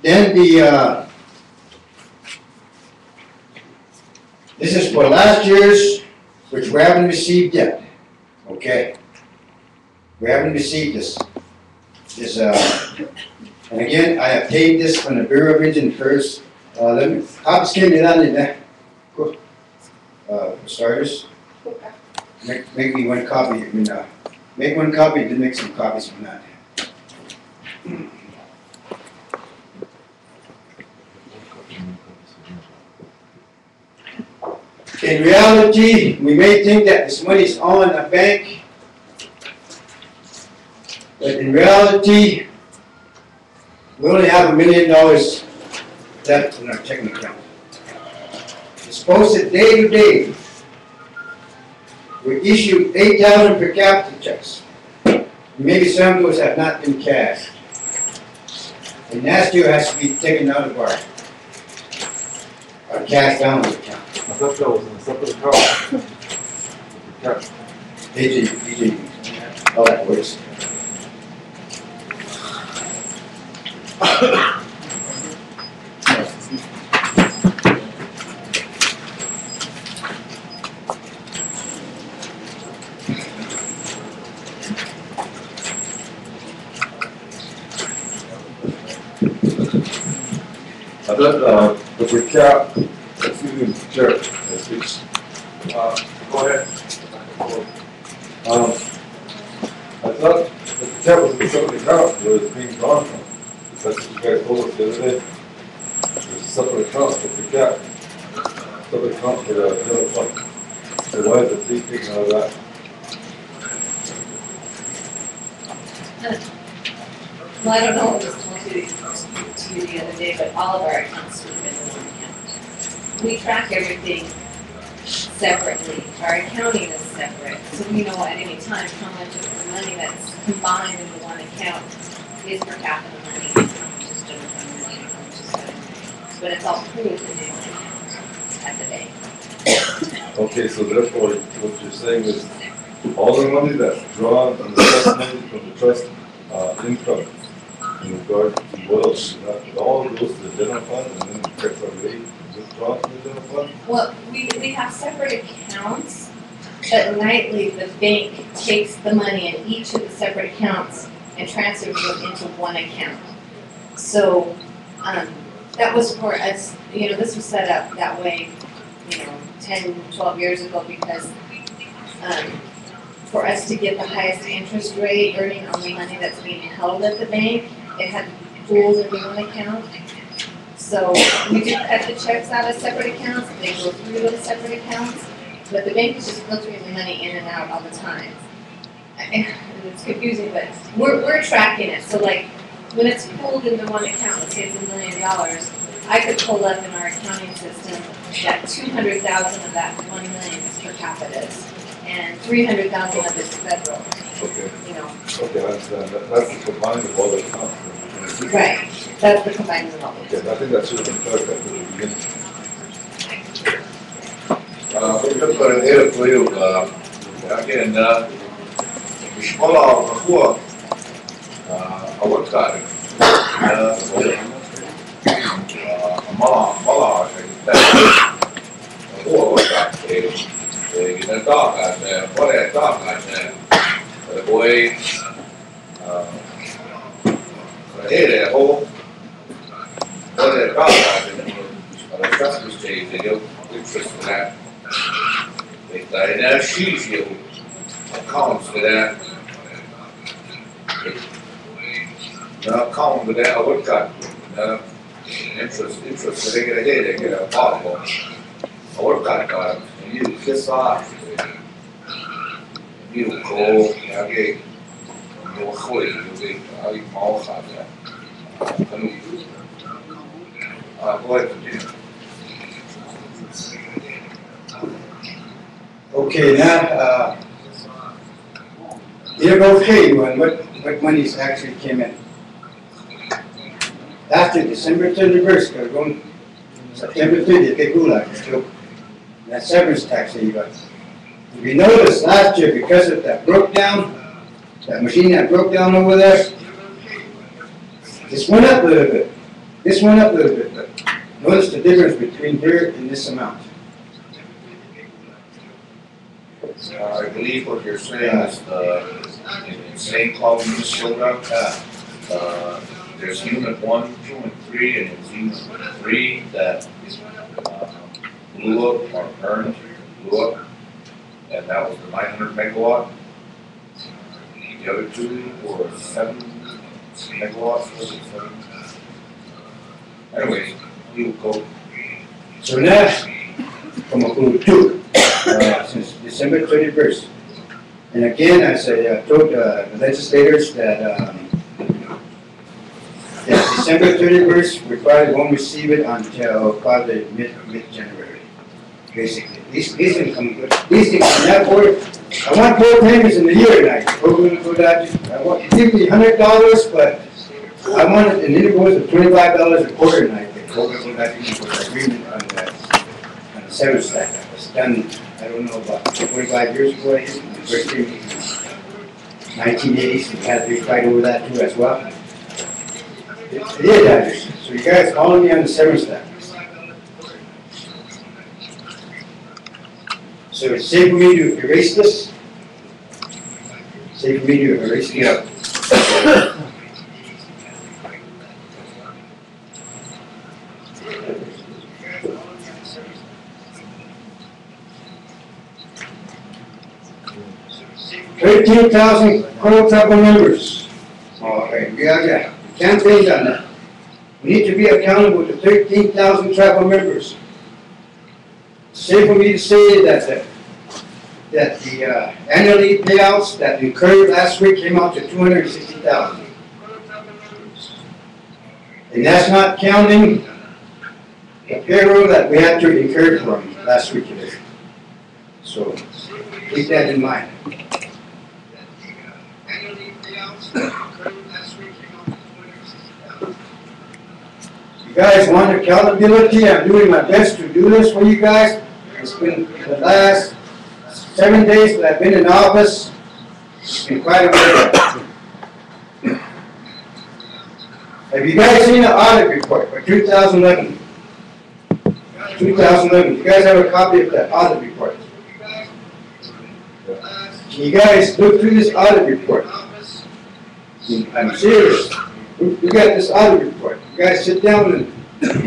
Then this is for last year's, which we haven't received yet. Okay. We haven't received this. And again, I obtained this from the Bureau of Indian Affairs. Let me, copies came down in there. For starters, make me one copy. I mean, make one copy, then make some copies from that. In reality, we may think that this money is all in the bank, but in reality, we only have $1 million left in our checking account. It's posted day to day. We issued 8,000 per capita checks. Maybe some of those have not been cashed. And last year has to be taken out of our cash balance account. I thought that was in a separate account. DJ, how that works. I thought the per cap, excuse me, Chair, go ahead. I thought the per cap was in a separate account where it's being drawn from. That's what you guys told us the other day. There's a separate account for per cap, separate account for the general fund. So why is it being taken out of that? Well, I don't know what was told to you the other day, but all of our accounts would have been in one account. We track everything separately. Our accounting is separate, so we know at any time how much of the money that's combined into one account is per capita money, how much is general fund money, how much is other money. But it's all pooled into one account at the bank. Okay, so therefore, what you're saying is all the money that's drawn from the trust money from the trust income in regard to what else, it all goes to the general fund and then the checks are made withdrawn from the general fund? Well, we have separate accounts, but nightly the bank takes the money in each of the separate accounts and transfers it into one account. So that was for us, you know, this was set up that way, 10, 12 years ago because for us to get the highest interest rate earning on the money that's being held at the bank, it had to be pooled into one account. So we do cut the checks out of separate accounts, they go through those separate accounts, but the bank is just filtering the money in and out all the time. And it's confusing, but we're tracking it. So like when it's pooled into one account, let's say it's $1 million, I could pull up in our accounting system that 200,000 of that 1 million is per capita, and 300,000 of it's federal. Okay. Okay, I understand. That's the combined of all the accounts. Right. That's the combined of all. Okay, I think that should have been clarified at the beginning. We've got an error for you. Again, مش طلع أخوه أول كارك طلع عشان هو أول كارك إذا طلع عشان ولا طلع عشان هو هي هو ولا طلع عشان الشخص يستيقظ interest in that. And now she's you accounts for that. Now account for that I would cut interest they get ahead, they get a possible. I would cut you kiss off. You go, you get you خوي you get I all have that. Go ahead continue. Okay, now, you're okay when what monies actually came in. After December 31st, they're going September 30th, they rule out still. That severance tax that you got. If you notice last year, because of that broke down, that machine that broke down over there, this went up a little bit. This went up a little bit, but notice the difference between here and this amount. I believe what you're saying is in St. Cloud, Minnesota, there's unit 1, 2, and 3, and it's unit 3 that blew up or burned, blew up, and that was the 900 megawatt. The other two were 7 megawatts, was it 7? Anyways, we will go. So now, from a group 2, since December 31st. And again, as I told the legislators that December 31st, we probably won't receive it until probably mid-January, basically. These things come good. These things are not worth. I want 4 payments in the year, and we're going to go that. I want give me $100, but I want it in intervals of $25 a quarter, and I think we're going to go that was agreement on the 7th stack. That was done, I don't know, about 25 years ago, I think, the first thing, 1980s, we had a big fight over that too as well. It is, Dodgers. So you guys calling me on the 7th stack. So it's safe for me to erase this? Safe for me to erase it? Yeah. $13,000 core tribal members. Okay, yeah. Campaign on that. We need to be accountable to 13,000 tribal members. Safe for me to say that the annual leave payouts that incurred last week came out to $260,000. And that's not counting the payroll that we had to incur from last week today. So keep that in mind. You guys want accountability? I'm doing my best to do this for you guys. It's been the last 7 days that I've been in office. It's been quite a bit. Have you guys seen the audit report for 2011? 2011. You guys have a copy of that audit report? Can you guys look through this audit report? I'm serious. We got this audit report. You guys sit down and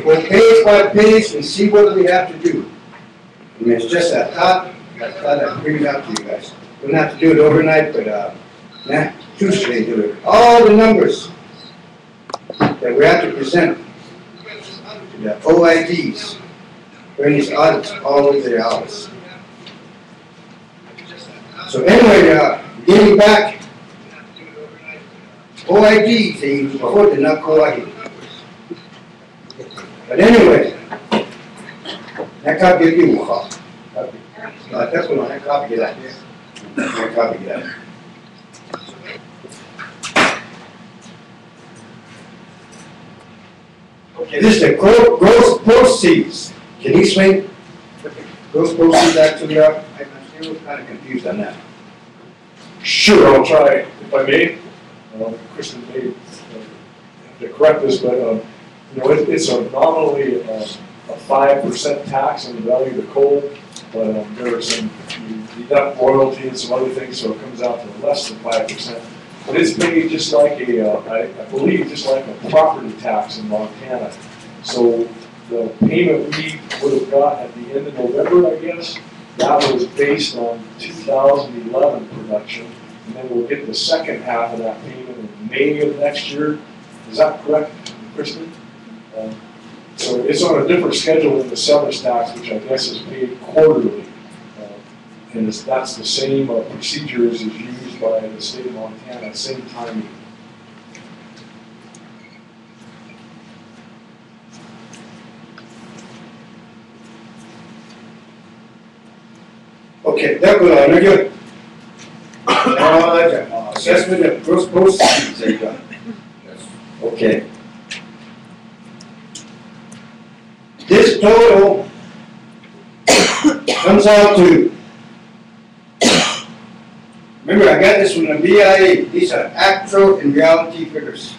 go page by page and see what we have to do. I mean, it's just a thought. I thought I'd bring it out to you guys. We don't have to do it overnight, but Tuesday do it. All the numbers that we have to present to the OIDs during these audits all over their office. So anyway, getting back, OID things before the not OID. But anyway, that copy of you will call. That's what I copy that. I copy that. Okay, this is the gross proceeds. Can you explain what the gross proceeds actually are? I'm still kind of confused on that. Sure, I'll try, if I may. Kristen may have to correct this, but you know, it's a nominally a 5% tax on the value of the coal, but there are some, you deduct royalty and some other things, so it comes out to less than 5%. But it's paid just like I believe, just like a property tax in Montana. So the payment we would have got at the end of November, I guess, that was based on 2011 production. And then we'll get the second half of that payment in May of next year. Is that correct, Kristen? So it's on a different schedule than the seller's tax, which I guess is paid quarterly. And that's the same procedure as is used by the state of Montana, same timing. Okay, that will I know you. Assessment of gross proceeds, there you go. Okay. This total comes out to, remember I got this from the BIA, these are actual and reality figures.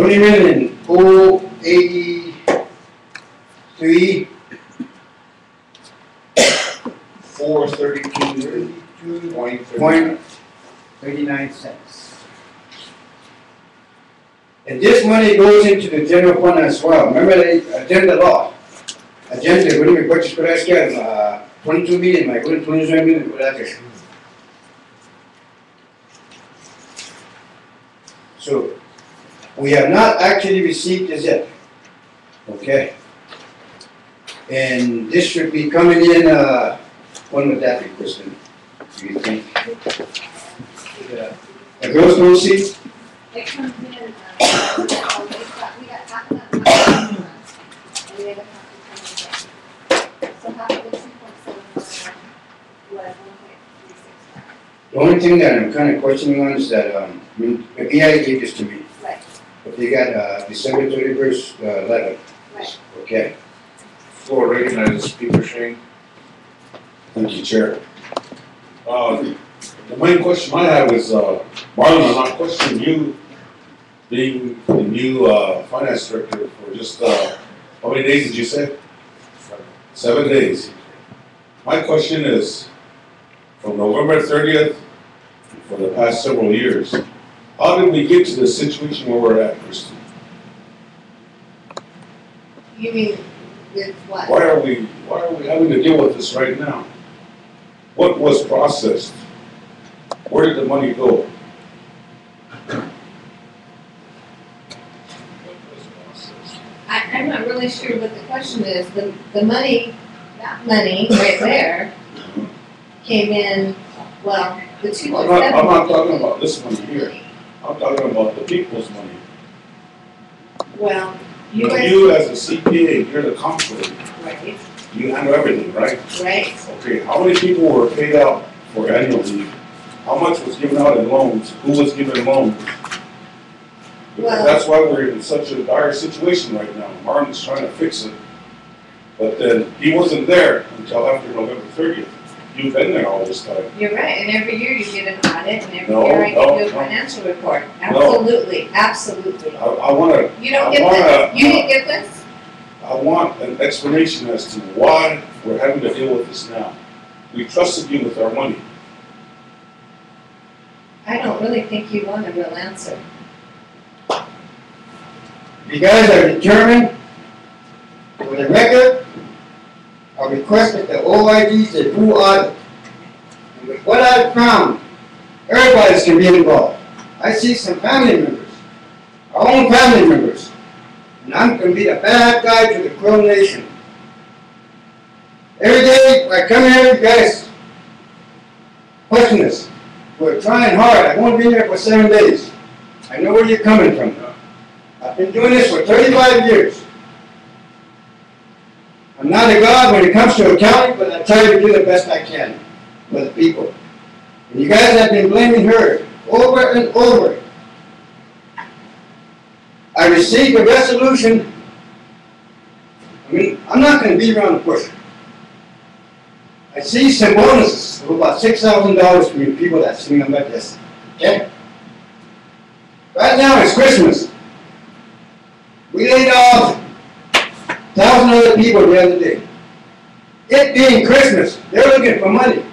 $20,083. 432.39. And this money goes into the general fund as well. Remember the agenda law? Agenda, when we purchase Korea's 22 million, my good 27 million, whatever. So, we have not actually received this yet. Okay? And this should be coming in, when would that be, Kristen? Do you think? A gross receipt? It comes in, we got half of that. And the other half is coming in. So half of the 2.7 was 1.365. The only thing that I'm kind of questioning on is that, the BI gave this to me, Right, but they got, December 31st, 11, right. okay? Floor recognizes Speaker Shane. Thank you, Chair. The main question I have is, Marlon, I'm not questioning you being the new finance director for just, how many days did you say? 7 days. My question is, from November 30th, for the past several years, how did we get to the situation where we're at, Kristen? You mean with what? Why are we having to deal with this right now? What was processed? Where did the money go? I'm not really sure what the question is. The money, that money right there came in, well, the 2.7. I'm not talking about this money here. I'm talking about the people's money. Well, you guys. You as a CPA, you're the comptroller. Right, You handle everything, right? right. Okay, how many people were paid out for annual leave? How much was given out in loans? Who was given loans? Because Well- that's why we're in such a dire situation right now. Martin's trying to fix it. But then he wasn't there until after November 30th. You've been there all this time. You're right, and every year you get an audit, and every No, year I no, give you a no. financial report. Absolutely, absolutely. I wanna, You don't I get wanna- this? You didn't get this? I want an explanation as to why we're having to deal with this now. We trusted you with our money. I don't really think you want a real answer. If you guys are determined, for the record, I request that the OIDs that do audit. And with what I've found, everybody's can be involved. I see some family members, our own family members, and I'm gonna be the bad guy to the Crow Nation. Every day I come here, you guys question this. We're trying hard. I've only been here for 7 days. I know where you're coming from. I've been doing this for 35 years. I'm not a god when it comes to accounting, but I try to do the best I can for the people. And you guys have been blaming her over and over. I received a resolution. I mean, I'm not going to beat around the bush. I see some bonuses of about $6,000 from you people that sitting on my desk. Okay? Right now it's Christmas. We laid off 1,000 other people the other day. It being Christmas, they're looking for money.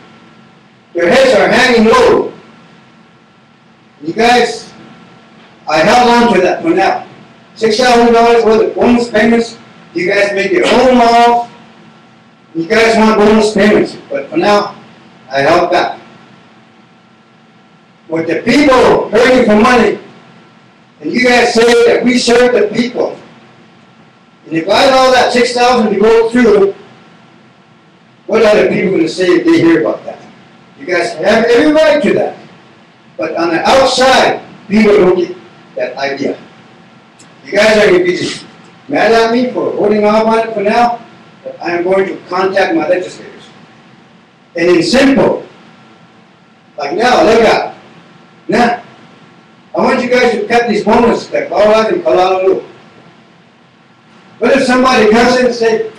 Their heads are hanging low. You guys, I held on to that for now. $6,000 worth of bonus payments. You guys make your own laws. You guys want bonus payments, but for now, I held back. With the people hurting for money, and you guys say that we serve the people, and if I allow that $6,000 to go through, what are the people going to say if they hear about that? You guys have every right to that. But on the outside, people don't get that idea. You guys are going to be mad at me for holding off on it for now, but I am going to contact my legislators. And in simple, like now, look out. Now, I want you guys to cut these bonuses like Colorado and Colorado. What if somebody comes in and say,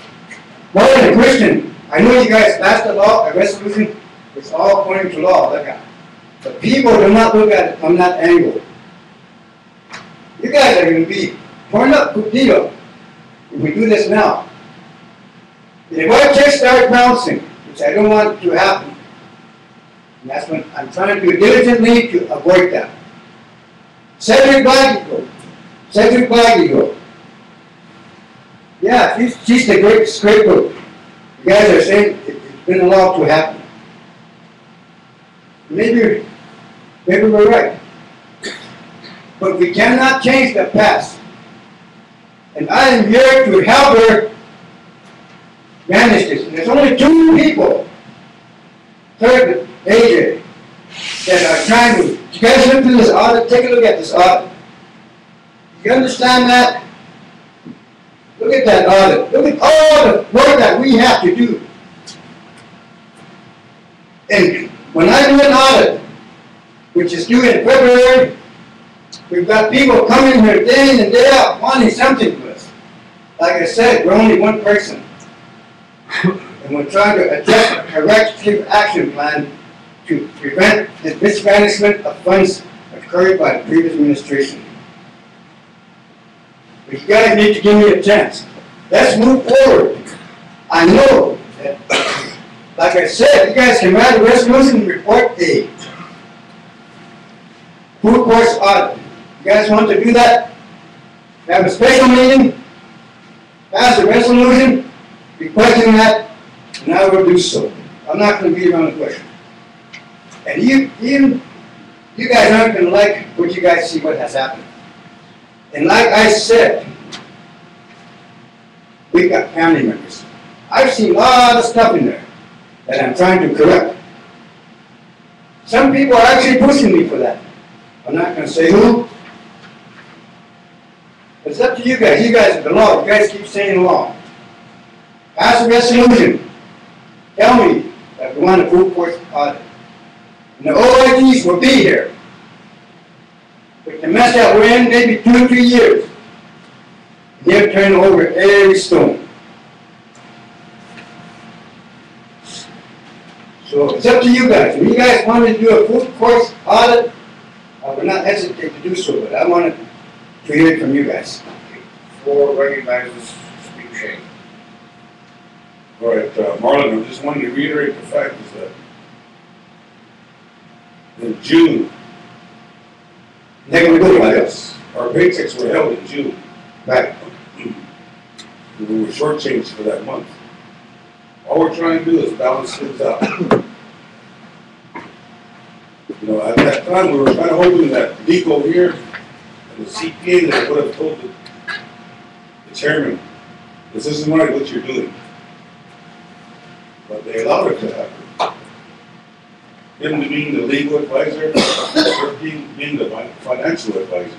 well, a Christian, I know you guys passed a law, a resolution, it's all according to law, look out. But people do not look at it from that angle. You You guys are gonna be torn up, Cupido, if we do this now. If our checks start bouncing, which I don't want to happen, and that's when I'm trying to diligently to avoid that. Cedric Blagigo. Yeah, she's the great scapegoat. You guys are saying it's been allowed to happen. Maybe we're right. But we cannot change the past. And I am here to help her manage this. And there's only 2 people, Kirk and AJ, that are trying to. You guys look through this audit, take a look at this audit. You understand that? Look at that audit. Look at all the work that we have to do. And when I do an audit, which is due in February, we've got people coming here day in and day out wanting something to us. Like I said, we're only 1 person. And we're trying to adjust a corrective action plan to prevent the mismanagement of funds occurred by the previous administration. But you guys need to give me a chance. Let's move forward. I know that, like I said, you guys can write a resolution and report a full course audit. You guys want to do that? Have a special meeting, pass a resolution requesting that, and I will do so. I'm not going to beat around the question. And you guys aren't going to like what you guys see what has happened. And like I said, we've got family members. I've seen a lot of stuff in there that I'm trying to correct. Some people are actually pushing me for that. I'm not going to say who. It's up to you guys. You guys are the law. You guys keep saying law. Pass a resolution. Tell me that we want a full course audit. And the OIGs will be here. With the mess that we're in, maybe 2 or 3 years. And they'll turn over every stone. So it's up to you guys. If you guys want to do a full course audit, I will not hesitate to do so, but I wanted to hear it from you guys. Floor recognizes Steve Shane. All right, Marlon, I just wanted to reiterate the fact is that in June, They're going to go by this. our paychecks were held in June. Right. We were shortchanged for that month. All we're trying to do is balance things out. You know, at that time, we were kind of hoping that legal here and the CPA that would have told the chairman, this isn't right what you're doing. But they allowed it to happen. Him being the legal advisor, or being the financial advisor.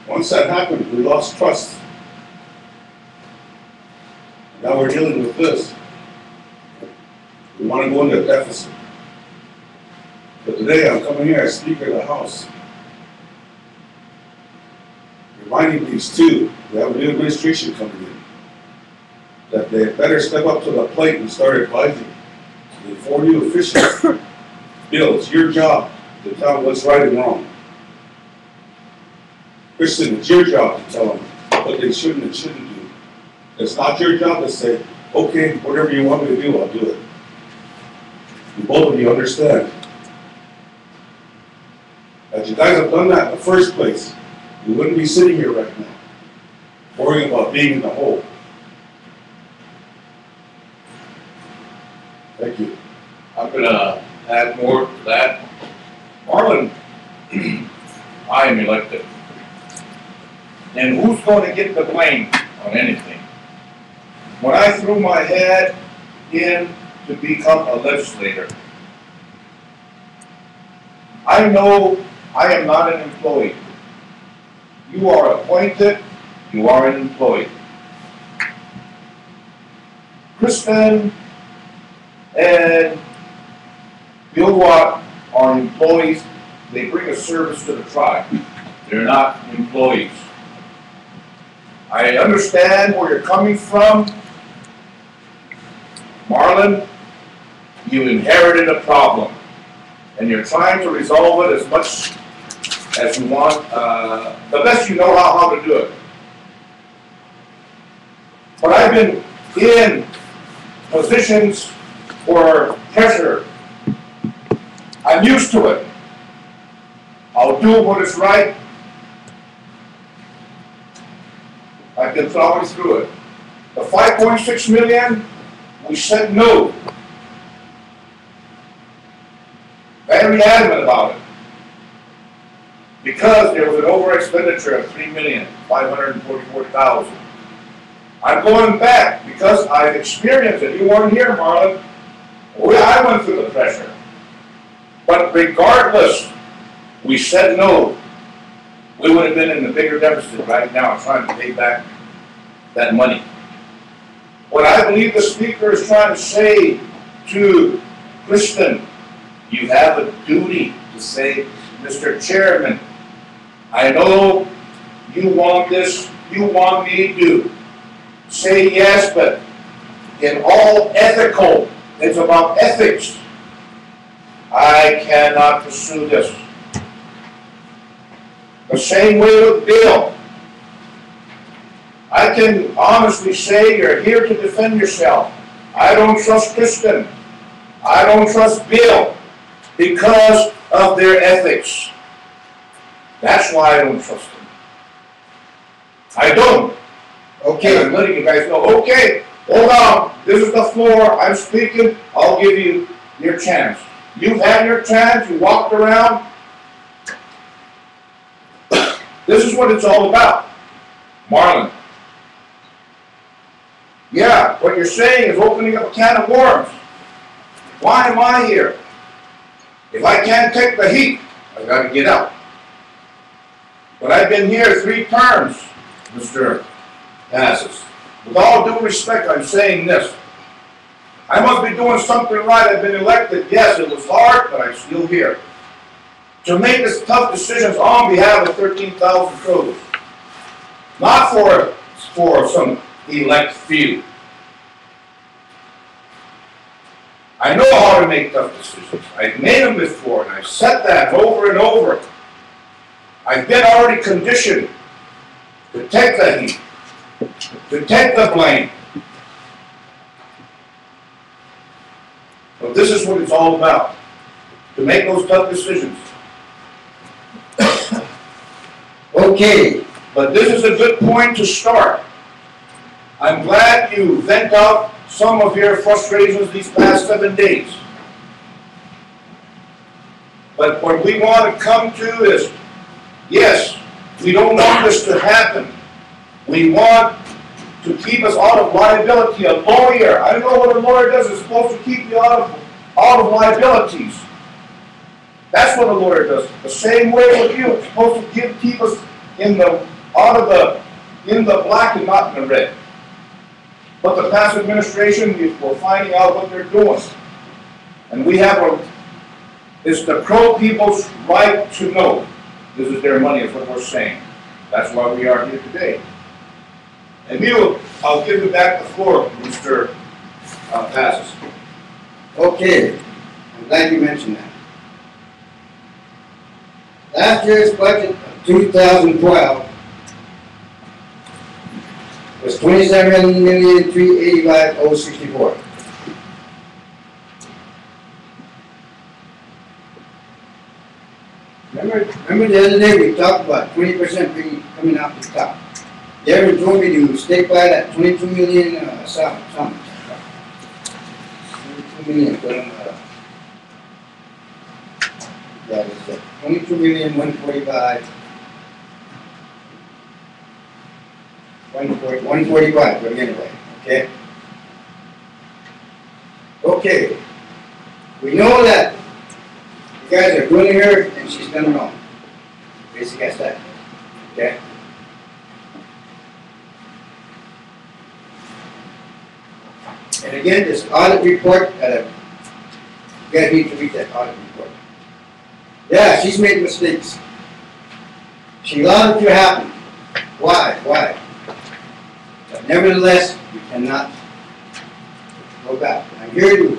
Once that happened, we lost trust. Now we're dealing with this. We want to go into a deficit. But today I'm coming here as Speaker of the House, reminding these 2, we have a new administration coming in, that they better step up to the plate and start advising. The 4 new officials, Bill, it's your job to tell them what's right and wrong. Christian, it's your job to tell them what they shouldn't and shouldn't do. It's not your job to say, okay, whatever you want me to do, I'll do it. You both of you understand. As you guys have done that in the first place, you wouldn't be sitting here right now, worrying about being in the hole. Thank you. I'm gonna add more to that. Marlon, I am elected. And who's gonna get the blame on anything? When I threw my head in to become a legislator, I know I am not an employee. You are appointed, you are an employee. Kristen and Bill Watt are employees. They bring a service to the tribe. They're not employees. I understand where you're coming from. Marlon, you inherited a problem, and you're trying to resolve it as much as you want, the best you know how to do it. But I've been in positions for pressure. I'm used to it. I'll do what is right. I've been plowing through it. The 5.6 million, we said no. Very adamant about it. Because there was an over expenditure of 3,544,000. I'm going back because I've experienced it. You weren't here, Marlon. I went through the pressure. But regardless, we said no. We would have been in the bigger deficit right now trying to pay back that money. What I believe the speaker is trying to say to Kristen, you have a duty to say, Mr. Chairman, I know you want this, you want me to say yes, but in all ethical, it's about ethics. I cannot pursue this. The same way with Bill. I can honestly say you're here to defend yourself. I don't trust Kristen. I don't trust Bill because of their ethics. That's why I don't trust them. I don't. Okay, I'm letting you guys know, okay, hold on, this is the floor, I'm speaking, I'll give you your chance. You've had your chance, you walked around. This is what it's all about. Marlon. Yeah, what you're saying is opening up a can of worms. Why am I here? If I can't take the heat, I've got to get out. But I've been here 3 terms, Mr. Passes. With all due respect, I'm saying this. I must be doing something right. I've been elected. Yes, it was hard, but I'm still here. To make this tough decisions on behalf of 13,000 crews. Not for some elect few. I know how to make tough decisions. I've made them before, and I've said that over and over. I've been already conditioned to take the heat, to take the blame. But this is what it's all about, to make those tough decisions. Okay, but this is a good point to start. I'm glad you vent out some of your frustrations these past 7 days. But what we want to come to is, yes, we don't want this to happen. We want to keep us out of liability. A lawyer, I don't know what a lawyer does, it's supposed to keep you out of liabilities. That's what a lawyer does. The same way with you, it's supposed to keep us in the black and not in the red. But the past administration, we're finding out what they're doing. And we have it's the Crow people's right to know this is their money, is what we're saying. That's why we are here today. And I'll give you back the floor, Mr. Passes. Okay, I'm glad you mentioned that. Last year's budget of 2012 was $27,385,064. Remember the other day we talked about 20% coming out the top. Darren told me to stay by that 22 million something. 22 million, that is it. 22,145,145, but anyway, okay? Okay, we know that you guys are doing her and she's done wrong. Basically, that's that, okay? And again, this audit report, you guys need to read that audit report. Yeah, she's made mistakes. She allowed it to happen. Why? But nevertheless, we cannot go back. I'm here to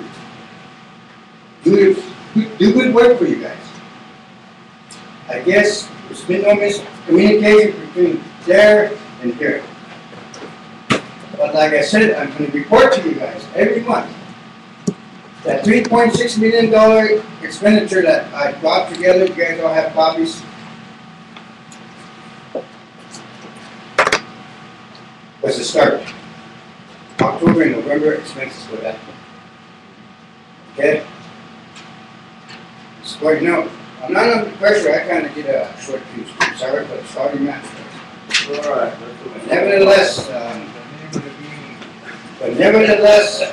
do good work for you guys. I guess there's been no miscommunication between there and here. But like I said, I'm going to report to you guys every month that $3.6 million expenditure that I brought together. You guys all have copies. Was the start. October and November expenses for that. Okay? So, you know, I'm not under pressure. I kind of get a short fuse. Sorry, but it's all your math. All right. But nevertheless,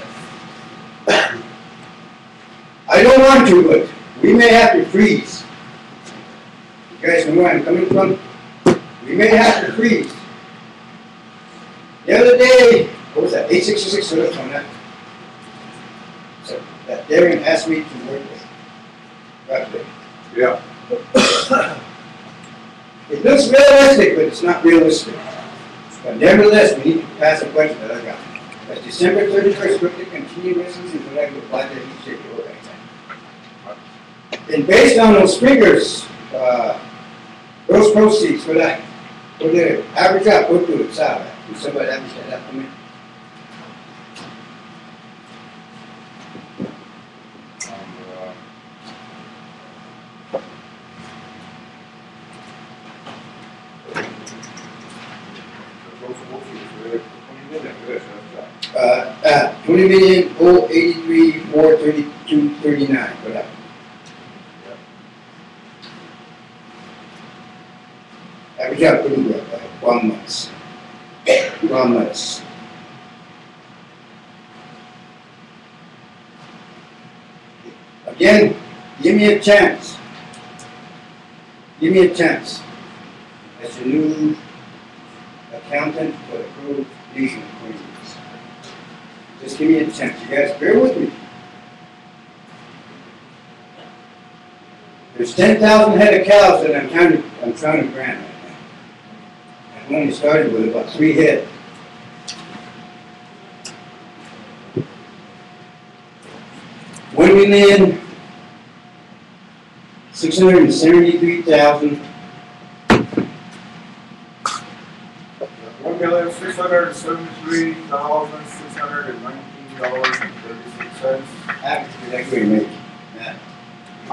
I don't want to, but we may have to freeze. You guys know where I'm coming from? We may have to freeze. The other day, what was that, 866 service on that? So that Darren asked me to work with. Right. Yeah. It looks realistic, but it's not realistic. But nevertheless, we need to pass a budget that I got. That's December 31st, we're to continue resolution for that budget each year. And based on those figures, those proceeds for that, for the average out, what do it sound like? Can somebody average that up for me? $20,083,432.39 for that. Average out pretty well, 1 month. 1 month. Again, give me a chance. Give me a chance. As a new accountant for the Pro Nation Queens. Just give me a chance. You guys bear with me. There's 10,000 head of cows that I'm trying to grant right now. I've only started with about 3 head. $1,673,000. $1,673,619.36. Actually, that's what you make.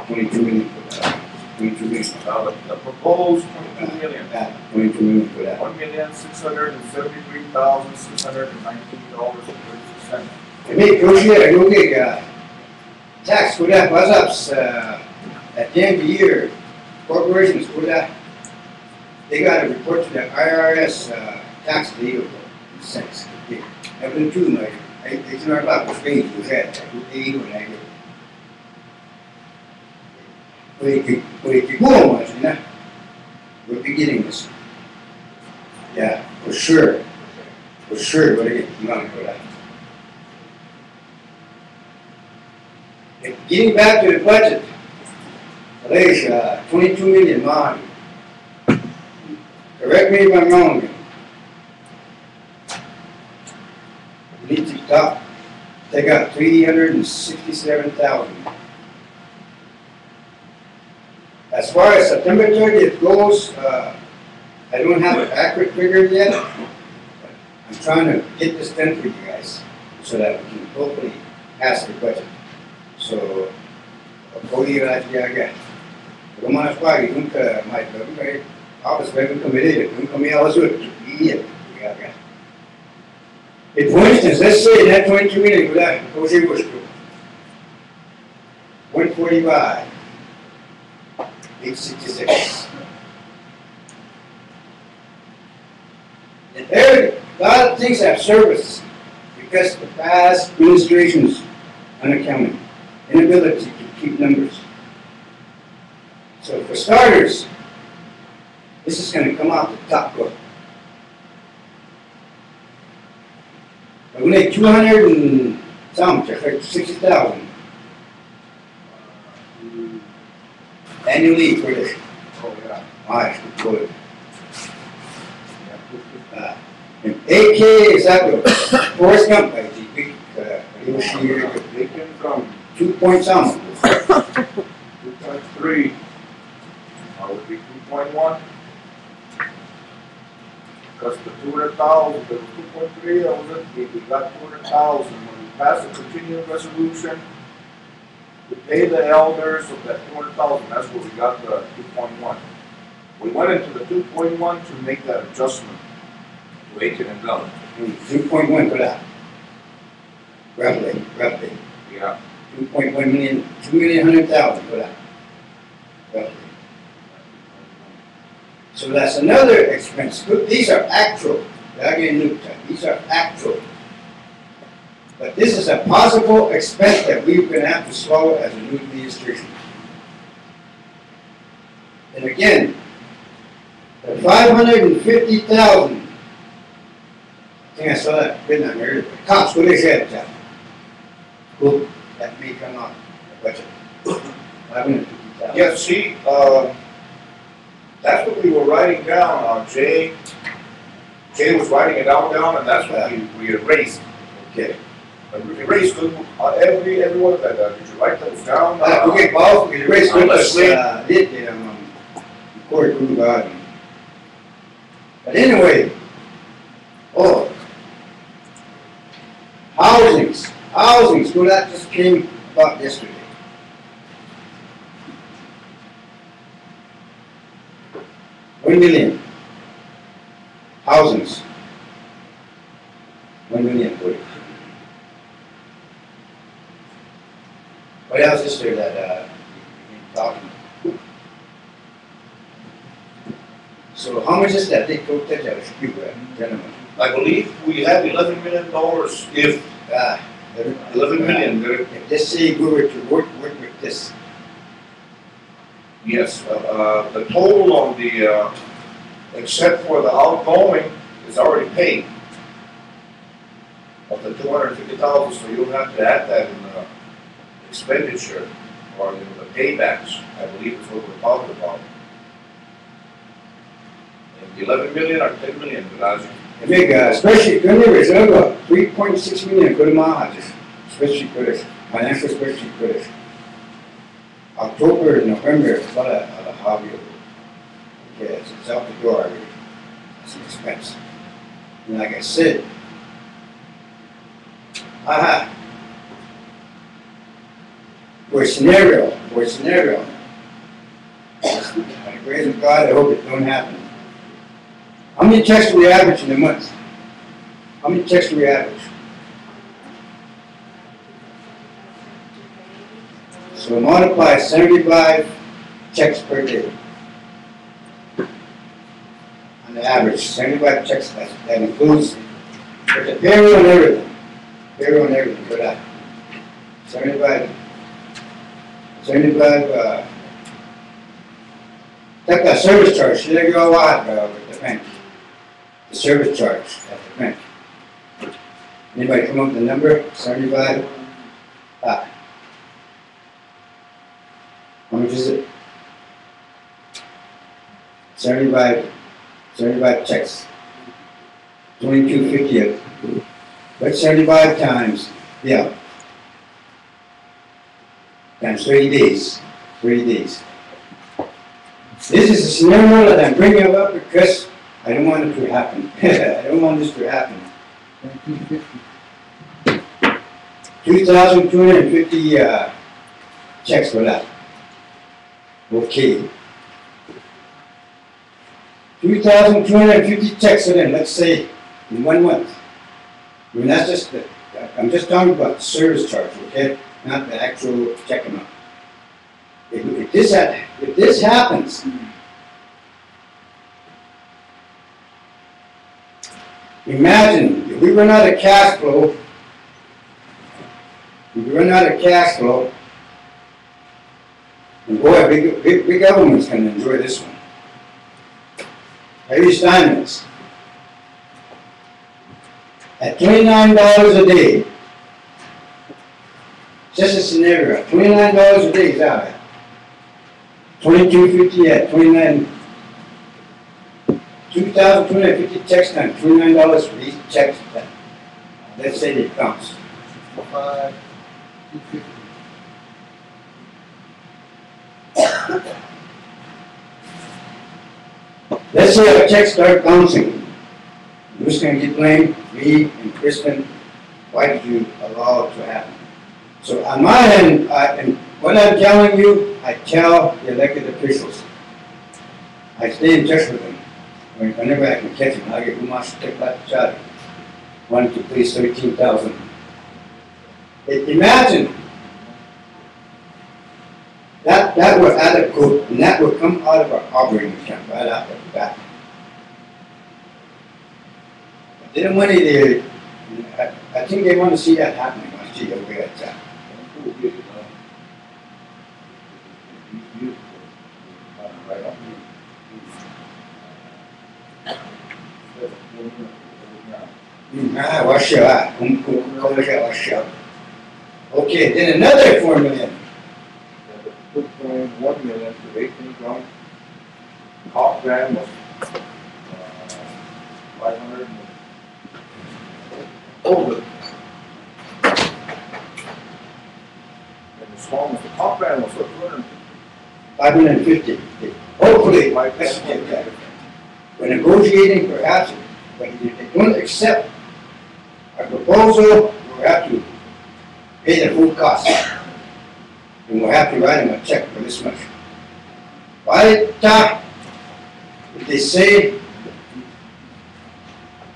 22 million for that. 22 million. The proposed 22 million. 22 million for that. $1,673,619.36. Kami Korea, Yogi, tax for that was up at the end of the year. Corporations for that. They got to report to the IRS tax deal. Cents. Every 2 million. It's not about the things we had. They do it. If you go much, you know, we'll be getting this. Yeah, for sure. For sure, we're going to get money for that. Getting back to the budget, Malaysia, 22 million man. Correct me if I'm wrong. We need to take out 367,000. As far as September 30th goes, I don't have an accurate figure yet. I'm trying to get this done for you guys so that we can hopefully pass the budget. So, hopefully, pero más para nunca mais nunca office revenue committee nunca me also yeah. If for instance, let's say that 22 million for that negotiation was 145, 866. And there, a lot of things have surfaced because the past administration's unaccounting, inability to keep numbers. So for starters, this is going to come out the top row. But we need 200 and something, 60,000 annually for this. Oh, yeah. Nice, good. And AK is that the Forrest Gump by the big, he was here, They came from 2 point something. 2.3. Would be 2.1. Because the 200,000, the 2.3, that was it, we got 200,000. When we passed the continuing resolution, we paid the elders of that 200,000, that's where we got the 2.1. We went into the 2.1 to make that adjustment to 18 and down. 2.1 for that. Roughly. Yeah. 2.1 million, 2,100,000 for that. Roughly. So that's another expense. These are actual. These are actual. But this is a possible expense that we're going to have to swallow as a new administration. And again, the 550,000. I think I saw that written on there. Cops, what they said, Jeff? Cool. That may come out the budget. 550,000. Yeah, see, that's what we were writing down, Jay was writing it down, and that's what we erased. Okay. We erased every one of that, did you write those down? Okay, Paul, we erased on the us, slate. Court Guru Garden. But anyway, housings, well that just came about yesterday. $1 million. Housings. $1 million for it. What else is there that you've been talking about? So how much is that? They told that gentlemen. I believe we have $11 million if, 11 million. If this say we were to work with this. Yes, the total on the, except for the outgoing, is already paid. Of the 250,000, so you'll have to add that in the expenditure, or in the paybacks, I believe is what we're talking about. And 11 million or 10 million, Balaji? Big, especially good news, 3.6 million good amount, especially good, financial especially good. October, November, it's not a hobby. Okay, it's out the door already. It's an expense. And like I said, for a scenario, by the grace of God, I hope it don't happen. How many checks do we average in a month? How many checks do we average? So multiply 75 checks per day. On the average, 75 checks, that includes the payroll and everything. Payroll and everything for that. 75, take that service charge, should I go out with the bank? The service charge at the bank. Anybody come up with the number? 75? How much is it? 75 checks. 22.50. But 75 times, yeah. Times 30 days. 30 days. This is a scenario that I'm bringing up because I don't want it to happen. I don't want this to happen. 2,250 checks for that. Okay. 2,250 checks for them, let's say, in 1 month. I mean, that's just I'm just talking about the service charge, okay? Not the actual check amount. If this happens, imagine if we run out of cash flow, and boy, big governments can enjoy this one. Heavy Steinmetz. At $29 a day, just a scenario, $29 a day is out at $22.50 at 29, 2,250 checks times $29 for each check. Let's say it counts. 250. let's say a check start bouncing. Who's gonna get blamed? Me and Kristen. Why did you allow it to happen? So on my end, and what I'm telling you, I tell the elected officials. I stay in touch with them. Whenever I can catch them, I get much to take back the charge. Wanted to please 13,000. Imagine that would add a code, and that would come out of our operating account right after the back. Didn't want it. I think they want to see that happening. I see the way it's at. Wash out. Wash out. Okay, then another 4 million. 2.1 million to 18 grams. Top brand was 500. Older. And the small one, the top brand was 550. Hopefully, let's get that. We're negotiating perhaps, but if they don't accept our proposal, we'll have to pay the full cost. And we'll have to write them a check for this much. By the time, if they say,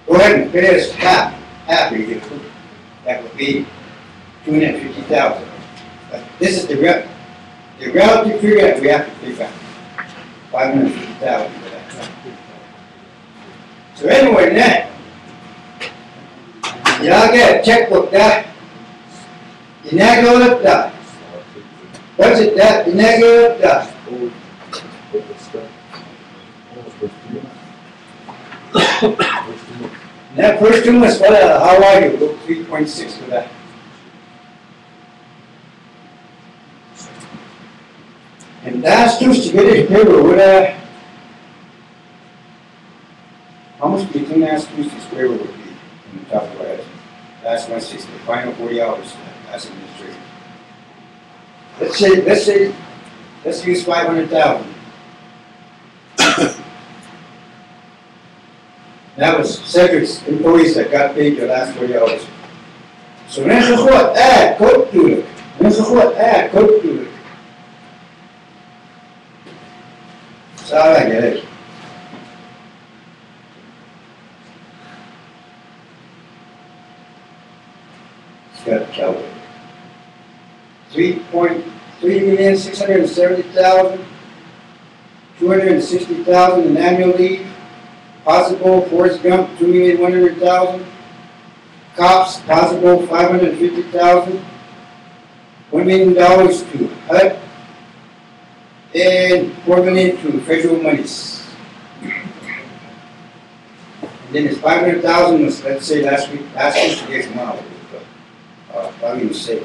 go ahead and pay us half you get food, that would be 250,000. But this is the relative figure that we have to pay back. 550,000 for that. So anyway, now, y'all get a checkbook that, you never go up that. Budget that, you never go up that. That first 2 months, how are you? Look, 3.6 for that. And that's just to get it paper with how much do you think that's just this paper would be in the top of our head? That's 160, the final 40 hours as administration. Let's use 500,000. That was Cedric's employees that got paid the last 40 hours. So nasa what? Add, code to it. Nasa what? Add, code to it. So I get it. It's got to calculate. 3,670,000, 260,000 in annual leave. Possible Forrest Gump, 2,100,000. Cops, possible 550,000. $1 million to HUD. And $4 million to federal monies. And then it's 500,000 was, let's say last week to get some out. Probably mistake.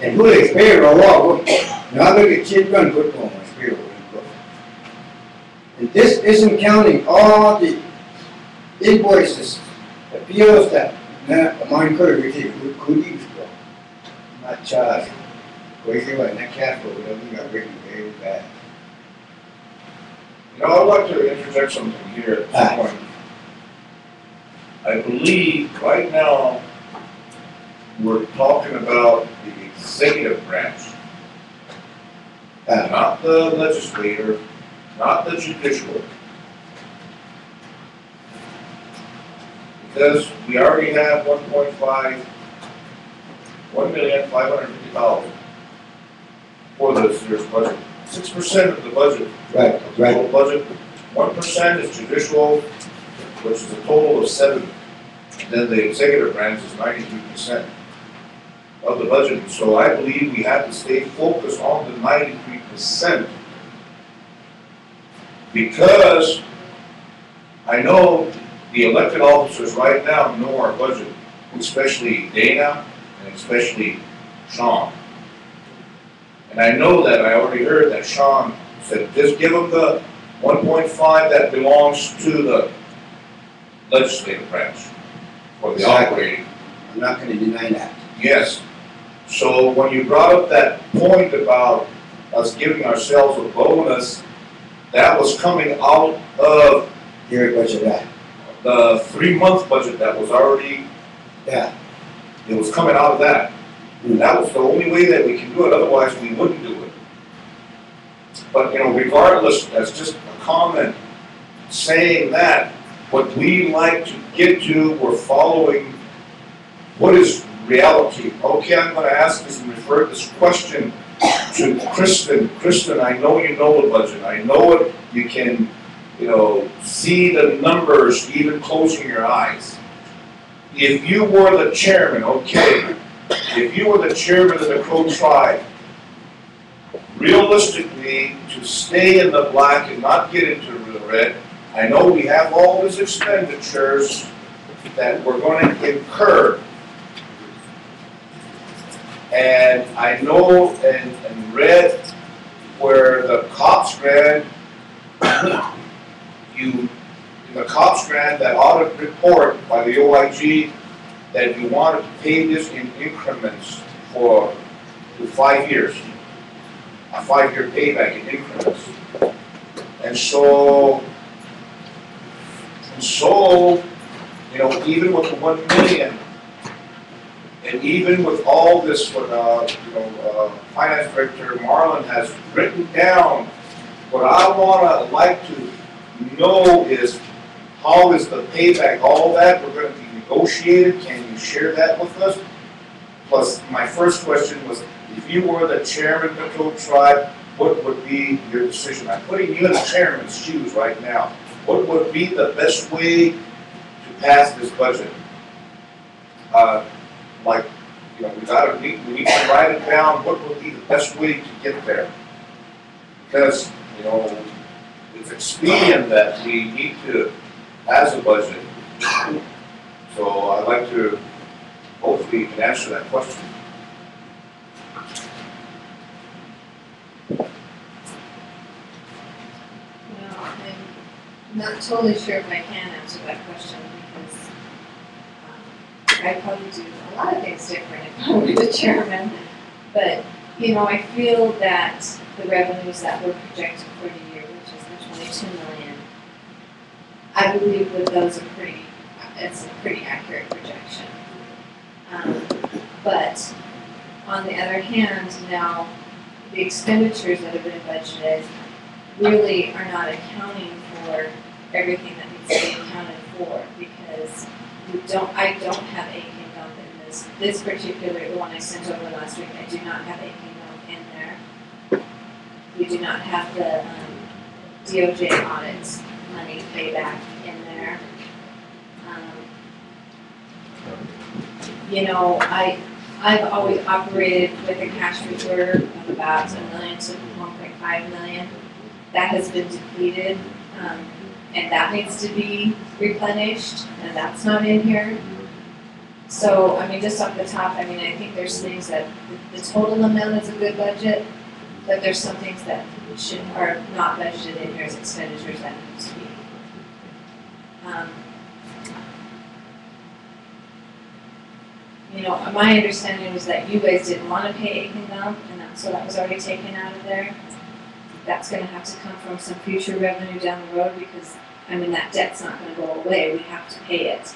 And who they pay or what? Now look at kid gun football on payroll. And this isn't counting all the invoices, the POs that mine could use for. Not charged. Crazy like that cash flow, whatever you got written very bad. You know, I'd like to interject something here at this point. I believe right now we're talking about the executive branch, not the legislature, not the judicial. Because we already have 1,550,000 for this year's budget. 6% of the budget. Right, of the total budget. 1% is judicial, which is a total of 7. And then the executive branch is 93% of the budget. So I believe we have to stay focused on the 93%. Because I know the elected officers right now know our budget, especially Dana and especially Sean. And I know that I already heard that Sean said, just give them the 1.5 that belongs to the legislative branch for the operating. I'm not going to deny that. Yes. So when you brought up that point about us giving ourselves a bonus that was coming out of Your budget, yeah. the 3-month budget that was already, Yeah. it was coming out of that. And that was the only way that we can do it, otherwise we wouldn't do it. But, you know, regardless, that's just a comment saying that what we like to get to, we're following what is reality. Okay, I'm gonna ask this and refer this question to Kristen. Kristen, I know you know the budget. I know it, you can, you know, see the numbers even closing your eyes. If you were the chairman, okay, if you were the chairman of the Crow tribe, realistically, to stay in the black and not get into the red, I know we have all these expenditures that we're going to incur. And I know in red, where the cops read, in the cops grant, that audit report by the OIG, that you wanted to pay this in increments for 5 years. A 5-year payback in increments. And so, you know, even with the 1 million, and even with all this, what, Finance Director Marlon has written down, what I like to know is, how is the payback, all that, we're going to be negotiated, can you share that with us? Plus, my first question was, if you were the chairman of the Crow tribe, what would be your decision? I'm putting you in the chairman's shoes right now. What would be the best way to pass this budget? Like, you know, we need to write it down, what would be the best way to get there? Because, you know, it's expedient that we need to pass a budget. So I'd like to, hopefully you can answer that question. Well, I'm not totally sure if I can answer that question because I probably do a lot of things different if I were the chairman. But, you know, I feel that the revenues that were projected for the year, which is the 22 million, I believe that those are it's a pretty accurate projection. But on the other hand, now the expenditures that have been budgeted really are not accounting for everything that needs to be accounted for because I don't have a kingdom in this particular, the one I sent over last week, I do not have a kingdom in there. We do not have the DOJ audits money payback in there. You know, I've always operated with a cash reserve of about $1 million to 1.5 million. That has been depleted, and that needs to be replenished, and that's not in here. So, I mean, just off the top, I mean, I think there's things that the total amount is a good budget, but there's some things that are not budgeted in here as expenditures that need to be. You know, my understanding was that you guys didn't want to pay a kingdom, and so that was already taken out of there. That's going to have to come from some future revenue down the road because, I mean, that debt's not going to go away. We have to pay it.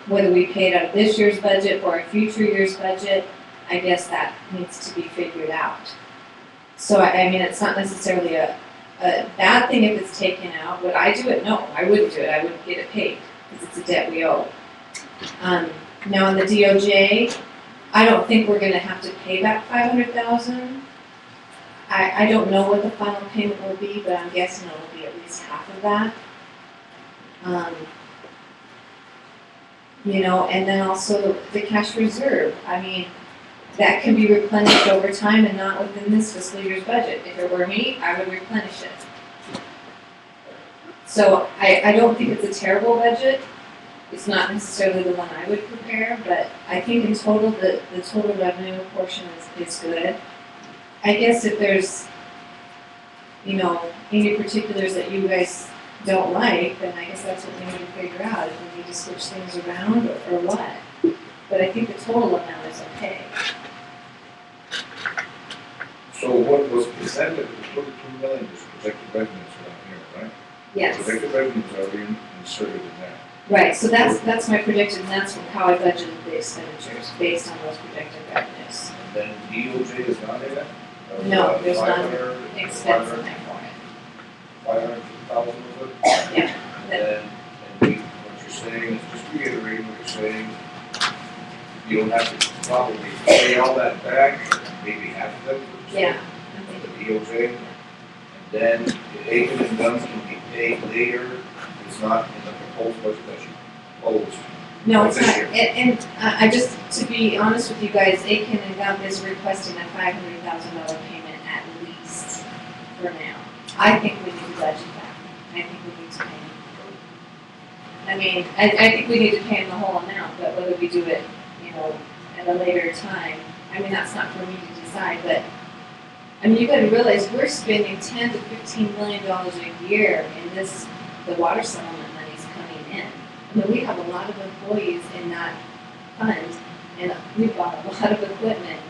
Whether we pay it out of this year's budget or a future year's budget, I guess that needs to be figured out. So, I mean, it's not necessarily a bad thing if it's taken out. Would I do it? No, I wouldn't do it. I wouldn't get it paid because it's a debt we owe. Now on the DOJ, I don't think we're going to have to pay back $500,000. I don't know what the final payment will be, but I'm guessing it will be at least half of that. You know, and then also the cash reserve. I mean, that can be replenished over time and not within this fiscal year's budget. If it were me, I would replenish it. So I don't think it's a terrible budget. It's not necessarily the one I would prepare, but I think in total, the total revenue portion is good. I guess if there's, you know, any particulars that you guys don't like, then I guess that's what we need to figure out, if we need to switch things around or what. But I think the total amount is okay. So what was presented, the 22 million, is projected revenues are down here, right? Yes, Projected revenues are inserted in there. right, so that's my predicted, and that's how I budgeted the expenditures, based on those projected revenues. And then DOJ is not in it? No, there's not 500, expense in there for it. 500,000 of it? Yeah. And then, what you're saying is, just reiterating what you're saying, you don't have to probably pay all that back, maybe half of it. Yeah. From the DOJ. And then the Aiken and Guns can be paid later, it's not in the proposed budget that you proposed. No, it's This not, year. and I just, to be honest with you guys, Aiken and Gump is requesting a $500,000 payment at least for now. I think we need to budget that, I think we need to pay them. I mean, I think we need to pay them the whole amount, but whether we do it, you know, at a later time, I mean, that's not for me to decide, but, I mean, you gotta realize, we're spending $10 to $15 million a year in this, the water settlement money's coming in. I mean, we have a lot of employees in that fund, and we bought a lot of equipment,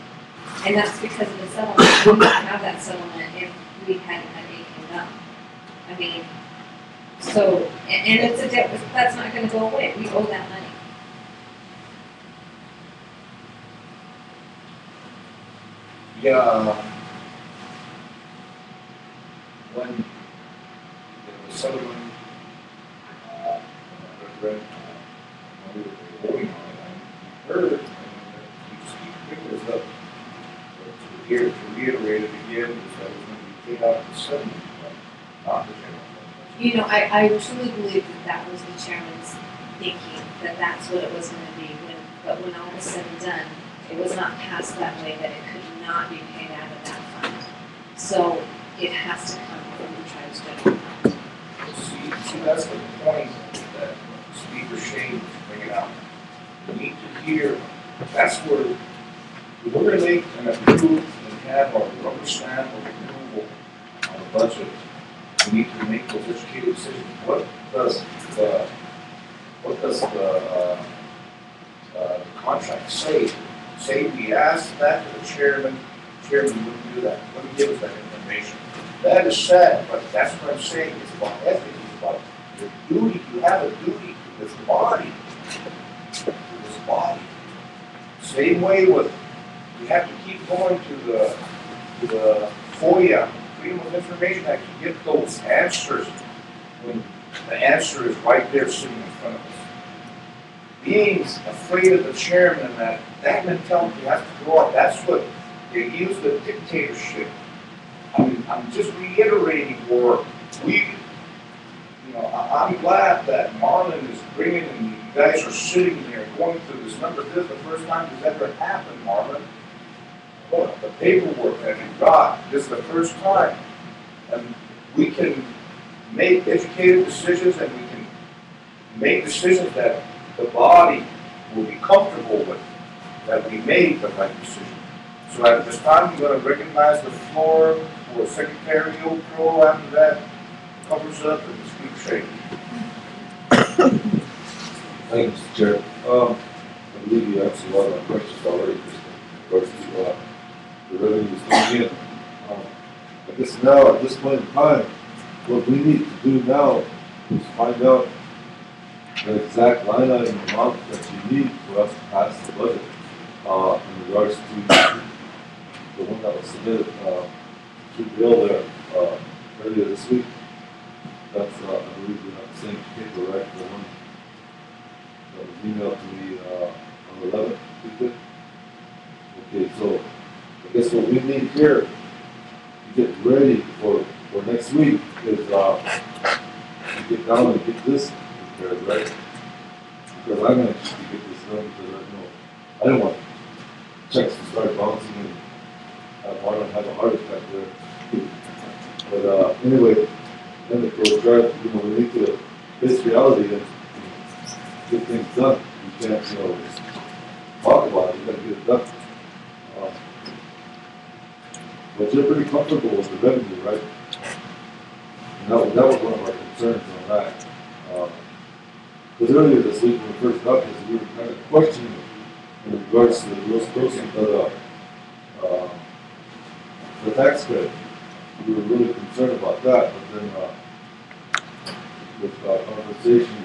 and that's because of the settlement. We wouldn't have that settlement if we hadn't had Aiken up. I mean, so, and it's a debt, that's not gonna go away, we owe that money. Yeah. When there was settlement, when we were voting on it, I heard, and you just keep bringing this up, but to reiterate it again, is that it's going to be paid out of the settlement fund, not the general fund. You know, I truly believe that that was the chairman's thinking, that that's what it was gonna be, but when all was said and done, it was not passed that way, that it could not be paid out of that fund. So it has to come from the tribe's general fund. See, that's the point that Speaker Shane was bringing out. We need to hear, that's where, if we're gonna make an approve and have our rubber stamp of approval on the budget, we need to make those educated decisions. What does the contract say? Say we ask that to the chairman wouldn't do that, wouldn't give us that information. That is sad, but that's what I'm saying, it's about ethics, it's about your duty, you have a duty to this body. To this body. Same way with, we have to keep going to the FOIA, Freedom of Information Act, to get those answers when the answer is right there sitting in front of us. Being afraid of the chairman and that mentality has to grow up. That's what they use the dictatorship. I'm just reiterating where I'm glad that Marlon is bringing, and you guys are sitting there going through this. Remember, this is the first time this ever happened, Marlon. Well, the paperwork that you got, this is the first time. And we can make educated decisions, and we can make decisions that the body will be comfortable with, that we made the right decision. So at this time, I'm going to recognize the floor for Secretary O'Crow. After that, covers up and speak straight. Thank you, Mr. Chair. I believe you answered a lot of my questions already, just in regards to the revenues coming in. I guess now, at this point in time, what we need to do now is find out the exact line item amount that you need for us to pass the budget in regards to the one that was submitted to Bill there earlier this week. That's, I believe we have the same paper, right? The one that was emailed to me on the 11th. Is it? Okay, so I guess what we need here to get ready for next week is to get down and get this prepared, right? Because I'm anxious to get this done because I don't want checks to start bouncing and have a heart attack there. But anyway, then it goes right, we need to face reality and get things done. You can't, just talk about it, you gotta get it done. But you're pretty comfortable with the revenue, right? And that was one of our concerns on that. Because earlier this week when we first got this, we were kind of questioning in regards to the gross proceeds of the tax credit. we were really concerned about that, but then, with conversation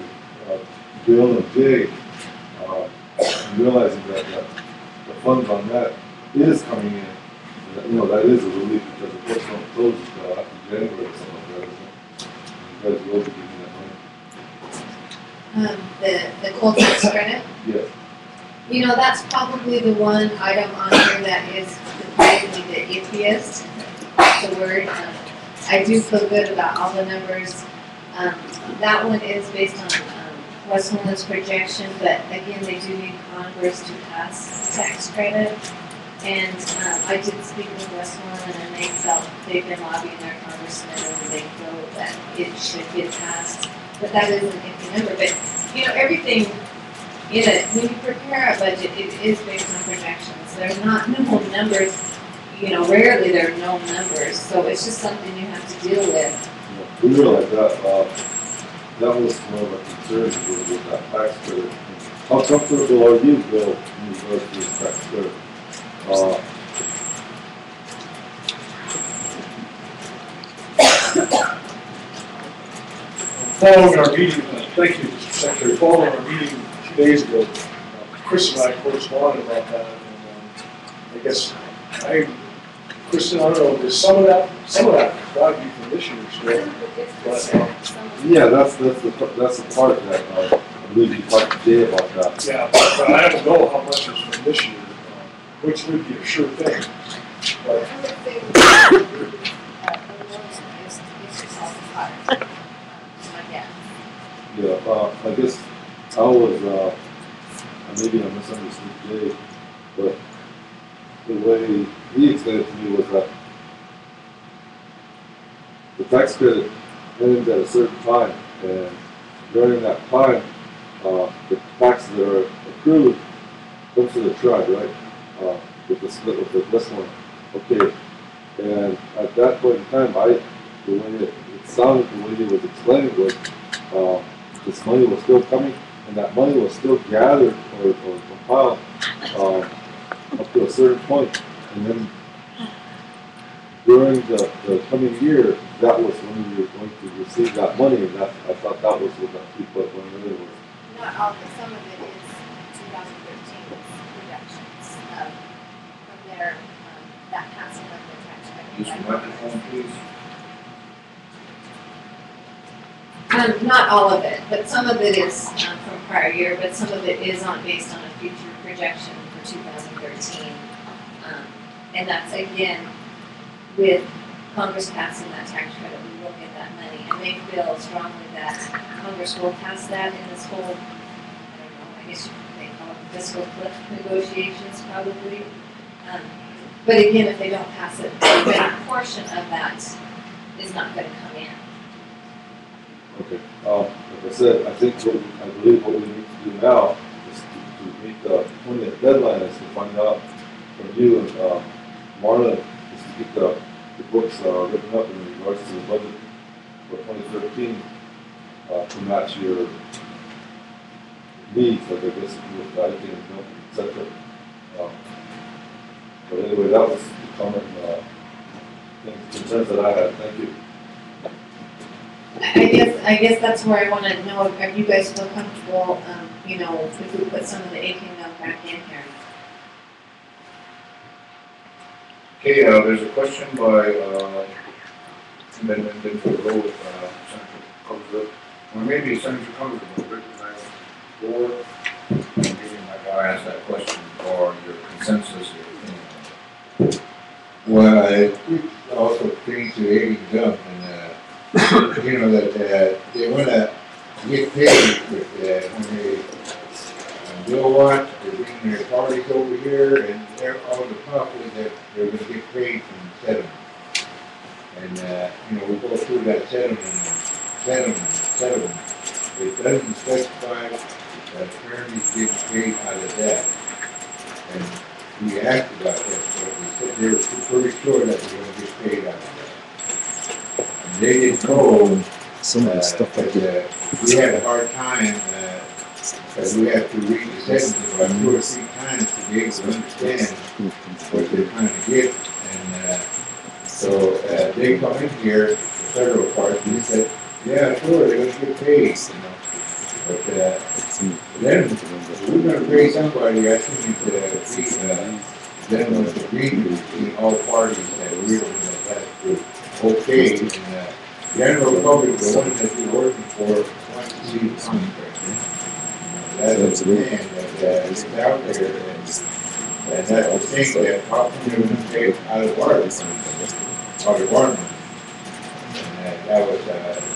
with Bill and Jay, and realizing that the funds on that is coming in, that, you know, that is a relief because the books don't close until after January or something like that, isn't it? You guys will be giving that money. The coal tax credit, Yes. you know, that's probably the one item on here that is probably the iffiest, the word. I do feel good about all the numbers. That one is based on Westmoreland's projection, but again, they do need Congress to pass the tax credit. And I did speak with Westmoreland, and they felt they've been lobbying their congressmen, and they feel that it should get passed. But that is an iffy number. But you know, everything in it, when you prepare a budget, it is based on projections. There's not no numbers. You know, rarely there are no numbers. So it's just something you have to deal with. Yeah, we realized that, that was one of our concerns with that tax credit. How comfortable are you, Bill, in regards to this tax credit? Following our meeting, thank you, Mr. Secretary, following our meeting 2 days ago, Chris and I corresponded about that, and I guess Chris, I don't know, there's some of that value from this year still, but, Yeah, that's the part that, I believe you talked to Jay about that. yeah, but I don't know how much is from this year, which would be a sure thing. But I would say it's all hard. My guess. Yeah, I guess I was, maybe I misunderstood Jay, but the way he explained it to me was that the tax credit ends at a certain time, and during that time, the taxes that are accrued comes to the tribe, right? With the split with this one. Okay, and at that point in time, the way it sounded, the way he was explaining was, this money was still coming, and that money was still gathered or compiled up to a certain point, and then during the coming year, that was when we were going to receive that money, and that, I thought that was what that 3.1 million was. Not all, but some of it is 2013 projections from their, that passing of the tax Use credit. the microphone, please. Not all of it, but some of it is from prior year, but some of it is based on a future projection for 2013. And that's again, with Congress passing that tax credit, we will get that money. And they feel strongly that Congress will pass that in this whole, I don't know, I guess they call it fiscal cliff negotiations probably. But again, if they don't pass it, then a portion of that is not going to come in. Okay, like I said, I believe what we need to do now is to meet the 20th deadline is to find out from you and Marlon, is to get the books written up in regards to the budget for 2013 to match your needs, like I guess with lighting and milk, etc. But anyway, that was the comment, concerns that I had. Thank you. I guess that's where I want to know if you guys feel comfortable, you know, if we put some of the aching milk back in here. Okay, there's a question by, Amendment for the road, Senator Cogswell, or maybe Senator Cogswell will recognize the board, and maybe my guy asked that question, or your consensus, your opinion. Well, I also pertains to aging milk, and you know that they want to get paid with when they Bill wants to bring their parties over here, and they're all the talk is that they're going to get paid from the settlement. And you know, we go through that settlement. It doesn't specify that attorneys getting paid out of that. And we asked about that, but they said they were pretty sure that they're going to get paid out of that. They didn't know some of the stuff like that. We had a hard time because we have to read the sentences about 2 or 3 times to be able to understand what they're trying to get. And so So, they come in here, the federal part, and they said, yeah, sure, they're gonna get paid, you know. But, then, if we're gonna pay somebody, I think then was agreed between all parties that we were gonna have to okay, and, general public, the one that you're working for, wants to see the contract. That's the man that, is out there, and that's the thing that how come they're gonna take out of our, out of our money. And that was, the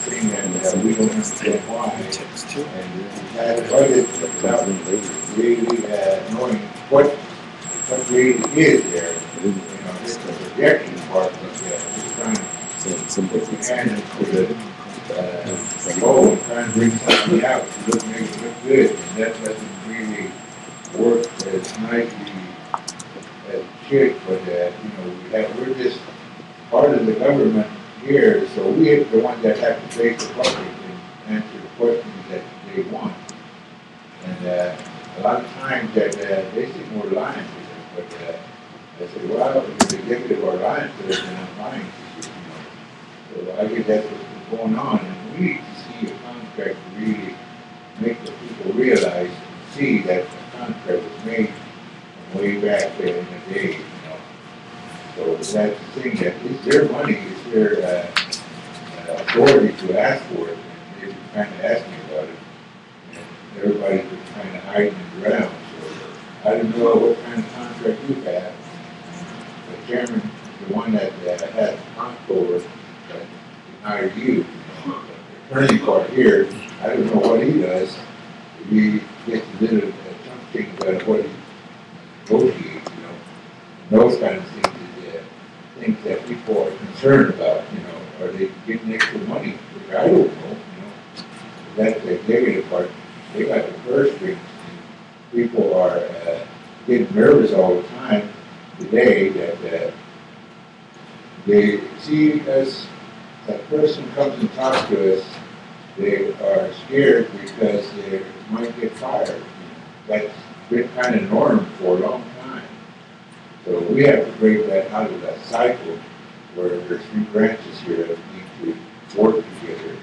thing that, we don't understand why. And we had a budget without really, knowing what really is there. You know, this is the projection part, but, just trying to put your hand into the bowl and trying to bring something out to make it look good. And that doesn't really work as nicely as it should, but, we're just part of the government here, so we're the ones that have to face the public and answer the questions that they want. And a lot of times that they think we're lying to them, but I say, well, if the executive are lying to us, then I'm lying to you. So I guess that's what's going on, and we need to see a contract to really make the people realize and see that the contract was made from way back there in the day, So that's the thing, that it's their money, it's their authority to ask for it, and they were kind of asking about it. And everybody was kind of hiding in the ground, so I don't know what kind of contract you have. The chairman, the one that had the comptroller that hired you, the attorney part here, I don't know what he does. He gets a little something about what he negotiates, those kind of things. Things that people are concerned about, are they getting extra money? Which I don't know, That's the executive part. They got the purse strings. People are getting nervous all the time today that they see us, that person comes and talks to us, they are scared because they might get fired. That's been kind of norm for a long time. So we have to break that out of that cycle where there's 3 branches here that need to work together.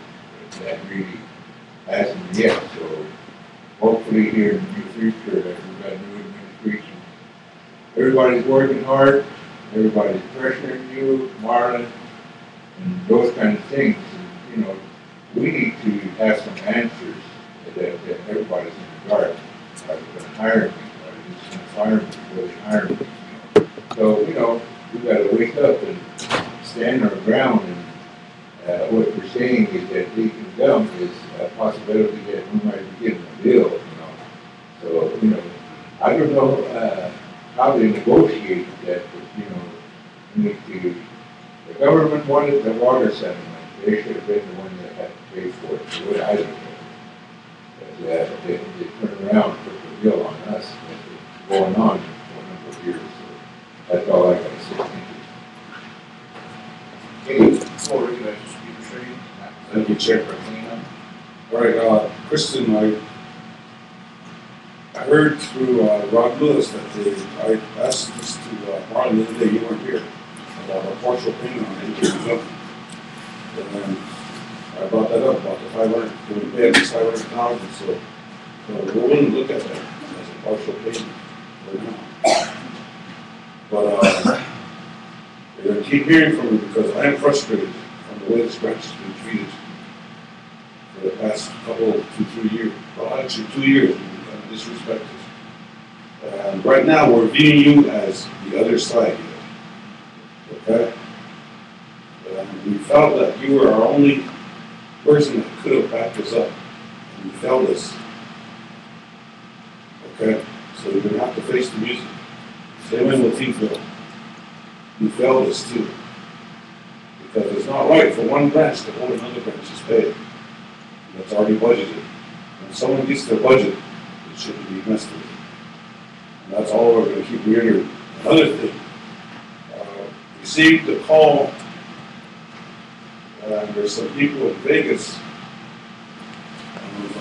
That really hasn't yet. So hopefully here in the near future that we've got a new administration. Everybody's working hard, everybody's pressuring you, Marlon, and those kind of things. And, we need to have some answers that everybody's in the dark. Are they going to hire me? Are they just going to fire me before they hire me? So, we got to wake up and stand our ground, and what we're saying is that leak income is a possibility that we might be getting a bill, So, I don't know how they negotiate that, the government wanted the water settlement. They should have been the one that had to pay for it. So I don't know. But they turn around and put the bill on us. That's going on for a number of years. That's all I got to say. Okay, before we go to speaker training, Thank you, Chair. for cleanup. All right, Kristen, I heard through Rob Lewis that I asked this to Marlon the other day, you weren't here, about a partial payment on income. And I brought that up about the 500, can we pay at least 500,000? So we're willing to look at that as a partial payment right now. But you're going to keep hearing from me because I am frustrated from the way this branch has been treated for the past couple, 2-3 years. Well, actually 2 years, we've been disrespected. And right now, we're viewing you as the other side here. Okay? We felt that you were our only person that could have backed us up. And you failed us. Okay? So you're going to have to face the music. Same way with T-Phil. You failed us too. Because it's not right for one branch to hold another branch's pay. That's already budgeted. When someone gets their budget, it shouldn't be messed with. And that's all we're going to keep reiterating. Another thing, received a call, and there's some people in Vegas.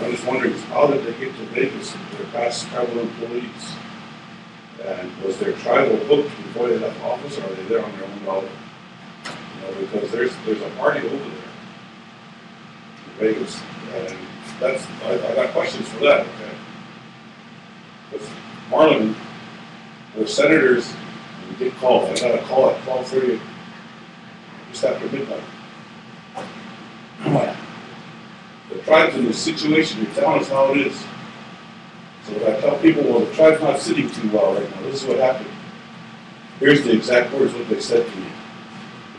I was wondering, how did they get to Vegas with their past travel employees? And was their travel booked before they left office, or are they there on their own dollar? because there's a party over there in Vegas, and I got questions for that, okay? Because Marlin, the senators, we get calls. I got a call at 12:30, just after midnight. The tribe's in this situation, you're telling us how it is. So if I tell people, well, the tribe's not sitting too well right now, this is what happened. Here's the exact words what they said to me.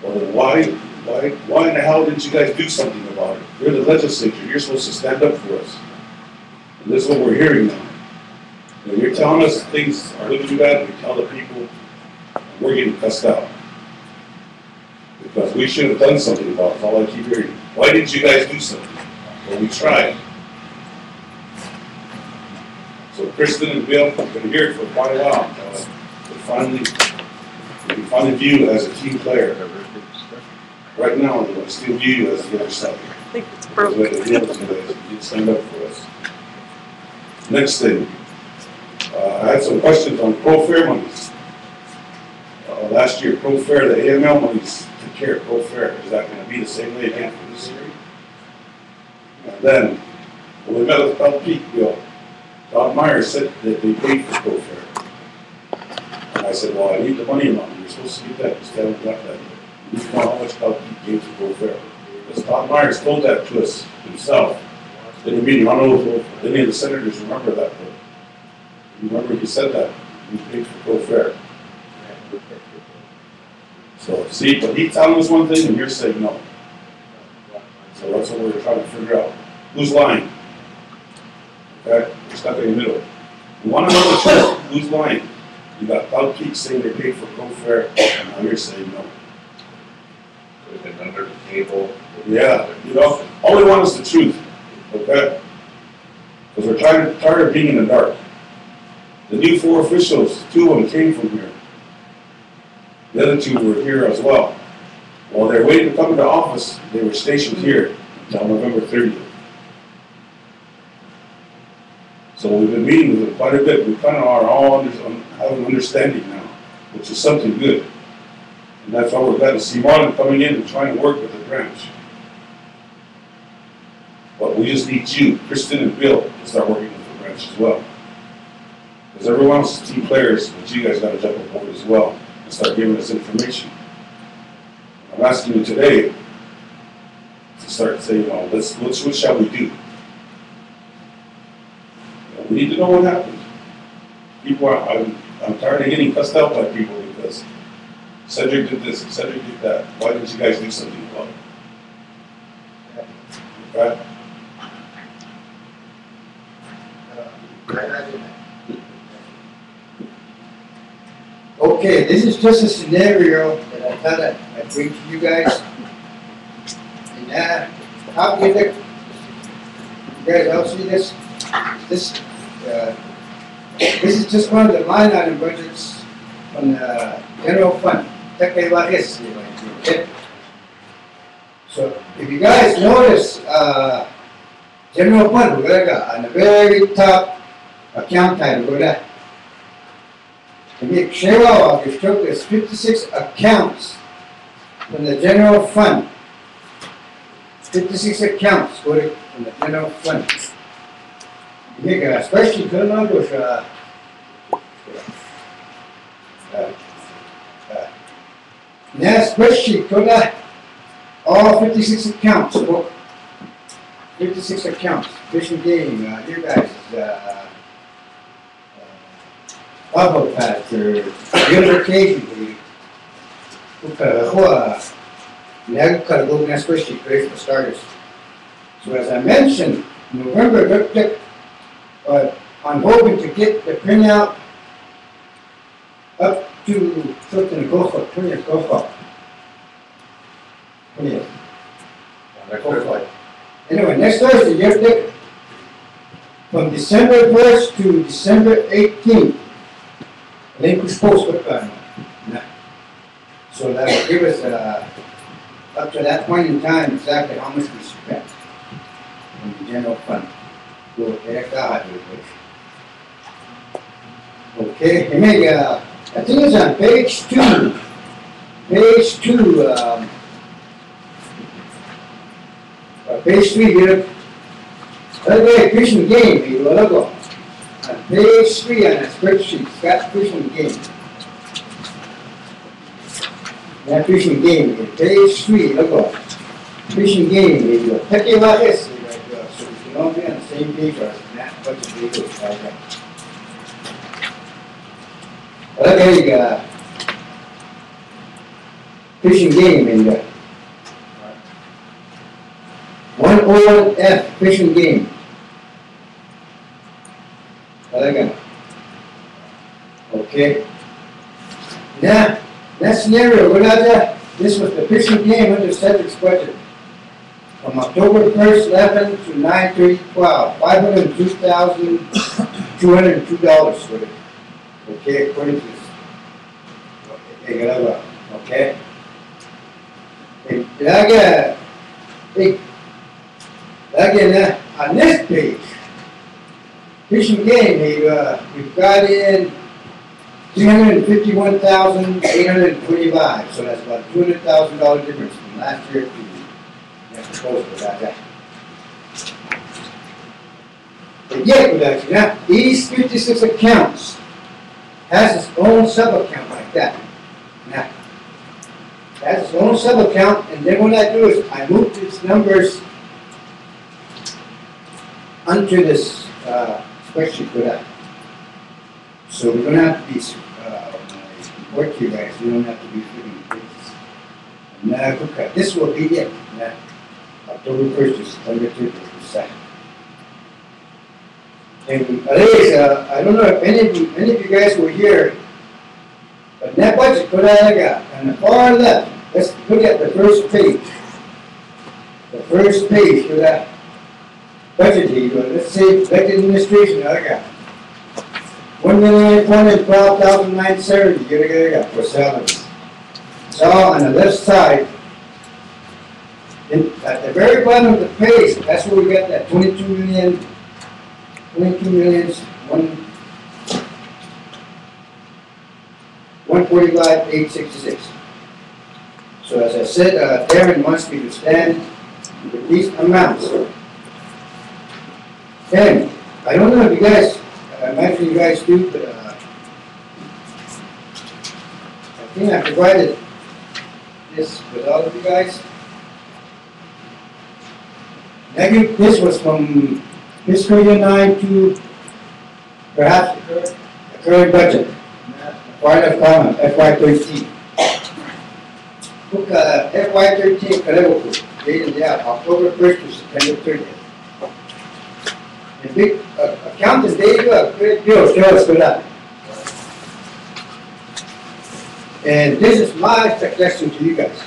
Well, why in the hell didn't you guys do something about it? You're the legislature, you're supposed to stand up for us. And this is what we're hearing now. And you're telling us things are looking bad, we tell the people, and we're getting cussed out. Because we should have done something about it, that's all I keep hearing. Why didn't you guys do something? Well, we tried. So Kristen and Bill have been here for quite a while. We finally view you as a team player. Right now, we still view you as the other side. I think it's broke. You stand up for us. Next thing, I had some questions on pro-fair monies. Last year, pro-fair, the AML monies took care of pro-fair. Is that going to be the same way again for this year? And then, when we met with Bell Peak, Todd Myers said that they paid for pro-fair. And I said, well, I need the money amount. You're supposed to get that. Just haven't got that. We need to know how much Bell Peak gave to pro-fair. Because Todd Myers told that to us himself in a meeting. I don't know if any of the senators remember that, but you remember he said that. We paid for pro-fair. So, see, but he's telling us one thing and you're saying no. So that's what we're trying to figure out. Who's lying? Okay? We're stuck in the middle. We want to know the truth. Who's lying? You got Bell Peak saying they paid for pro-fair, and now you're saying no. Could have been under the table. Yeah, all we want is the truth. Okay? Because we're tired of being in the dark. The new 4 officials, 2 of them came from here. The other 2 were here as well. While they're waiting to come into office, they were stationed here until November 30th. So we've been meeting with them quite a bit. We kind of are all have an understanding now, which is something good. And that's why we're glad to see Marlon coming in and trying to work with the branch. But we just need you, Kristen and Bill, to start working with the branch as well. Because everyone else is team players, but you guys got to jump aboard as well and start giving us information. I'm asking you today to start saying, what shall we do? We need to know what happened. People I'm tired of getting cussed out by people because Cedric did this and Cedric did that. Why didn't you guys do something about it? Okay? Okay, this is just a scenario that I thought I'd bring to you guys. And how do you think? You guys all see this? This is just one of the line item budgets on the general fund. Okay? So if you guys notice, general fund, we're on the very top account title, go there. There's 56 accounts from the general fund. 56 accounts go to from the general fund. Especially spreadsheet, all 56 accounts, 56 accounts, Fish and Game, you guys, bubble pads, or the occasion, now got to go in that spreadsheet, ready for starters. So as I mentioned, November, I'm hoping to get the printout up to something go for 20th go for. 20th. Anyway, next Thursday, you have to from December 1st to December 18th. Relinquish post with so that will give us up to that point in time exactly how much we spent in the general fund. Okay, I think it's on page 2. Page 2, page 3, here. Okay, Fish and Game, here, logo. On page 3 on that spreadsheet, it's got Fish and Game. That Fish and Game, here, page 3, logo. Fish and Game, here, Peki Lajes, here, so we can all be on the same page or that budget vehicles, like that. Okay, you got Fish and Game in there. 101F, Fish and Game. Talaga. Okay. Now, that scenario, this was the Fish and Game under Cedric's budget. From October 1st, 11 to 9/30/12, $502,202 for it. Okay, according to this. Okay. Again, on this page, Fish and Game, we've got in 351,825, so that's about $200,000 difference from last year to that proposal about that. But yet, production, now, these 56 accounts has its own sub-account like that. Now, has its own sub-account, and then what I do is I move these numbers onto this spreadsheet for that. So we don't have to be, work you guys, we don't have to be flipping pages. Now, okay, this will be it. Now, October 1st to September 30th. And I don't know if any of you guys were here, but that budget put out on the far left, let's look at the first page. The first page for that budget here, let's say elected administration, I got $1,412,970 for salaries. So on the left side, at the very bottom of the page, that's where we got that 145,866. So as I said, Darren wants me to stand with these amounts. And I don't know if you guys, I'm actually you guys do, but I think I provided this with all of you guys. This was from fiscal year 9 to perhaps the current budget. Part of column FY2013. Look, FY2013 Kalevo, dated October 1st to September 30th. The big accountant, they do a great deal, show us for that. And this is my suggestion to you guys.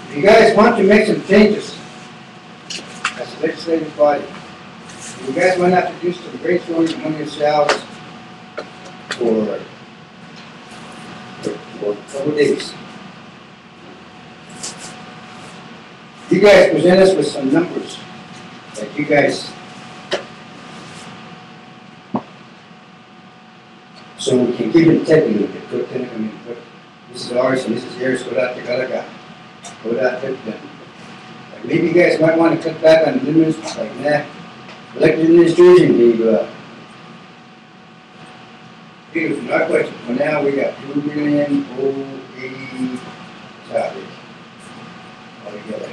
If you guys want to make some changes as a legislative body, you guys might have to do some brainstorming among yourselves for a couple days. You guys present us with some numbers that you guys, so we can keep it technical. But this is ours and this is yours. Go out to Galaga. Go out to them. Maybe you guys might want to cut back on limits like that. Elected administration, because in our budget for now we got $2,080,000 altogether.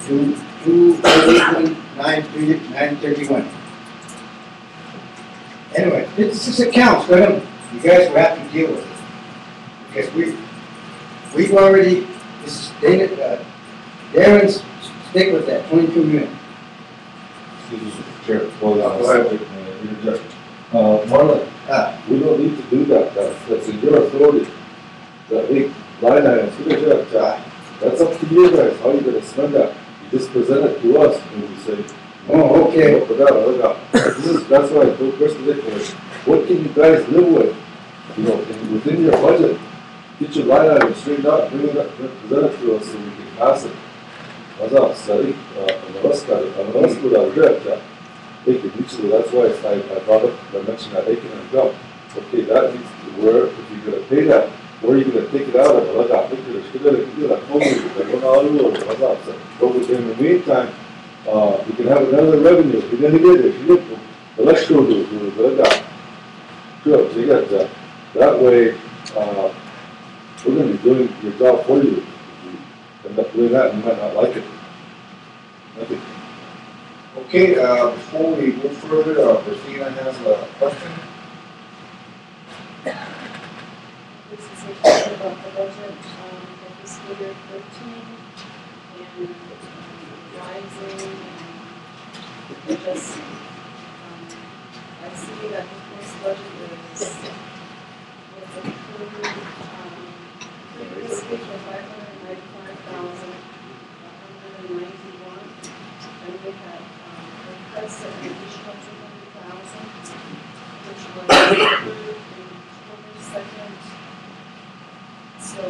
2,931. Anyway, 56 accounts for them. You guys will have to deal with it because we've already. This is Darren's stick with that 22 million. Chair, well, go ahead, interject. Marlon, we don't need to do that. That's in your authority. The big line items, that's up to you guys. How are you going to spend that? You just present it to us and we say, oh, okay. That's why I told Kristen, what can you guys live with? You know, within your budget, get your line items straightened out, bring it up, present it to us so we can pass it. That's why I brought up, I mentioned that they can jump. Okay, that means where, if you're going to pay that, where are you gonna take it out of, ¿verdad? Porque después de la COVID, perdón, algo, ¿verdad? But in the meantime, we can have another revenue, if you did it, the electrical do, ¿verdad? Sure, so you got that. That way, we're gonna be doing your job for you. If you end up doing that, you might not like it. Okay. Okay, before we move further, Christina has a question. This is a question about the budget, for fiscal year 13, and rising, and just, I see that the first budget was approved, previously for 595,191, and we had, requested an additional 200,000, which was approved in October 2nd. So,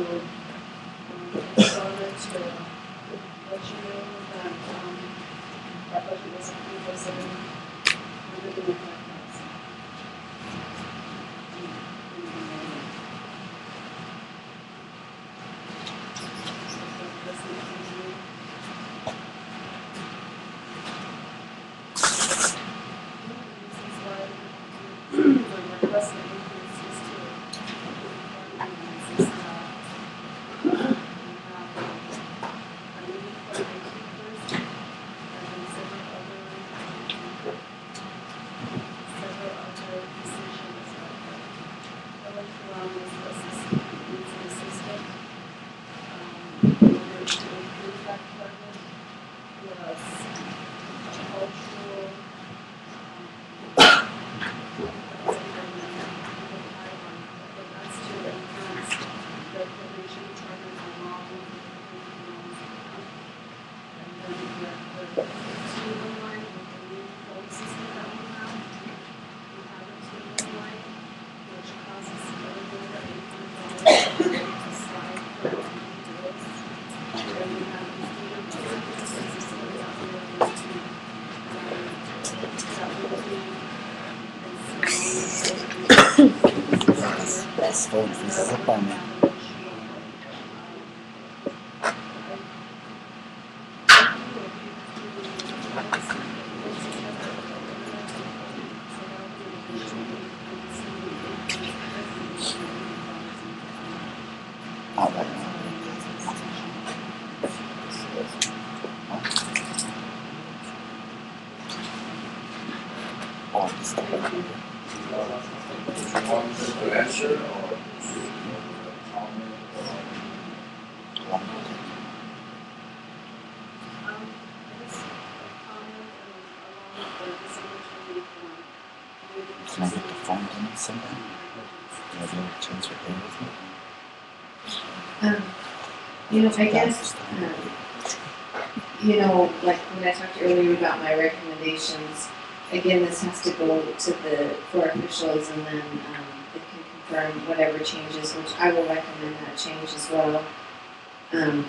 I just wanted to let you know that, that budget was approved for 705,000. That's phone freezes up on me. Out right now. Oh, I'm just Want to answer or? Can I get the phone in somehow? Can I be able to transfer here with me? You know, I guess, you know, like when I talked earlier about my recommendations, again, this has to go to the floor officials and then they can confirm whatever changes, which I will recommend that change as well. You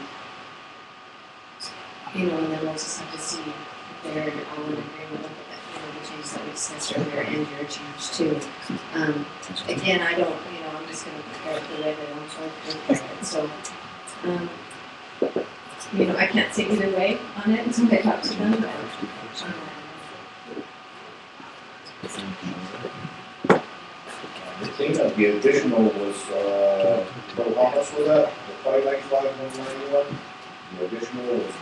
know, and then we'll just have to see if they're all in agreement with it, you know, the changes that we discussed earlier and your change too. Again, I don't, you know, I'm just gonna prepare it the way that I'm told to prepare it, so, you know, I can't say either way on it until I talk to them, but, I think that the additional was, how much was that? The 595,191? The additional was,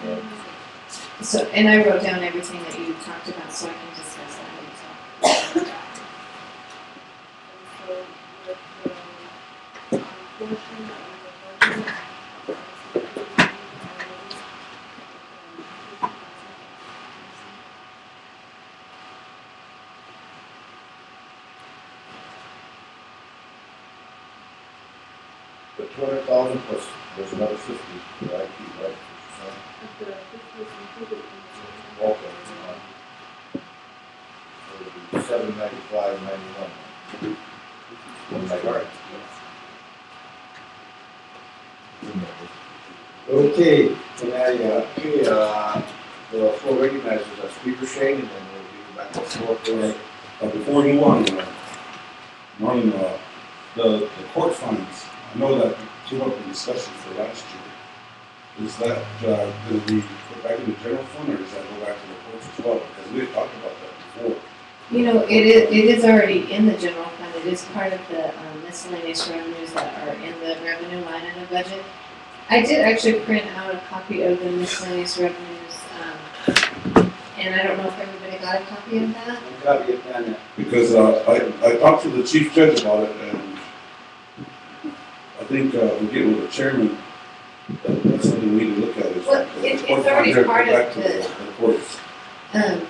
so, and I wrote down everything that you talked about, so I can discuss that later. the 200,000 plus, there's another 50, right? Right? Okay. So it'll be 795.91. Am I right? Okay, can I, the floor recognizes as Speaker Shane, and then we'll give you back the floor for Before you move on, Marlon, the court fines, I know that came up in discussion for last year. Is that, gonna be put back in the general fund, or does that go back to the courts as well? Because we had talked about that before. You know, it is already in the general fund, it is part of the miscellaneous revenues that are in the revenue line in the budget. I did actually print out a copy of the miscellaneous revenues, and I don't know if everybody got a copy of that. Copy of that. Because, I talked to the chief judge about it, and I think, we'll get with the chairman, that's something we need to look at. Is Well, it's already go part back of to the, courts. and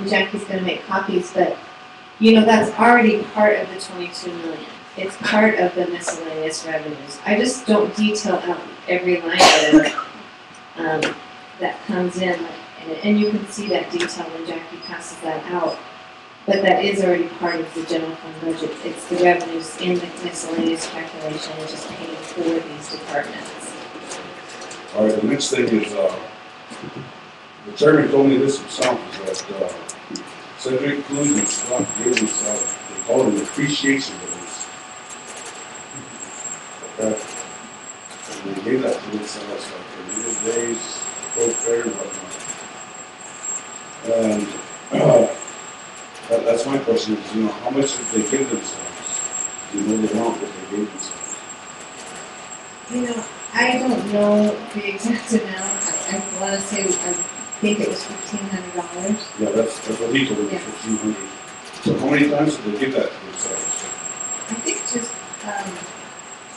Jackie's gonna make copies, but, you know, that's already part of the 22 million. It's part of the miscellaneous revenues. I just don't detail out every line item, that comes in, and you can see that detail when Jackie passes that out. But that is already part of the general fund budget. It's the revenues in the miscellaneous calculation, it's just paying for these departments. All right, the next thing is, the chairman told me this himself, is that, Cedric Cruz and Scott gave himself, they call it an appreciation release. Okay? And they gave that to themselves, like, their native days, pro fair and whatnot. And, that's my question is, you know, how much did they give themselves? Do you know the amount that they gave themselves? You know, I don't know the exact amount. I wanna say, I think it was $1,500. Yeah, that's what he told me, Yeah. 1,500. So how many times did they give that to themselves? I think just,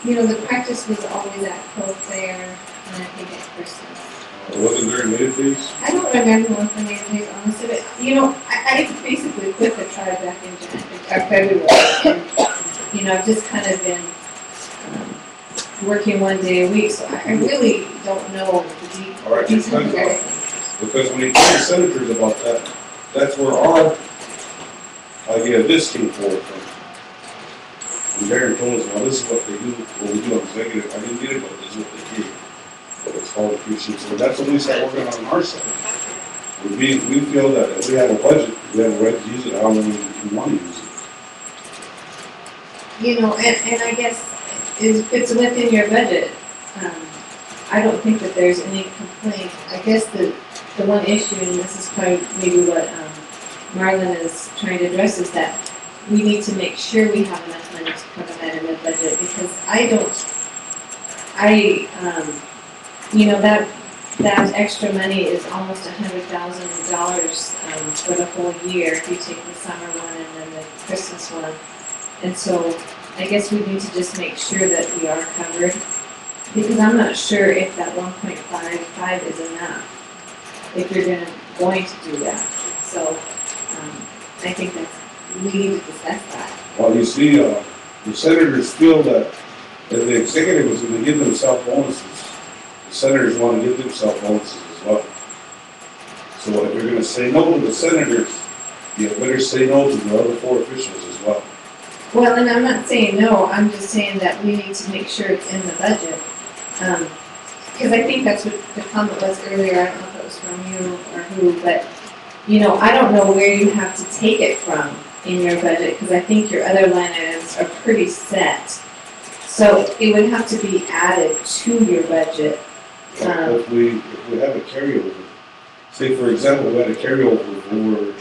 you know, the practice was always at Pro Fair, and I think at Christmas. It wasn't during native days? I don't remember one for native days, honestly, but, you know, I basically quit the tribe back in February, and, you know, I've just kind of been, working one day a week, so I really don't know the All right, details of because everything. when he told the senators about that, that's where our idea of this came forward from. And Darren told us, well, this is what they do, what we do on executive, I didn't get it, but this is what they do. It's called appreciation, so that's what we start working on our side. We feel that if we have a budget, we have a right to use it however we want to use it. You know, and I guess if it's within your budget, I don't think that there's any complaint. I guess the one issue, and this is probably maybe what Marlon is trying to address, is that we need to make sure we have enough money to cover that in the budget, because you know, that extra money is almost $100,000 for the whole year if you take the summer one and then the Christmas one. And so I guess we need to just make sure that we are covered, because I'm not sure if that 1.55 is enough, if you're going to do that. So I think we need to discuss that. Well, you see, the senators feel that if the executive was going to give themselves bonuses, the senators want to give themselves bonuses as well. So if you're going to say no to the senators, you better say no to the other four officials as well. Well, and I'm not saying no, I'm just saying that we need to make sure it's in the budget. Because I think that's what the comment was earlier, I don't know if it was from you or who, but, you know, I don't know where you have to take it from in your budget, because I think your other line items are pretty set. So it would have to be added to your budget. If we have a carryover, say for example, we had a carryover of over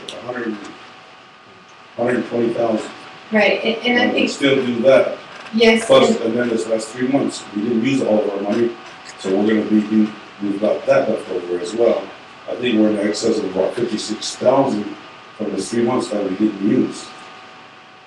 120,000. Right, and I We think, still do that. yes, Plus, and then this last 3 months, we didn't use all of our money, so we're gonna we've got that left over as well. I think we're in excess of about 56,000 from the 3 months that we didn't use.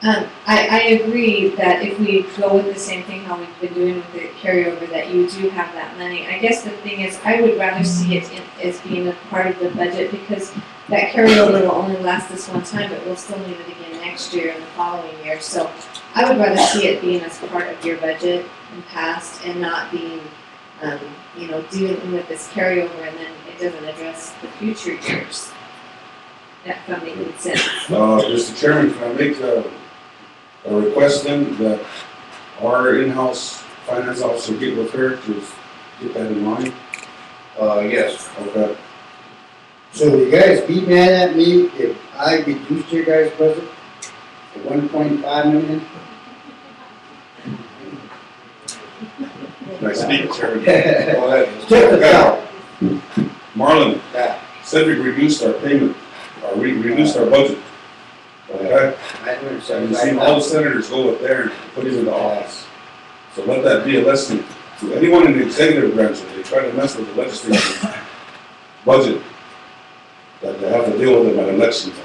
I agree that if we go with the same thing how we've been doing with the carryover, that you do have that money. I guess the thing is, I would rather see it as being a part of the budget, because that carryover will only last this one time, but we'll still need it again next year and the following year. So I would rather see it being as part of your budget in past, and not being, you know, dealing with this carryover and then it doesn't address the future years. That doesn't make any sense. Mr. Chairman, can I make a request then that our in-house finance officer get with her to get that in mind? Yes. Okay. So will you guys be mad at me if I reduced your guys' budget to 1.5 million? Can I speak, Chairman? Go ahead. Check this out. Marlon, Yeah. Cedric reduced our payment, or we reduced our budget. Okay? And you've seen all the senators go up there and put him into office. So let that be a lesson to anyone in the executive branch, if they try to mess with the legislative budget, that they have to deal with them at election time.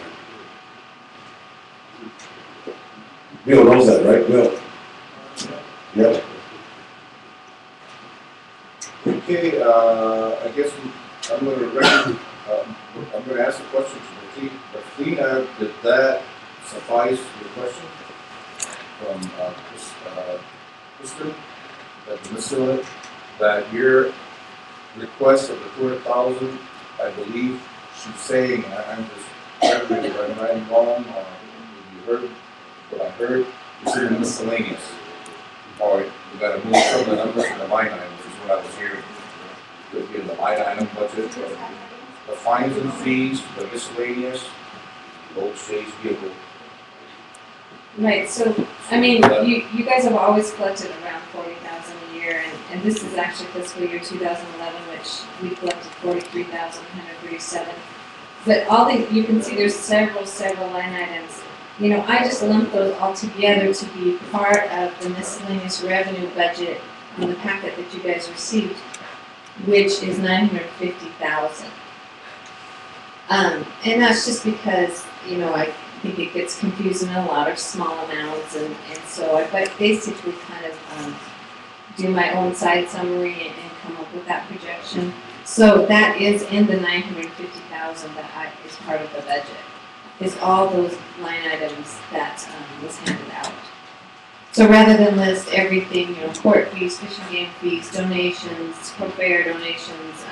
Bill knows that, right, Bill? Yep. Okay, I guess I'm gonna ask a question to the cleanup. Did that suffice your question from, Kristen? That your request of the 200,000, I believe she's saying, I'm just, am I wrong, or you heard what I heard? It's in the miscellaneous. Or you gotta move some of the numbers in the line item, which is what I was hearing. Could be in the line item budget, the fines and fees, the miscellaneous, road stage vehicle. Right, so, I mean, you guys have always collected around 40,000 a year, and this is actually fiscal year 2011, which we collected 43,137. But all the, you can see there's several line items. You know, I just lumped those all together to be part of the miscellaneous revenue budget in the packet that you guys received, which is 950,000. And that's just because, you know, I think it gets confusing in a lot of small amounts, and so I basically kind of do my own side summary and come up with that projection. So that is in the 950,000 that is part of the budget. Is all those line items that was handed out. So rather than list everything, you know, court fees, fish and game fees, donations, fair donations,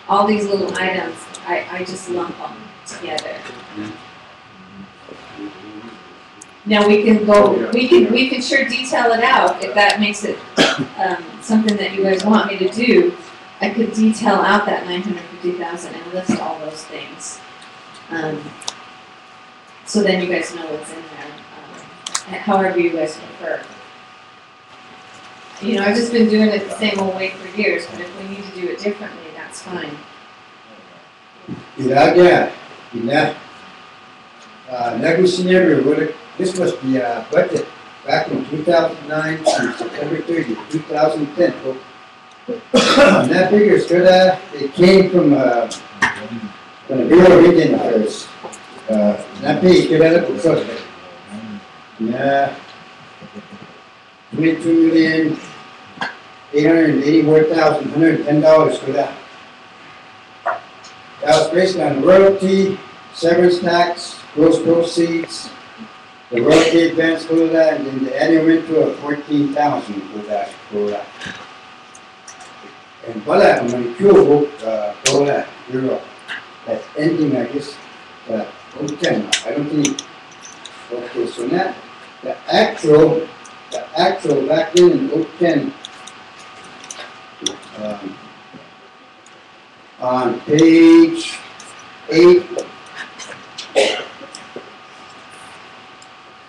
all these little items, I just lump them together. Now we can go, we can sure detail it out if that makes it something that you guys want me to do. I could detail out that 950,000 and list all those things. So then you guys know what's in there, however you guys prefer. You know, I've just been doing it the same old way for years, but if we need to do it differently, that's fine. This was the budget back in 2009 to September 30, 2010. And that figure is good. It came from the Bureau of Indian Affairs. That page good at it. Yeah, $22,884,110 for that. That was based on royalty, severance tax, gross proceeds, the royalty advance for that, and then the annual rental of $14,000 for that. And for that, I'm going to for that euro. That's ending, I guess, 010. I don't think. Okay, so now the actual back then in 010. On page 8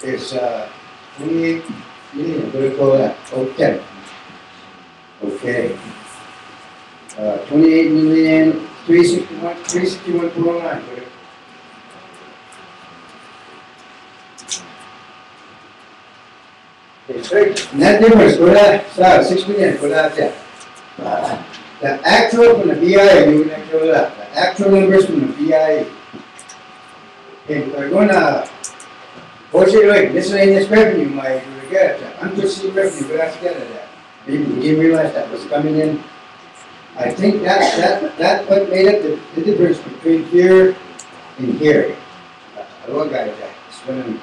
is 28 million. What do you call that? 010. Okay. 28,361,409. Net difference for that, 6 million for that, yeah. The actual from the BIA, you can show that. The actual numbers from the BIA. Okay, we're going to, what's it like? Miscellaneous revenue, my, you get it. Unforeseen revenue, we have to get it at. Maybe we didn't realize that was coming in. I think that's what made up the difference between here and here. I look at it, spending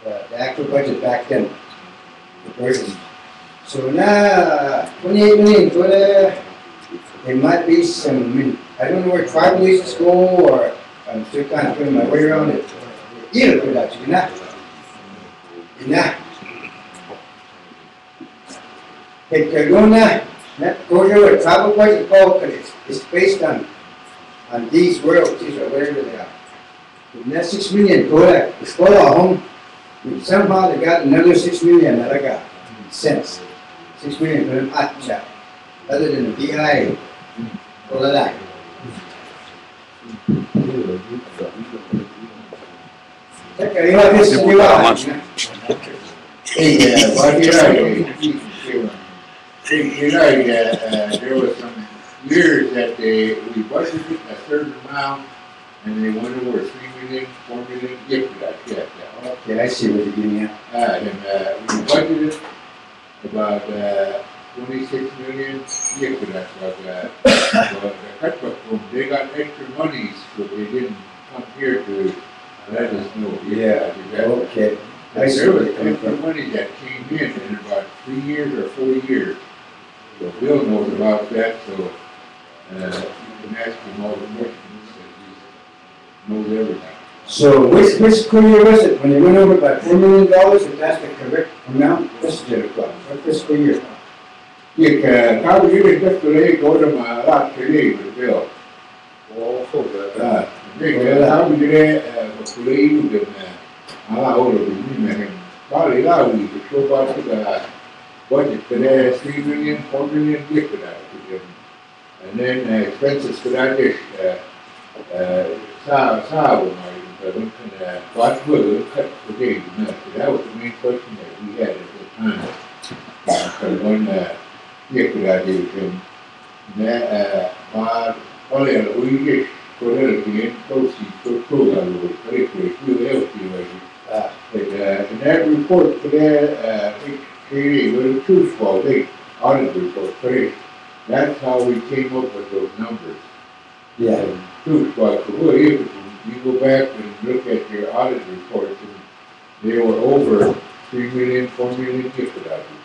the actual budget back then. So now, 28 million, so there might be some, I don't know where tribal leases go, or I'm still kind of putting my way around it. Either for that, you know. If you're going to go to a tribal budget, it's based on these royalties or whatever they are. And that 6 million, go there, it's go home. Somehow they got another 6 million that I got cents. 6 million for them hot shop, other than the BI, all of that. Okay, you know, this is new art. Hey, what did there was some years that we budgeted a certain amount, and they went over 3 million, 4 million, gift for that, yeah. Okay, I see what you're getting at. We budgeted about 26 million, gift for that, but the cutbook room, they got extra monies, but they didn't come here to let us know. Yeah, okay. I see There where was you're coming extra from. money that came in about 3 years or 4 years. So Bill knows about that, so, you can ask him all the questions, he knows everything. So which school year was it, when they went over by $4 million, if that's the correct amount? This is the club, what fiscal year? How do you just today go to my lot today with Bill? Well, hold that. How do you today you can, all of you, probably allow you to show up to the budget today, 3 million, 4 million, gift for that to them. And then expenses for that dish, what will cut today, that was the main question that we had at the time. Because when, gift for that dish, only a week dish, for that, the proceeds, for cool, I would, for it, in that report for that, it was a truth fall, they audit report, correct. That's how we came up with those numbers. Yeah. Truth fall, well, if you go back and look at your audit reports, and they were over 3 million, 4 million gift values.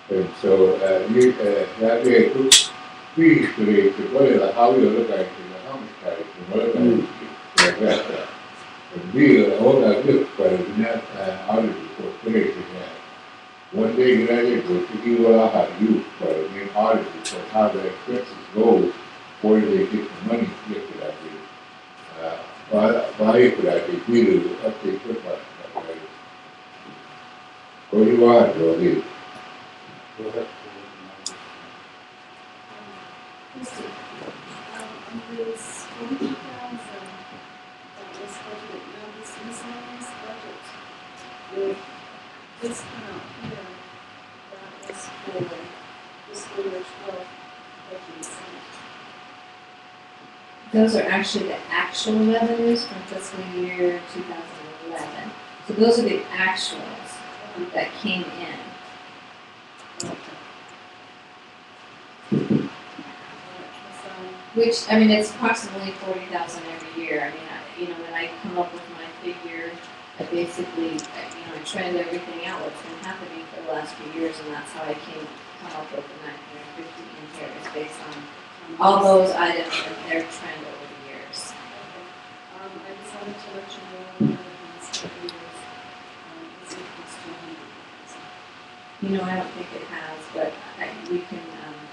And so, that day, it took fees today, to well, how you look at it, how much time, and like that. And we, all that gift, but in that audit report today, one day, I did was to give what I had used, but in audit report, how the expenses go, where they get the money to get to that day. Buy it for that day, really, update quick on that. What do you want, Joe? Go ahead. Christie, on this 20,000, that was budgeted, now this miscellaneous budget, with this amount here, that was for fiscal year 12, budget. Those are actually the actual revenues from fiscal year 2011. So those are the actuals that came in. Which, I mean, it's approximately 40,000 every year. I mean, when I come up with my figure, I basically, I trend everything out what's been happening for the last few years, and that's how I come up with the 950 in here. It's based on all those items and their trend over the years. I just wanted to let you know that these figures, this equals 200,000. I don't think it has, but we can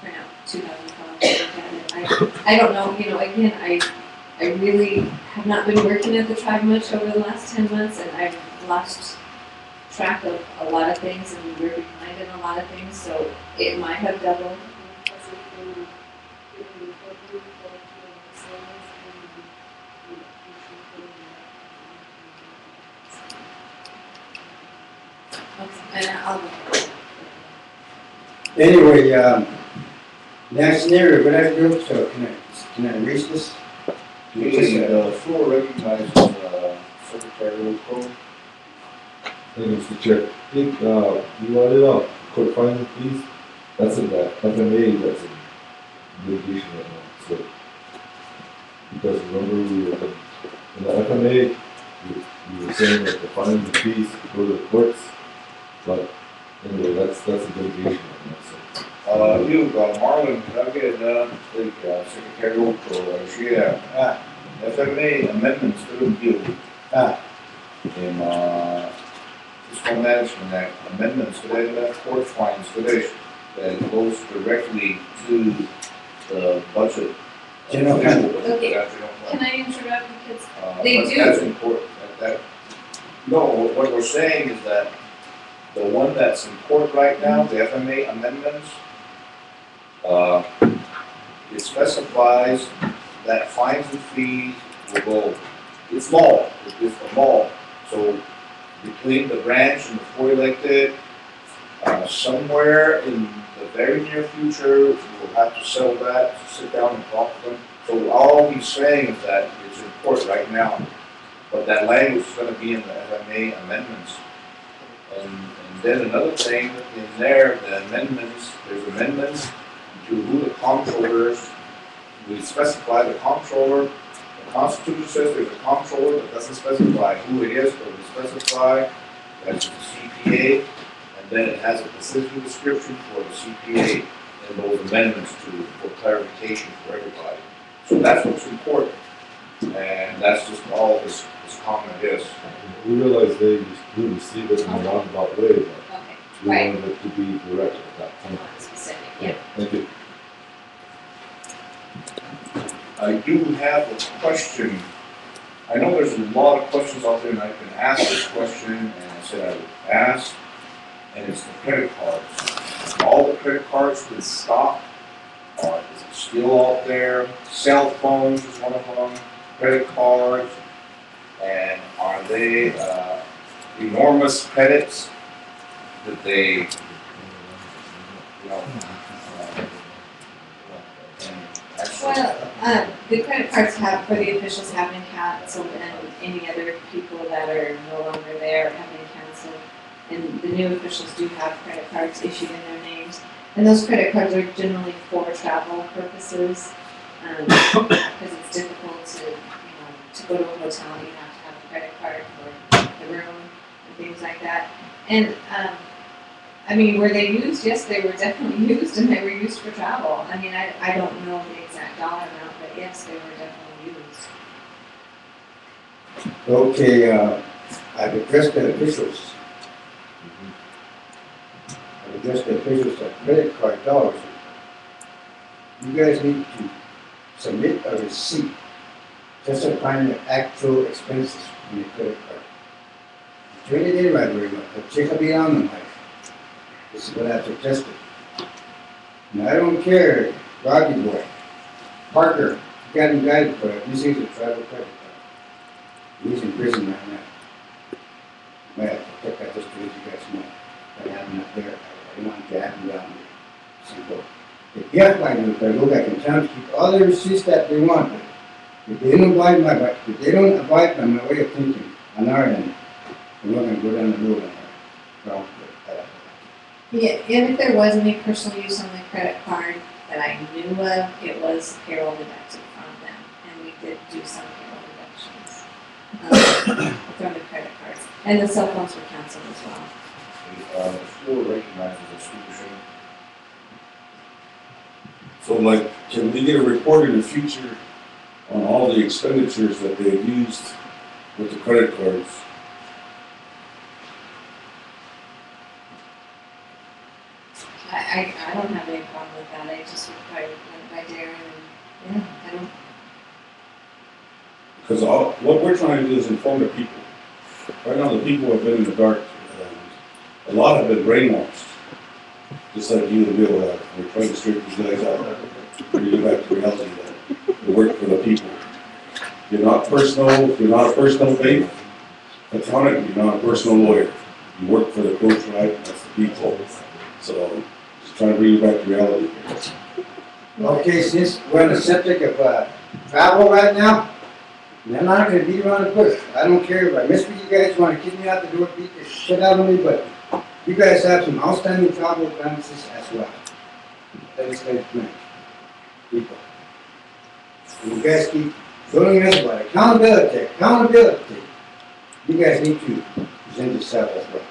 print out 2012 and look at it. I don't know, again, I really have not been working at the tribe much over the last 10 months, and I've lost track of a lot of things, and we're behind in a lot of things, so it might have doubled. And I'll look at it. Anyway, next scenario, what I do, so can I erase this? The floor recognizes Secretary Cole. Thank you, Mr. Chair. I think, you brought it up, court filing fees, that's in that FMA, that's in litigation right now, so. Because remember, we were, in the FMA, we were saying that the filing fees go to the courts, but anyway, that's a litigation right now, so. Marlon, can I get, Secretary Cole, FMA amendments to the bill. In, fiscal management act, amendments to that court fines today, that goes directly to the budget. General fund. Okay. That's general fund. Can I interrupt because they But do. that's important, no, what we're saying is that the one that's in court right now, the FMA amendments, it specifies that fines and fees will go, it's small, it's a mall. So between the branch and the fully elected, somewhere in the very near future, we'll have to settle that, sit down and talk to them. So all he's saying is that it's in court right now, but that language is gonna be in the FMA amendments. And then another thing in there, the amendments, there's amendments to who the comptrollers, we specify the comptroller. The Constitution says there's a comptroller, but doesn't specify who it is, but we specify that it's the CPA, and then it has a position description for the CPA and those amendments for clarification for everybody. So that's what's important, and that's just all this comment is. We realize they do receive it in a roundabout way, but Okay, we right. wanted it to be direct at that point. Not specific, yeah. Thank you. I do have a question. I know there's a lot of questions out there, and I've been asked this question, and I said I would ask, and it's the credit cards. All the credit cards been stopped, or is it still out there? Cell phones is one of them, credit cards, and are they enormous credits that they, you know, Well, the credit cards have, for the officials have been canceled, and any other people that are no longer there have been canceled. And the new officials do have credit cards issued in their names. And those credit cards are generally for travel purposes, because it's difficult to, to go to a hotel, you have to have a credit card for the room and things like that. And, I mean, were they used? Yes, they were definitely used, and they were used for travel. I mean, I don't know the exact dollar amount, but yes, they were definitely used. Okay, I've addressed the officials. I've addressed the officials of credit card dollars. You guys need to submit a receipt justifying the actual expenses on your credit card. Turn it in right away, but check it on them. This is what I have to test it. And I don't care, Rocky boy, Parker, you got him guided for it. This is a travel credit card. He's in prison right now. Well, I just to let you guys know. I have him up there. I want to have him down there. Simple. If you have to go back in town to keep all the receipts that they want, but if they don't abide by my way of thinking on our end, we're not going to go down the road on that. Well, Yeah, and if there was any personal use on the credit card that I knew of, it was payroll deducted from them, and we did do some payroll deductions from the credit cards, and the cell phones were canceled as well. The school recognizes a super shame. So like, can we get a report in the future on all the expenditures that they've used with the credit cards? I don't have any problem with that, I just would probably run it by Darren, and, yeah, I don't, Because what we're trying to do is inform the people. Right now, the people have been in the dark. A lot have been brainwashed, just like you and Bill have. We're trying to straighten these guys out, bring you back to reality that you work for the people. You're not personal. You're not a personal bank accountant. You're not a personal lawyer. You work for the coach, right? That's the people. So, just trying to bring you back to reality. okay, since we're on the subject of travel right now, I'm not going to beat around the bush. I don't care if I miss what you guys want to kick me out the door, beat the shit out of me, but you guys have some outstanding travel balances as well. That is kind of people. And you guys keep filling us about accountability. You guys need to present yourself as well.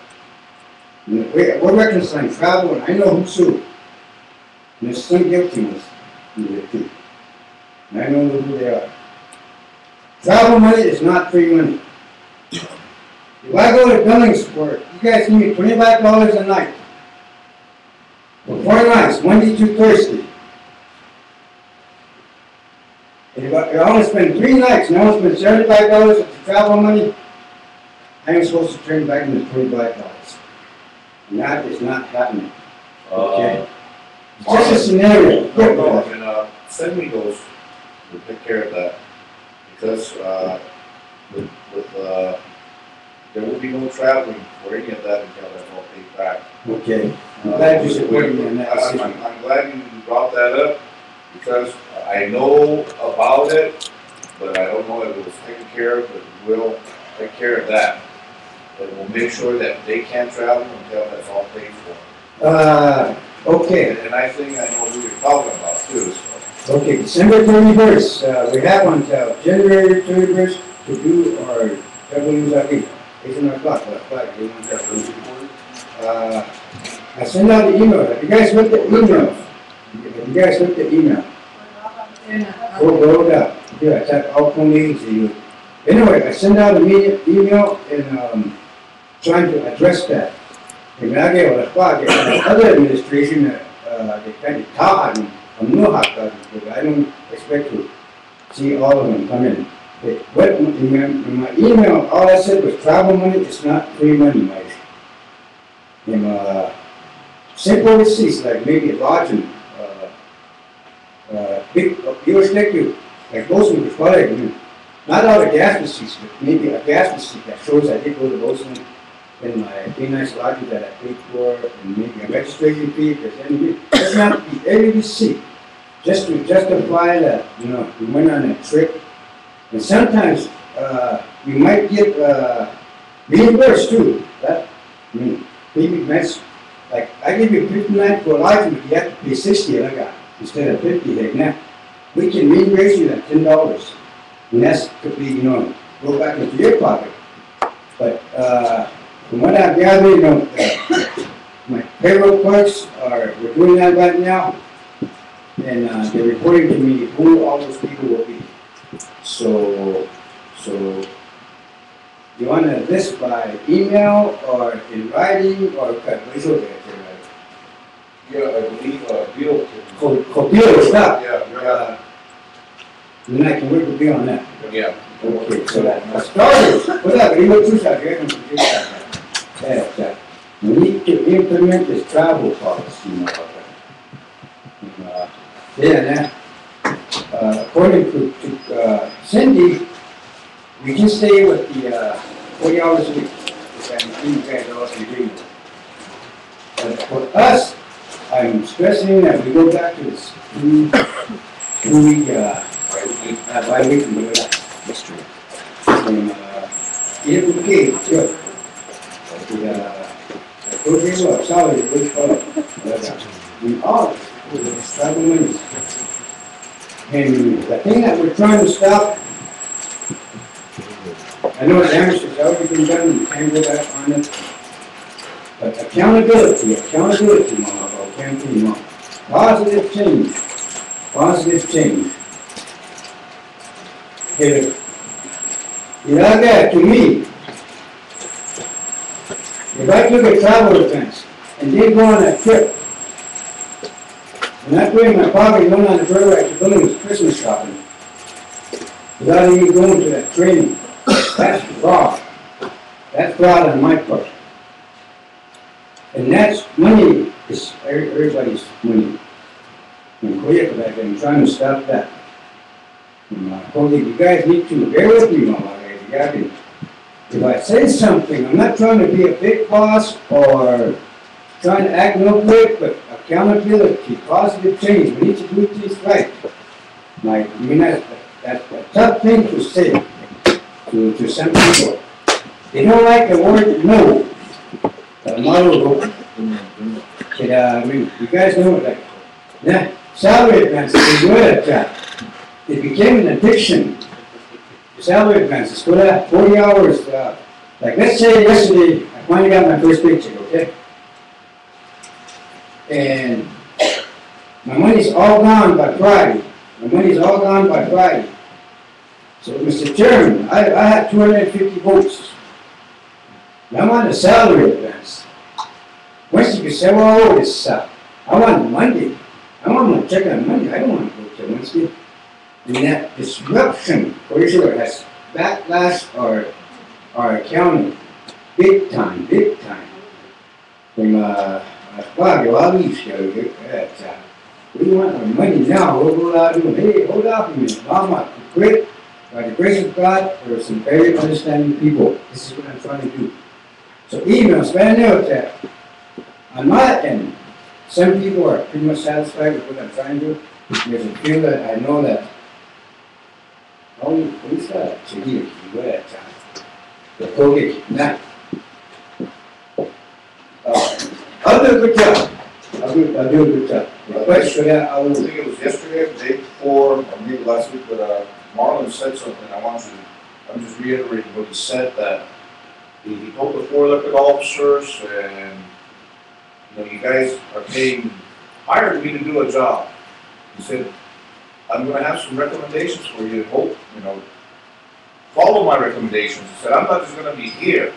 We're reconciling travel, and I know who sued. And there's some guilty ones in there too. And I know who they are. Travel money is not free money. If I go to Billings for you guys give me $25 a night for 4 nights, Monday to Thursday. And if I only spend 3 nights and I only spend $75 of the travel money, I am supposed to turn back into $25. And that is not happening. Uh, Okay. Just a scenario. No, I mean, send me those, we'll take care of that. Because, there will be no traveling for any of that until that's all paid back. Okay. I'm glad you supported me on that decision. I'm glad you brought that up, because I know about it, but I don't know if it was taken care of, but we'll take care of that. But we'll make sure that they can't travel until that's all paid for. Okay. And I think I know who you're talking about too, so. Okay, December 31st, we have until January 31st to do our WSIP. It's 9 o'clock, you want that. I sent out the email. Have you guys looked at email? Have you guys looked at email? Go up. Yeah, I type all phone meetings to you. Anyway, I sent out an email and trying to address that. And I gave a spot, other administration, they kind of taught me. I know how to do it. I don't expect to see all of them come in. But what, in my email, all I said was travel money is not free money, Mike. In simple receipts, like maybe lodging, big, irrespective, like Bozeman was probably, not all the gas receipts, but maybe a gas receipt that shows I did go to Bozeman and my pretty nice lodging that I paid for, and maybe a registration fee, if there's any, does not be every receipt, just to justify that, we went on a trip. And sometimes, you might get, reimbursed too. That, maybe that's, like, I give you 59 for a lodging, but you have to pay 60 I got, instead of 50 like now. We can reimburse you that $10. And that's could be, go back into your pocket. But, from what I've gathered, my payroll clerks we're doing that right now. And, they're reporting to me who all those people will be. So you want to list by email or in writing or cut? What is it? Yeah, I believe, Bill. Bill, stop. Yeah. Then I can work with Bill on that. Yeah. Okay, so that started. Whatever, you look through that, you're going to forget that. We need to implement this travel policy, Yeah, according to Cindy, we can stay with the 40 hours a week. You guys are also agreeing. But for us, I'm stressing that we go back to this two-week bi-weekly. That's true. Okay, sure. I told you what, salary, which follow. We all, travel money. And the thing that we're trying to stop, I know damage has already been done, you can't go back on it. But accountability, Mama, campaign, Mama. Positive change. Here, to me, if I took a travel expense and did go on a trip, and I put in my pocket going on the joyride to Billings Christmas shopping, without even going to that training, that's fraud. That's fraud on my part. And that's money, is everybody's money. In Korea, Quebec, I'm trying to stop that. And I told you guys need to bear with me, Mama. If I say something, I'm not trying to be a big boss or trying to act no good, but accountability, positive change. We need to do things right. Like, that's a tough thing to say to some people. They don't like the word no. You guys know it, like, salary advances, they good at that. It became an addiction. Salary advances, for that 40 hours, like let's say yesterday, I finally got my first paycheck, okay? And my money's all gone by Friday. So, Mr. Chairman, I had 250 votes. And I'm on the salary advance. Once you can say, well, I want Monday. I want my check on Monday. I don't want to go to Wednesday. And that disruption, for sure, has backlash our accounting big time. Fabio, I'll leave you. We want our money now. We'll go out and hey, hold up a minute. Mama, quit. By the grace of God, there are some very understanding people. This is what I'm trying to do. So emails, fan out there. On my end, some people are pretty much satisfied with what I'm trying to do. There's a few that I know that, oh, who's that? So here, you go ahead, John. The Colgate, now. I'll do a good job. I'll do a good job. Request for that, I think it was yesterday, or the day before, or maybe last week, but Marlon said something, I'm just reiterating what he said, that he told the 4 elected officers, and, you know, you guys are hired me to do a job. He said, I'm gonna have some recommendations for you, and hope, you know, follow my recommendations. He said, I'm not just gonna be here.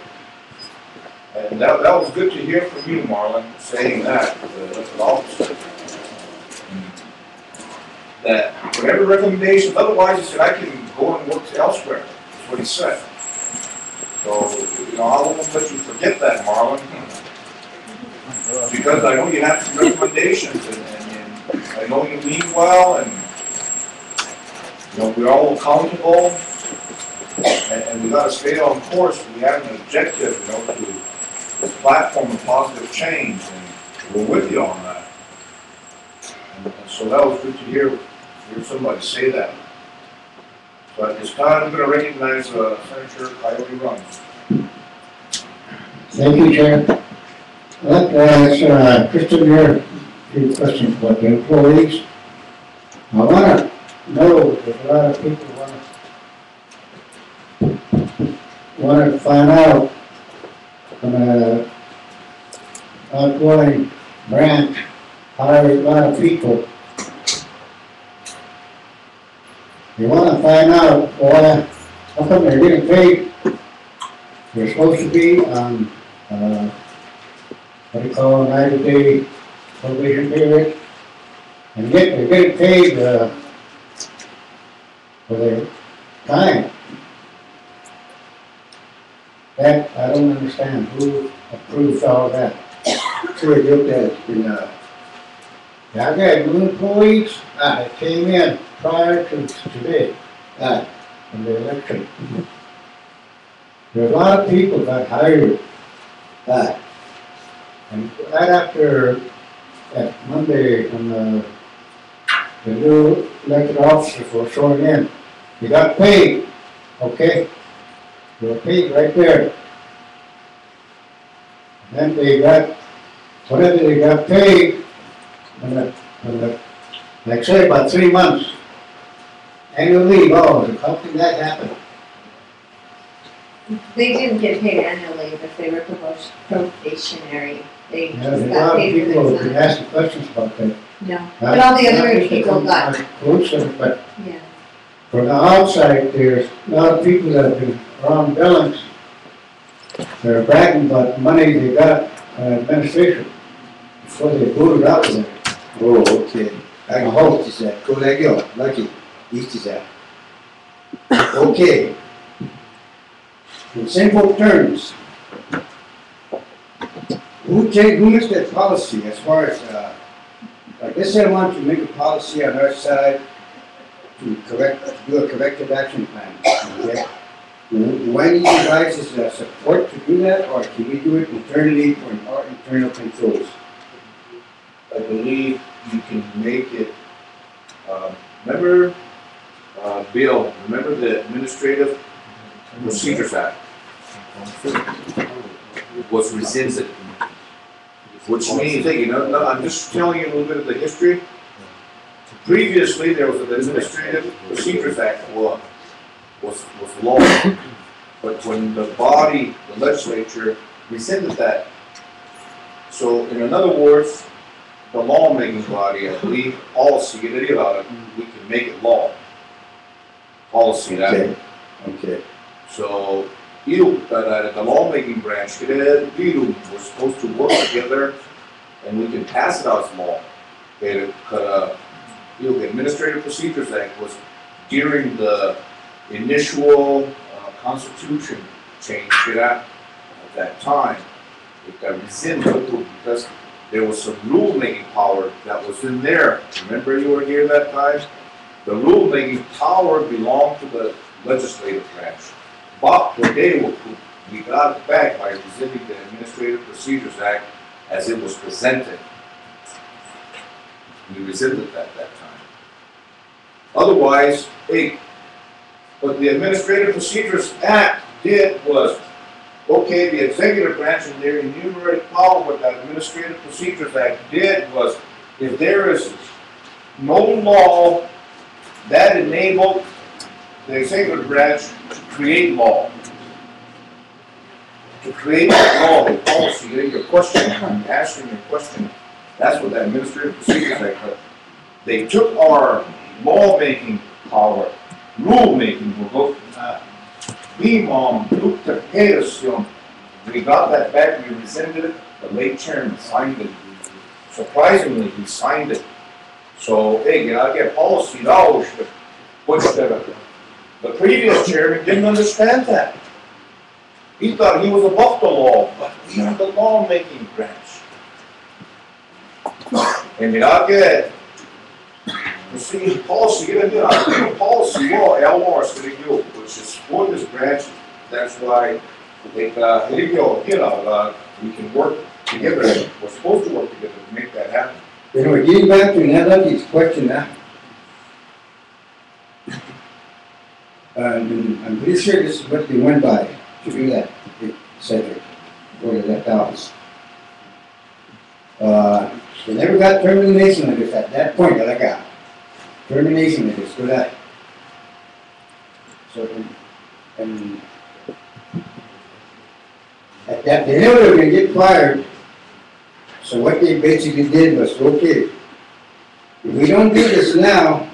And that was good to hear from you, Marlon, saying that, the elected officer. That whatever recommendations, otherwise he said, I can go and work elsewhere. That's what he said. So, you know, I won't let you forget that, Marlon. Because I know you have some recommendations, and I know you mean well, and you know, we're all accountable, and we gotta stay on course. We have an objective, you know, to this platform of positive change, and we're with you on that. And so that was good to hear somebody say that. So at this time, I'm going to recognize Senator Coyote Runs. Thank you, Chair. I'd like to ask Kristen here a few questions about the employees. I want to know if a lot of people want to find out when an outgoing branch hires a lot of people. You want to find out why, how come they're getting paid? They're supposed to be on, what do you call a 90-day probation period, and yet they're getting paid for their time. That I don't understand. Who approves all that? Sure, you looked at it in, I got new employees that came in prior to today, in the election. There's a lot of people got hired, and right after that Monday, when the new elected officers were sworn in, they got paid, okay? They were paid right there. And then they got, whatever they got paid, like say about 3 months, annual leave, how can that happen? They didn't get paid annual leave if they were probationary. They Yeah, just there's a got lot of paid for people their who can time. ask questions about that. No, but all the other people got, But yeah. from the outside, there's a lot of people that have been around Billings. They're bragging about the money they got on administration before they voted out of there. Oh, okay. I hope is that. Go there, go. Lucky. East is that. Okay. In simple terms, who makes that policy as far as, like let's say I want to make a policy on our side to do a corrective action plan, okay? Do I need you guys' support to do that, or can we do it internally for our internal controls? I believe you can make it, remember, Bill, remember the Administrative Procedures Act was rescinded, which means, hey, you know, I'm just telling you a little bit of the history. Previously, there was an Administrative Procedures Act was law, but when the legislature rescinded that, so in other words, the lawmaking body, I believe, policy, we can make it law. Policy that. Okay. So, the lawmaking branch, we're supposed to work together, and we can pass it out as law. The Administrative Procedures Act was during the initial Constitution change at that time. it got rescinded because there was some rulemaking power that was in there. Remember you were here that time? The rulemaking power belonged to the legislative branch. But today, we got it back by rescinding the Administrative Procedures Act as it was presented. We rescinded that time. Otherwise, what the Administrative Procedures Act did was, okay, the executive branch in their enumerated power, what the Administrative Procedures Act did was, if there is no law that enabled the executive branch to create law, the policy, your question, I'm answering your question, that's what that Administrative Procedures Act did. They took our law-making power, rule-making, we got that back, we rescinded it, the late chairman signed it. Surprisingly, he signed it. So, I get policy dollars, which the previous chairman didn't understand that. He thought he was above the law, but we are the law-making branch. And I get policy law, LR, which is for this branch. That's why we can work together. We're supposed to work together to make that happen. Getting back to Nellie's question, I'm pretty sure this is what they went by to do that, etc. Go to that house. They never got termination letters at that point that I got. Termination letters for that. So, and at that, they knew they were going to get fired. So what they basically did was, okay, if we don't do this now,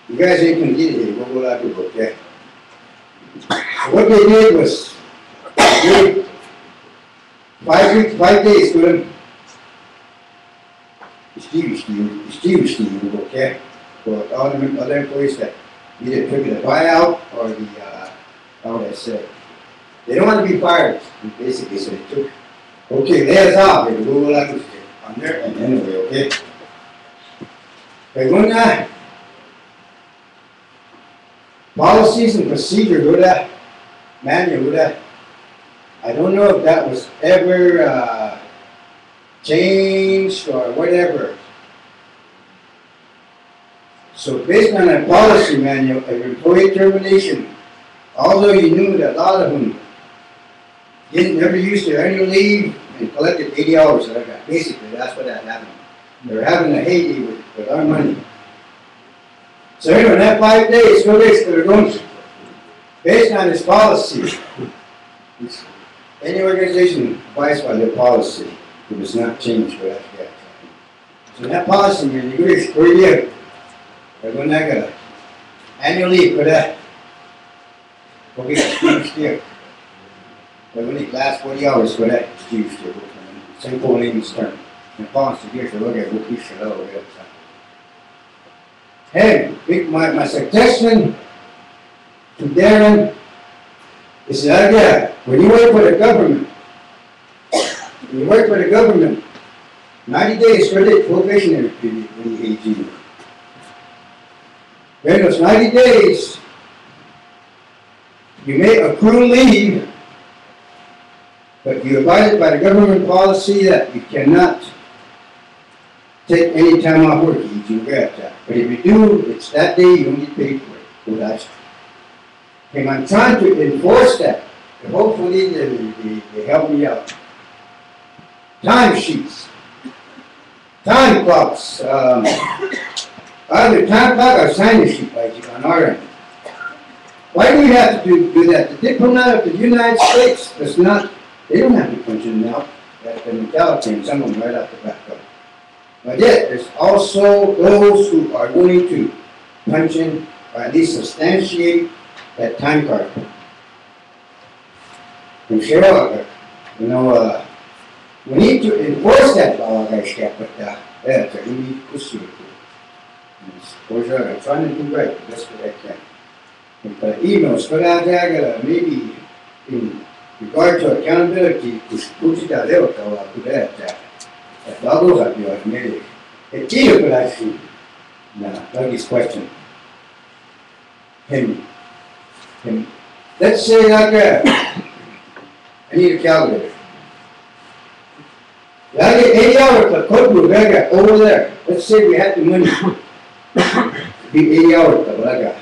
you guys ain't going to get it. What will I do, okay? So what they did was, they 5 days to them. Steve, okay? For all the other employees that either took the buyout or the, how would I say? They don't want to be fired, basically, so they took, okay, lay us off, they go like this, on there, and anyway, okay? But one night, policies and procedure, go that, manual, go that. I don't know if that was ever changed or whatever. So based on that policy manual of employee termination, although you knew that a lot of them never used their annual leave and collected 80 hours that I got. Basically, that's what that happened. They were having a heyday with our money. So anyway, that 5 days, so basically they're going, based on this policy, any organization abides by their policy. It was not changed for that guy. So that policy, man, you go for a year. They're going to get annual leave for that. Okay, Steve still. They're going to last 40 hours for that, Steve still. Same for Lincoln's term. And policy here, so look at what we should know. Hey, my suggestion to Darren is that, yeah, when you work for the government, 90 days credit probationary period when you AG. When those 90 days, you may accrue leave, but you abide by the government policy that you cannot take any time off work, you get that. But if you do, it's that day you don't get paid for it. So that's, and I'm trying to enforce that. And hopefully they help me out. Time sheets, time clocks, either time clock or sign sheet like on our end. Why do we have to do that? The diplomat of the United States does not, they don't have to punch in now. That's the mentality, and some of them right off the back up. But yet, there's also those who are willing to punch in or at least substantiate that time card. And sure, you know, we need to enforce that law, guys, but that's a really push it. For sure, I'm trying to do right, that's what I can. But emails, but I got maybe in regard to accountability, discuti da leuta o apureta, bago have you admitted. It deal with that thing. Now, Dougie's question. Him. Let's say like I need a calculator. I get 80 hours for code book I got over there. Let's say we had the money. It'd be 80 hours for what I got.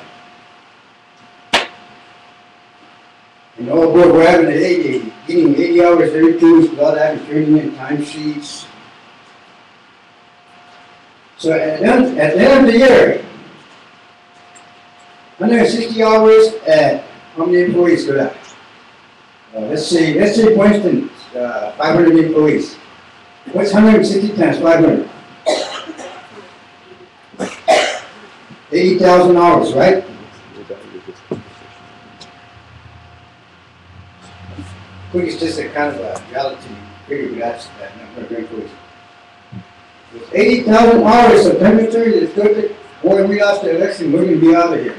And all board we're having getting 80 hours every 2 weeks without having turning in timesheets. So at the end of the year, 160 hours at how many employees do that? Let's say for instance, 500 employees. What's 160 times 500? 80,000 hours, right? Quick is just a kind of a reality figure, but that's that number of employees. 80,000 hours of temperature is good. Boy, we lost the election, we're going to be out of here.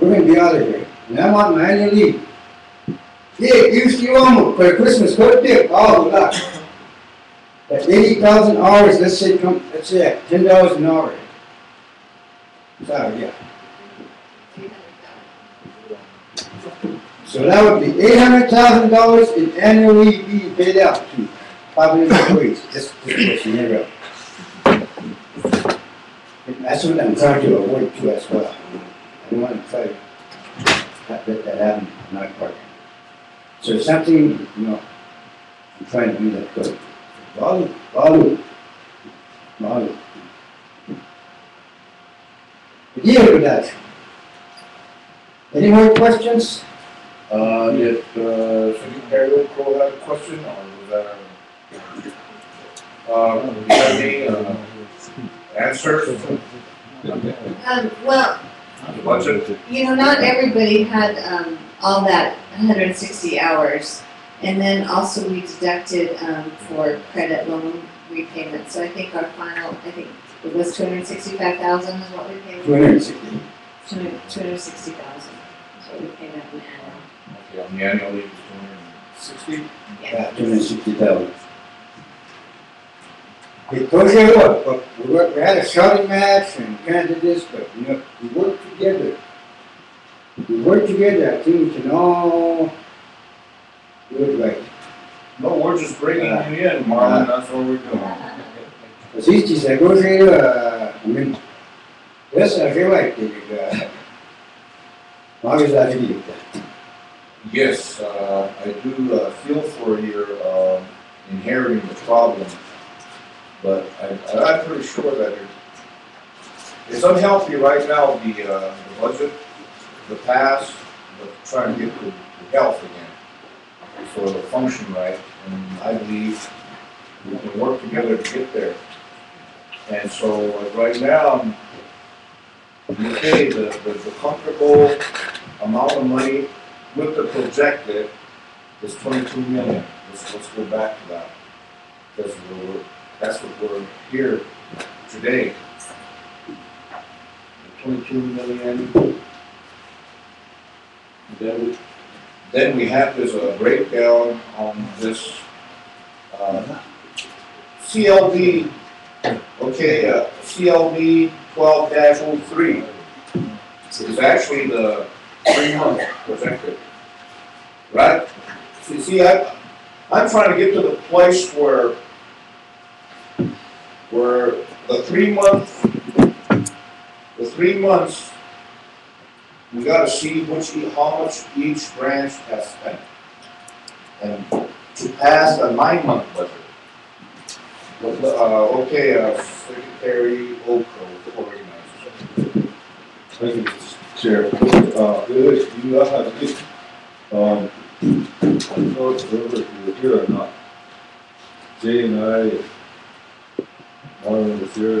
We're going to be out of here. And I want my annual leave. Yeah, you almost for Christmas, go dip. Oh, look. At 80,000 hours, let's say at $10 an hour. Sorry, yeah. So that would be $800,000 in annual leave being paid out to 500 employees. Just a scenario. That's what I'm trying to avoid too as well. I don't want to try to let that happen on my part. So it's something, I'm trying to do that good. Volume. Deal with that. Any more questions? Did Secretary Crow have a question, or was that do you have any answers? Well, Budget? not everybody had all that 160 hours. And then also we deducted for credit loan repayment. So I think our final, it was 265,000 is what we paid. 260. 260,000 is what we paid out in annual. Okay, on the annual leave is 260? Yeah, 260,000. Because you look, we had a shouting match and kind of this, but we worked together. I think we can all do it right. No, we're just bringing you in, Marlon, that's what we're doing. Existe seguro, essa é mais a vida. Yes, I do feel for your inheriting the problem, but I'm pretty sure that it's unhealthy right now, the budget, the past, but trying to get the health again, so it'll function right, and I believe we can work together to get there. And so right now, okay, the comfortable amount of money with the projected is 22 million. Let's go back to that, because that's what we're here today. 22 million. Then we have this breakdown on this CLB. Okay, CLB 12-03 is actually the 3 months projected, right? See, I'm trying to get to the place where the 3 months, we got to see how much each branch has spent, and to pass a 9-month budget. Okay, Secretary Oko, organizer. Thank you, Mr. Chair. You have to get, I don't know if you were here or not. Jay and I, Marlon was here,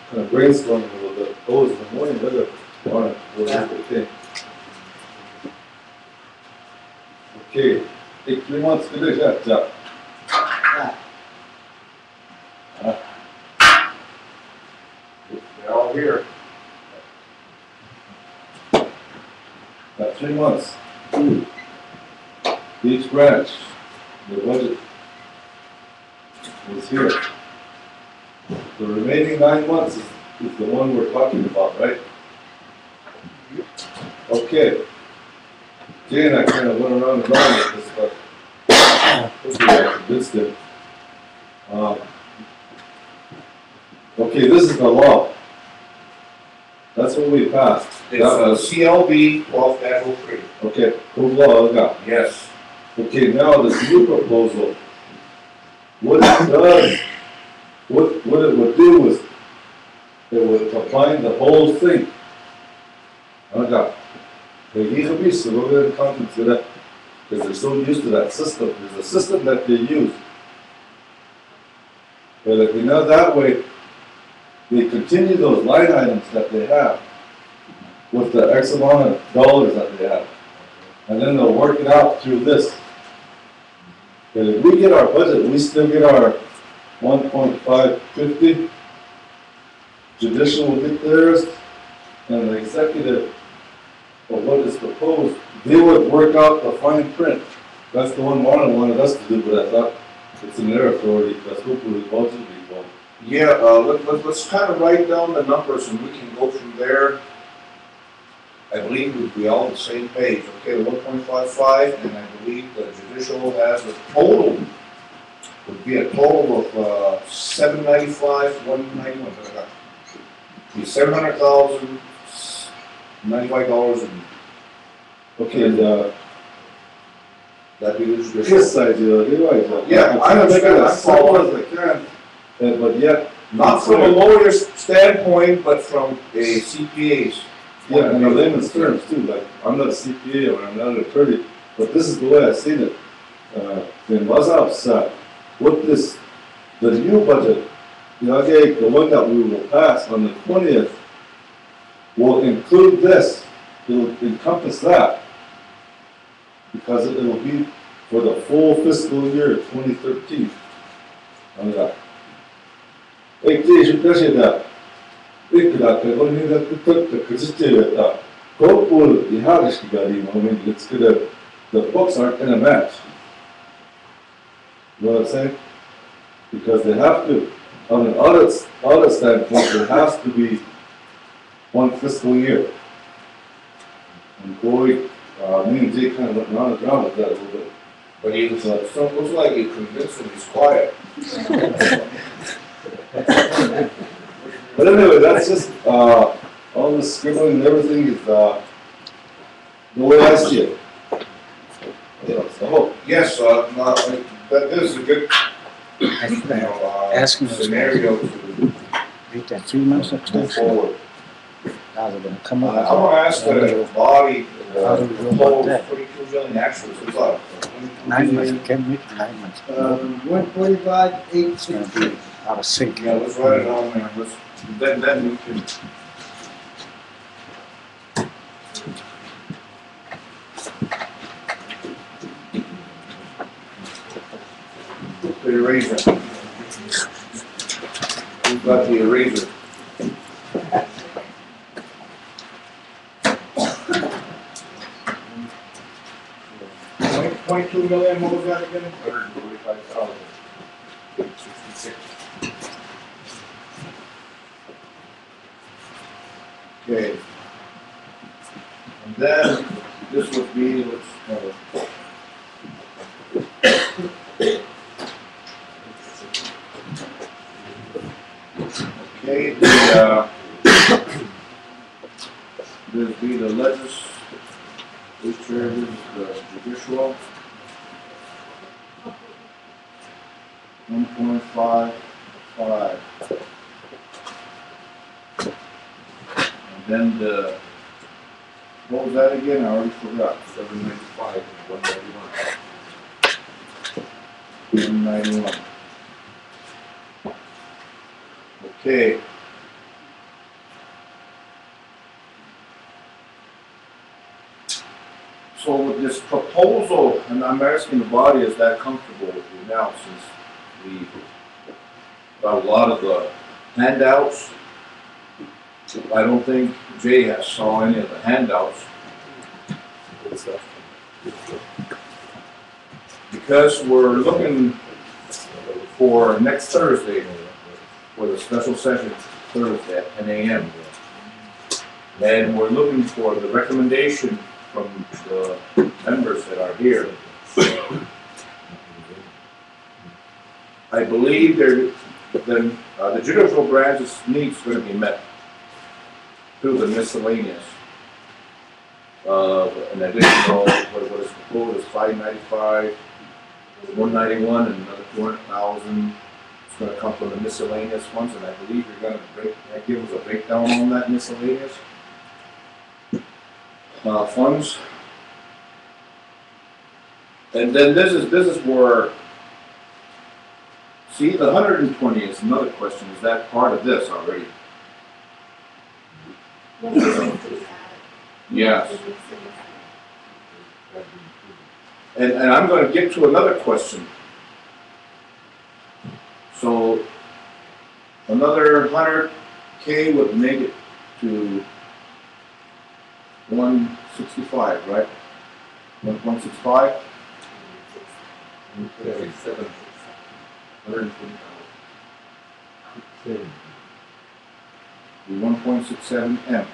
kind of brainstorming a little bit. Oh, it's the morning, weather. Marlon, okay. Okay, take 3 months to do that, Jack. They're all here. Got 3 months. each branch, the budget was here. The remaining 9 months is the one we're talking about, right? Okay. Jay and I kind of went around and around with this, but hopefully I convinced him. Okay, this is the law. That's what we passed. It's CLB 12-03. Okay, good law, I got. Yes. Okay, now this new proposal, what it does, what it would do is, it would combine the whole thing. I got. He's a beast, so we're going to come to that, because they're so used to that system. There's a system that they use. But if you know that way, they continue those line items that they have with the X amount of dollars that they have. And then they'll work it out through this. But if we get our budget, we still get our 1.550. Judicial will get theirs, and the executive, or what is proposed, they would work out the fine print. That's the one Marlon wanted us to do, but I thought it's in their authority. That's hopefully budget people. Yeah, let's kind of write down the numbers and we can go from there. I believe we'd be all on the same page. Okay, 1.55, and I believe the judicial has a total, would be a total of 795, 191. Be $700,000, $95, and Okay, and that'd be the judicial. this side, you're right. Yeah, I I'm trying to make it understand. as simple as I can, but yet. Not from a lawyer's standpoint, but from a CPA's. Yeah, and in layman's terms too, like, I'm not a CPA or I'm not an attorney, but this is the way I've seen it. In Wazap's, with this, the new budget, the one that we will pass on the 20th, will include this, it'll encompass that, because it'll be for the full fiscal year 2013. On that. Hey, please, you can that. The books aren't gonna match. You know what I'm saying? Because they have to, on an audit standpoint, there has to be one fiscal year. And boy, me and Jay kind of went round and round with that a little bit. But he was, looks like you convinced him he's quiet. But anyway, that's just, all the scribbling and everything is, the way I see it. So, Yes, that is a good, Asking scenario to Make that 3 months move extension. forward. Now they're gonna come I up. want to ask the body, How do we go the about whole that? 42 million actually, it's about 9 months, can't make it 9 months. 145, It's gonna 860. be out of sync. Yeah, let's write it down, man, then we can. The eraser. We've got the eraser. $22 million, what was that again? 145,000. 66. Okay. And then this would be, okay, there'd be the legislature, the judicial. 1.55. And then the, what was that again? I already forgot. 795 and 191. 191. Okay. So with this proposal, and I'm asking the body, is that comfortable with you now, since we got a lot of the handouts? I don't think Jay has saw any of the handouts. because we're looking for next Thursday, for the special session Thursday at 10 a.m. And we're looking for the recommendation from the members that are here. I believe the judicial branch's needs are going to be met through the miscellaneous. An additional, what is proposed is 595, 191, and another 200,000. It's going to come from the miscellaneous funds, and I believe you're going to give us a breakdown on that miscellaneous funds. And then this is where, see, the 120 is another question. Is that part of this already? Yes. And I'm going to get to another question. So another 100K would make it to 165, right? 165? 1.67 M.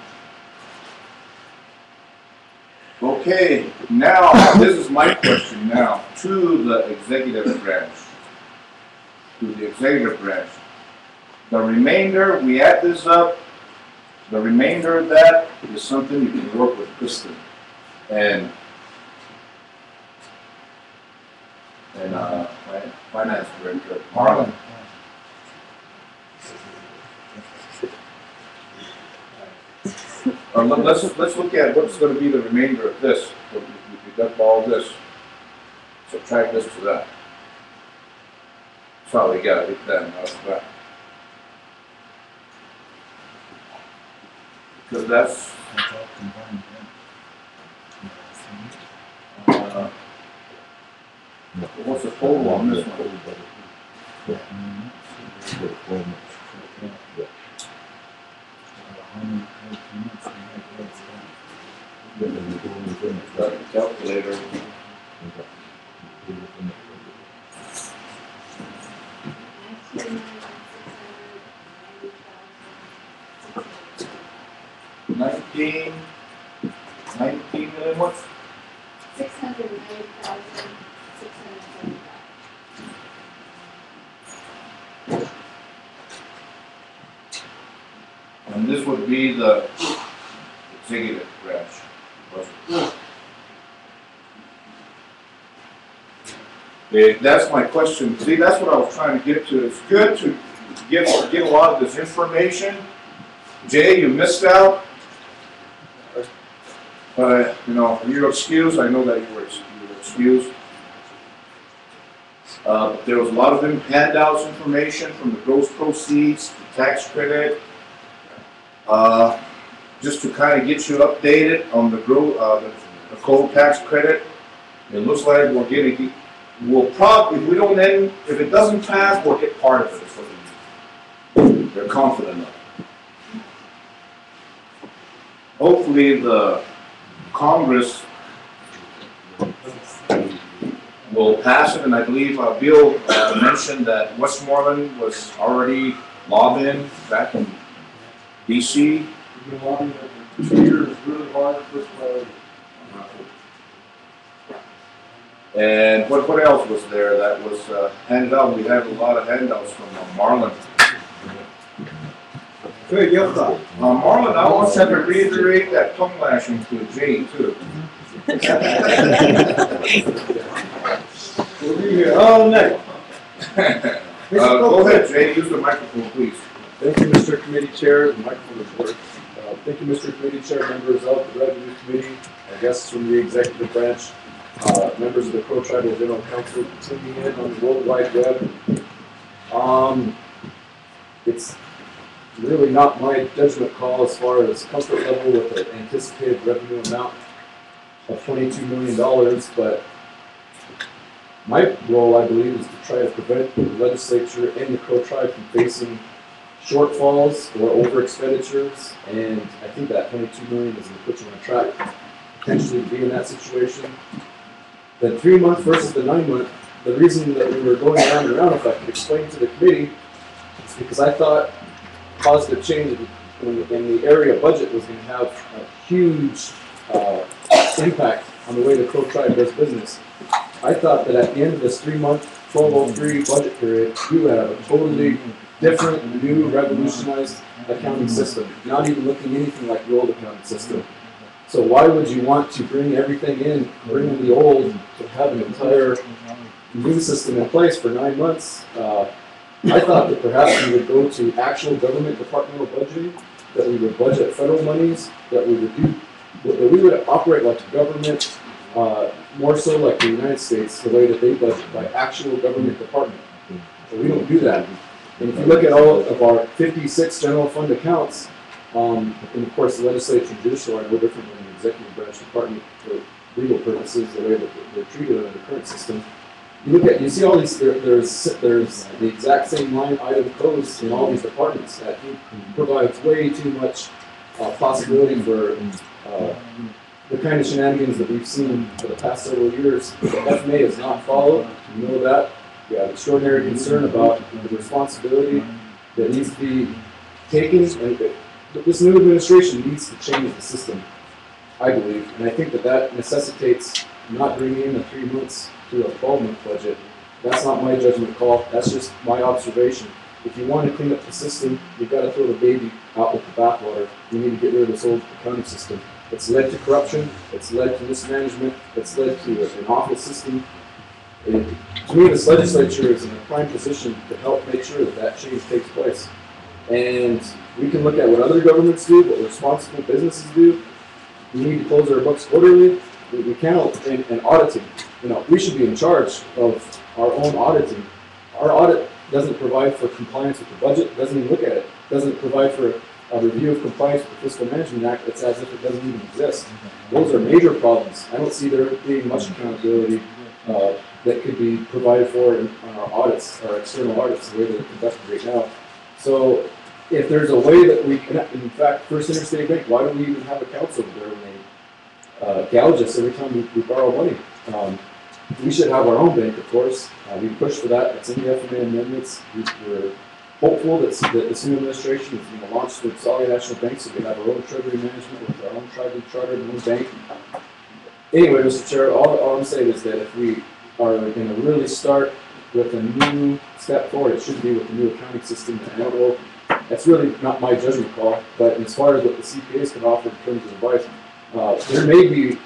Okay, now this is my question now to the executive branch. To the executive branch. The remainder, we add this up. The remainder of that is something you can work with Kristen and finance director Marlon. Let's look at what's going to be the remainder of this. So we deduct all this, subtract this to that. So we got it then. Because that's what's the total on this one? Calculator. $19 million what? 690,675. And this would be the executive branch. Okay, that's my question. See, that's what I was trying to get to. It's good to get a lot of this information. Jay, you missed out. You know, you're excused. I know that you were excused. But there was a lot of handouts, information from the gross proceeds, the tax credit, just to kind of get you updated on the coal tax credit. It looks like we'll probably, if it doesn't pass, we'll get part of it. Is what they're confident of. Hopefully the Congress will pass it, and I believe Bill mentioned that Westmoreland was already lobbying back in DC. We've been lobbying for 2 years, really hard, first priority. And what else was there that was handed out? We had a lot of handouts from Marlon. Good, your thought. Marlon, I want to reiterate that tongue lashing to Jay too. We'll be here all night. Go ahead, Jay. Use the microphone, please. Thank you, Mr. Committee Chair. The microphone is working. Thank you, Mr. Committee Chair, members of the Revenue Committee, our guests from the Executive Branch, members of the Crow Tribal General Council tuning in on the World Wide Web. It's really not my judgment call as far as comfort level with the anticipated revenue amount of $22 million, but my role, I believe, is to try to prevent the legislature and the Crow Tribe from facing shortfalls or over expenditures, and I think that $22 million is going to put you on track potentially to be in that situation. The 3 month versus the 9 month the reason that we were going around and around, if I could explain to the committee, is because I thought positive change in the area budget was going to have a huge impact on the way the Crow Tribe does business. I thought that at the end of this 3-month 1203 budget period, we would have a totally different, new, revolutionized accounting system, not even looking anything like the old accounting system. So why would you want to bring everything in, bring in the old, to have an entire new system in place for 9 months? I thought that perhaps we would go to actual government departmental budgeting, that we would budget federal monies, that we would operate like a government, more so like the United States, the way that they budget by actual government department. But we don't do that. And if you look at all of our 56 general fund accounts, and of course the legislature and judicial are no different than the executive branch department for legal purposes, the way that they're treated under the current system. You see all these, there's the exact same line item codes in all these departments that provides way too much possibility for the kind of shenanigans that we've seen for the past several years. The FMA is not followed, you know that. We have extraordinary concern about the responsibility that needs to be taken, and this new administration needs to change the system, I believe. And I think that that necessitates not bringing in a 3 months to a 12-month budget. That's not my judgment call, that's just my observation. If you want to clean up the system, you've got to throw the baby out with the bathwater. You need to get rid of this old accounting system. It's led to corruption, it's led to mismanagement, it's led to an awful system. To me, this legislature is in a prime position to help make sure that that change takes place. And we can look at what other governments do, what responsible businesses do. We need to close our books quarterly. We can't, and auditing. You know, we should be in charge of our own auditing. Our audit doesn't provide for compliance with the budget, doesn't even look at it, doesn't provide for a review of compliance with the Fiscal Management Act. It's as if it doesn't even exist. Those are major problems. I don't see there being much accountability that could be provided for on our audits, our external audits, the way that they're conducted right now. So if there's a way that we can, in fact, First Interstate Bank, why do we even have a council there when they gouge us every time we borrow money? We should have our own bank, of course. We push for that. It's in the FMA amendments. We're hopeful that this new administration is going to launch the Solid National Bank, so we have our own treasury management with our own tribal charter and own bank. Anyway, Mr. Chair, all I'm saying is that if we are going to really start with a new step forward, it should be with the new accounting system. And I don't know, that's really not my judgment call, but as far as what the CPAs can offer in terms of advice, there may be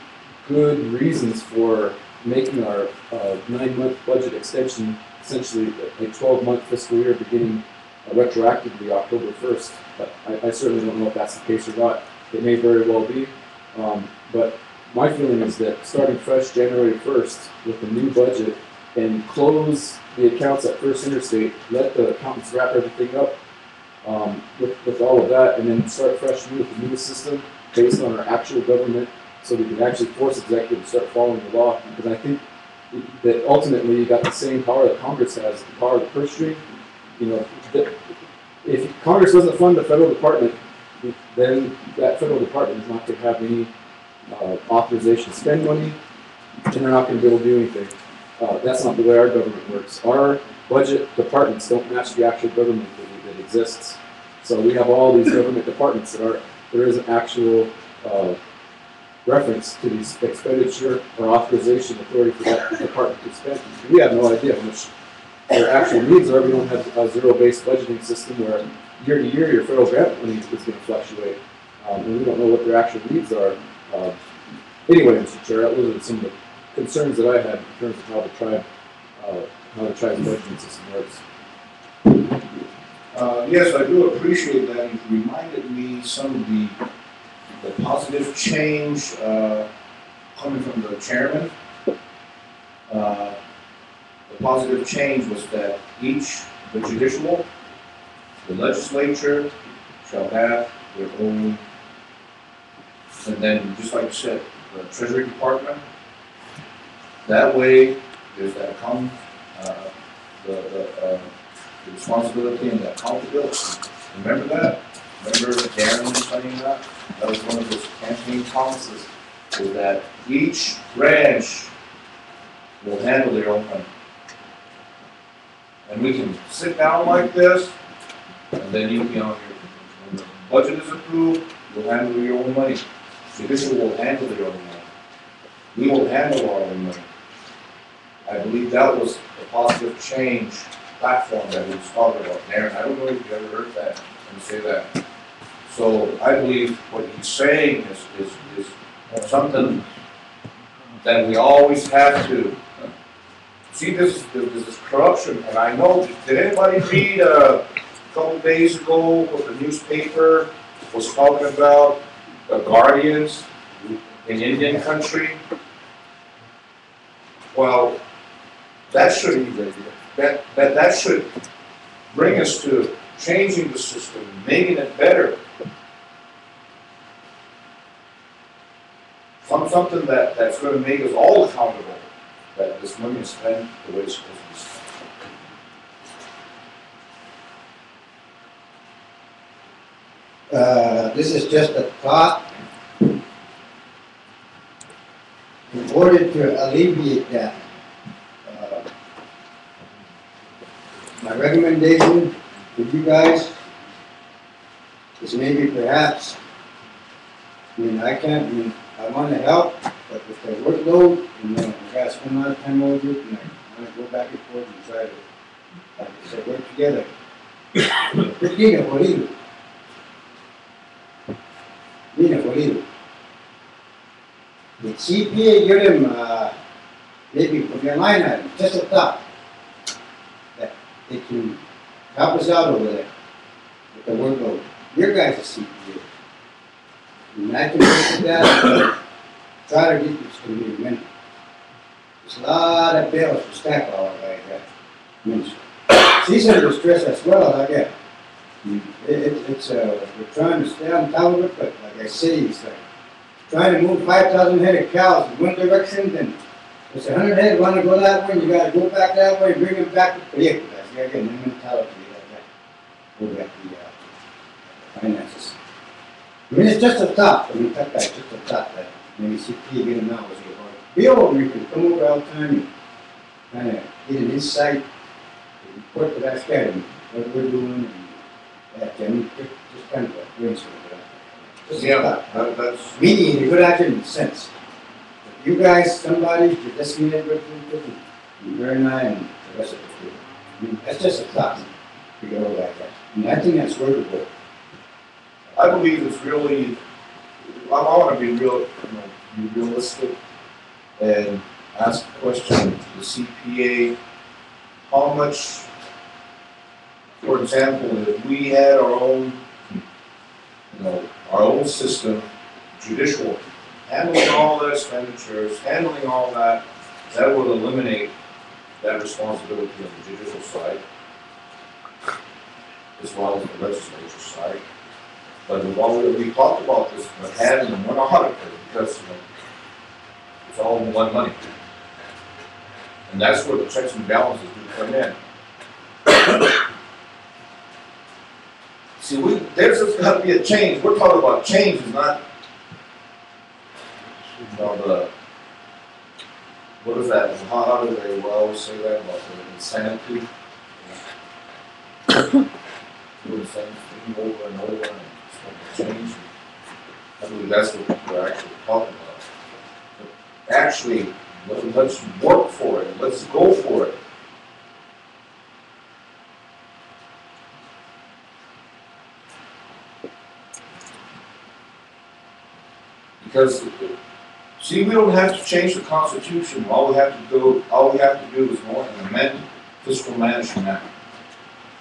good reasons for making our 9-month budget extension essentially a 12-month fiscal year beginning retroactively October 1st. But I certainly don't know if that's the case or not. It may very well be. But my feeling is that starting fresh January 1st with a new budget and close the accounts at First Interstate, let the accountants wrap everything up with all of that, and then start fresh with the new system based on our actual government, so we can actually force executives to start following the law. Because I think that ultimately you got the same power that Congress has, the power of the purse string. You know, if Congress doesn't fund the federal department, then that federal department is not going to have any authorization to spend money, and they're not going to be able to do anything. That's not the way our government works. Our budget departments don't match the actual government that exists. So we have all these government departments that there is an actual reference to these expenditure or authorization authority for that department to spend. We have no idea how much their actual needs are. We don't have a zero-based budgeting system where year to year your federal grant money is going to fluctuate, and we don't know what their actual needs are. Anyway, Mr. Chair, those are some of the concerns that I had in terms of how the tribe's budgeting system works. Yes, I do appreciate that. It reminded me some of the positive change coming from the chairman. The positive change was that the judicial, the legislature shall have their own, and then just like you said, the Treasury Department. That way, there's that the responsibility and the accountability. Remember that? Remember Darren saying that? That was one of his campaign promises, is that each branch will handle their own money. And we can sit down like this, and then you know, when the budget is approved, you'll handle your own money. The bishop will handle your own money. We will handle our own money. I believe that was the positive change platform that we was talking about there. I don't know if you ever heard that and say that. So I believe what he's saying is something that we always have to see. This corruption, and I know. Did anybody read a couple days ago what the newspaper was talking about the guardians in Indian country? Well, that should bring us to changing the system, making it better. Something that's going to make us all accountable that this money is spent the way it's supposed to be spent. This is just a thought. In order to alleviate that, my recommendation to you guys is maybe perhaps, I want to help, but with the workload, and then I gotta spend a lot of time over it, and I want to go back and forth and try to, like I said, work together. The CPA, give them, maybe put your line item, just a thought, that they can help us out over there with the workload. Your guys are CPA. And I can look at that, try to get this community minute. There's a lot of bills to stack all like that. She's under stress as well, I get. We're trying to stay on top of it, but like I say, it's like trying to move 5,000 head of cows in one direction, then there's 100 head want to go that way, and you got to go back that way, bring them back to the vehicle. That's the mentality like that. Go back to the finances. I mean, it's just a thought. I mean, that guy's just a thought that maybe CP get him out was a hard. Bill, we can come over all the time and kind of get an insight, report to that guy, and what we're doing, and that. I mean, just kind of a brainstorm. Yeah, that's meaning in a good acting sense. If you guys, somebody, you're listening to it, and very nice, and the rest of the group. I mean, that's just a thought. We go like that. And I think that's workable. I believe it's really, I want to be real, be realistic and ask the question to the CPA, how much, for example, if we had our own, our own system, judicial, handling all the expenditures, handling all that, that would eliminate that responsibility on the judicial side, as well as the legislature side. But we talked about this, but having one auditor, because it's all in one money. And that's where the checks and balances do come in. See, there's got to be a change. We're talking about change, is not, what is that? How do they always say that about the insanity? Doing the same thing over and over and change. I believe that's what we're actually talking about. But actually, let's work for it. Let's go for it. Because, see, we don't have to change the Constitution. All we have to do is go and amend Fiscal Management Act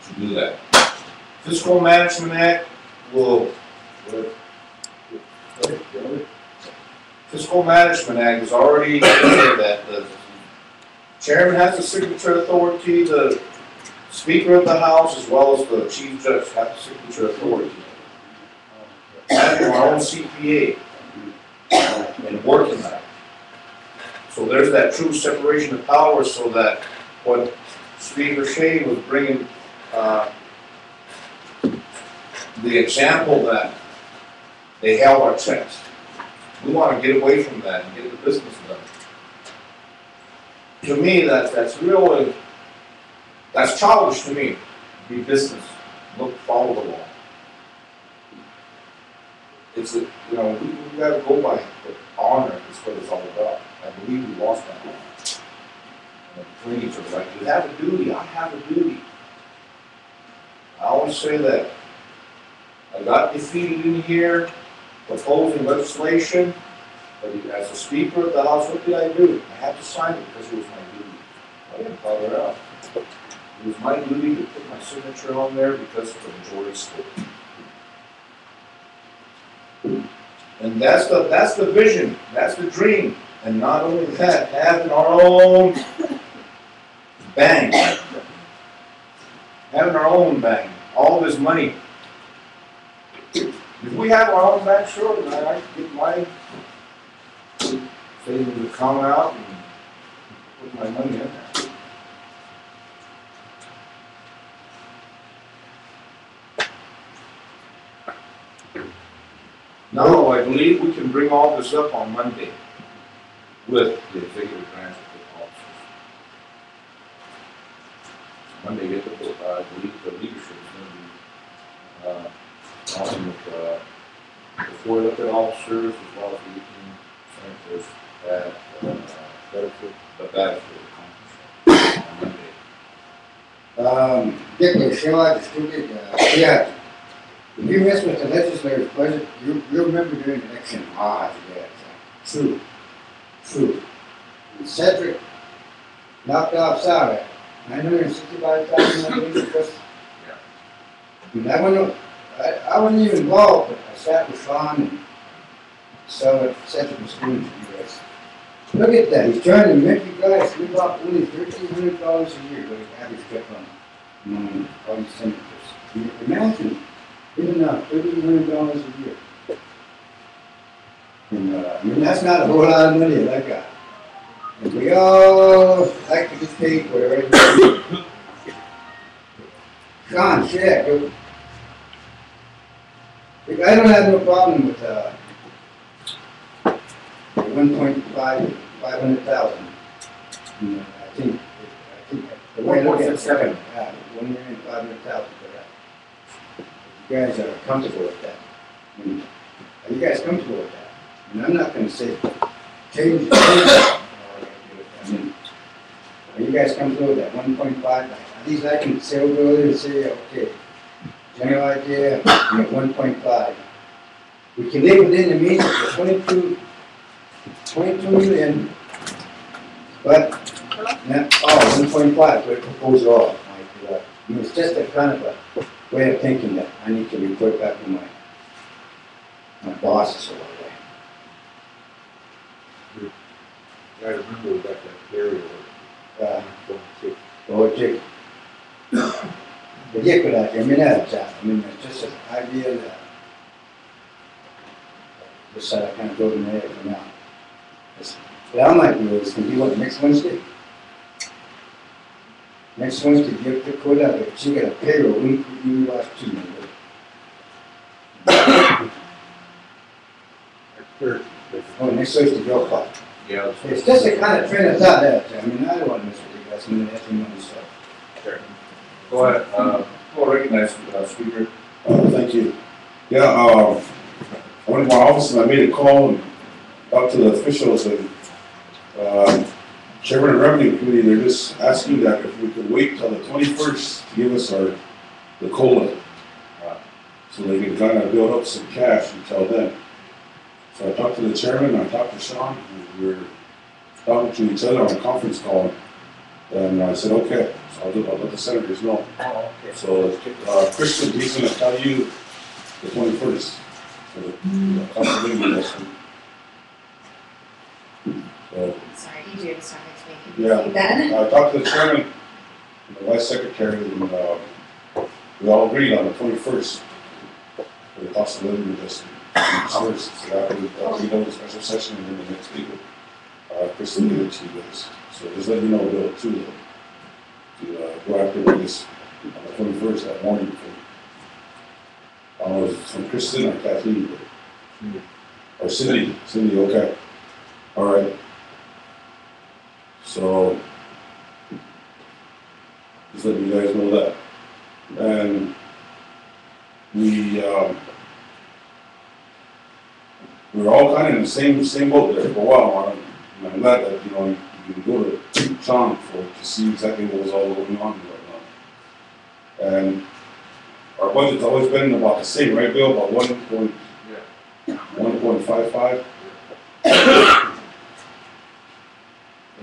to do that. Fiscal Management Act will. Fiscal Management Act is already clear that the chairman has the signature authority, the Speaker of the House, as well as the Chief Judge have the signature authority. Having our own CPA. And working that. So there's that true separation of powers, so that what Speaker Shea was bringing, the example that they held our checks. We want to get away from that and get the business done. To me, that's That's childish to me. Be business, look, follow the law. It's a, you know, we gotta go by the honor is what it's all about. I believe we lost that honor. And the police are like, you have a duty, I have a duty. I always say that. I got defeated in here proposing legislation, but as a speaker of the House, what did I do? I had to sign it because it was my duty. I didn't follow it out. It was my duty to put my signature on there because the majority spoke. And that's the vision, that's the dream. And not only that, having our own bank. Having our own bank, all this money. If we have our own bank, sure, then I can get my savings account out and put my money in there. No, I believe we can bring all this up on Monday with the executive branch of the officers. Monday, get the book. I believe the leadership is going to be talking with the 4 elected officers as well as the 18 senators at Bedford Conference on Monday. Dick, Michelle, distributed, yeah. If you mess with the legislative budget, you remember during the election, yeah, true. And Cedric knocked off salary, $965,000, I believe it was. And I wasn't even involved, but I sat with Sean and so Cedric was doing for you guys. Look at that, he's trying to make you guys live off only $1,300 a year, but his average check on all these senators. Imagine. Even $1,300 a year. And, I mean, that's not a whole lot of money that I got. And we all like to get paid for everything. Sean, shit, I don't have no problem with 500,000. I think the way I look at it, 1,500,000. You guys are comfortable with that. I mean, are you guys comfortable with that? And I'm not going to say change it. I mean, are you guys comfortable with that 1.5? At least I can say over there and say, okay, general idea, you know, 1.5. We can live within the means of 22 million, but not, 1.5, but propose all. I mean, it's just a kind of a way of thinking that I need to report back to my bosses or whatever. I remember we got that area Jake. But Jake could I mean, that's I mean, it's just an idea that just I kind of go in there for now. What I might do is, can be what, next Wednesday? Next Wednesday, give the quote out, if she got a payroll, we watch 2 minutes. Oh, next Thursday, your call. Yeah. It's just a kind of train of thought that, I mean, I don't want to mess with you guys, I mean, that's money stuff. Sure. Go ahead. We'll recognize the speaker. Thank you. Yeah, I went to my office and I made a call and talked to the officials and Chairman of the Revenue Committee, they're just asking that if we could wait till the 21st to give us the COLA. So they can kind of build up some cash until then. So I talked to the chairman, I talked to Sean, and we were talking to each other on a conference call. And I said, okay, so I'll let the senators know. Oh, okay. So Christian, he's going to tell you the 21st. So the possibility lesson. So, Sorry, you do start next week. Can you yeah, repeat that? I talked to the chairman and the vice secretary, and we all agreed on the 21st for the possibility of this. So that we know the special session, and then the next week, Chris will give it to you guys. So just let me know, Bill, too, to go after this on the 21st that morning. I don't know if it's from Kristen or Kathleen, or Cindy. Cindy, okay. All right. So Just letting you guys know that. And we were all kind of in the same boat there for a while, Marlon. And I'm glad that, you know, you can go to Sean to see exactly what was all going on right now. And our budget's always been about the same, right, Bill? About 1.55.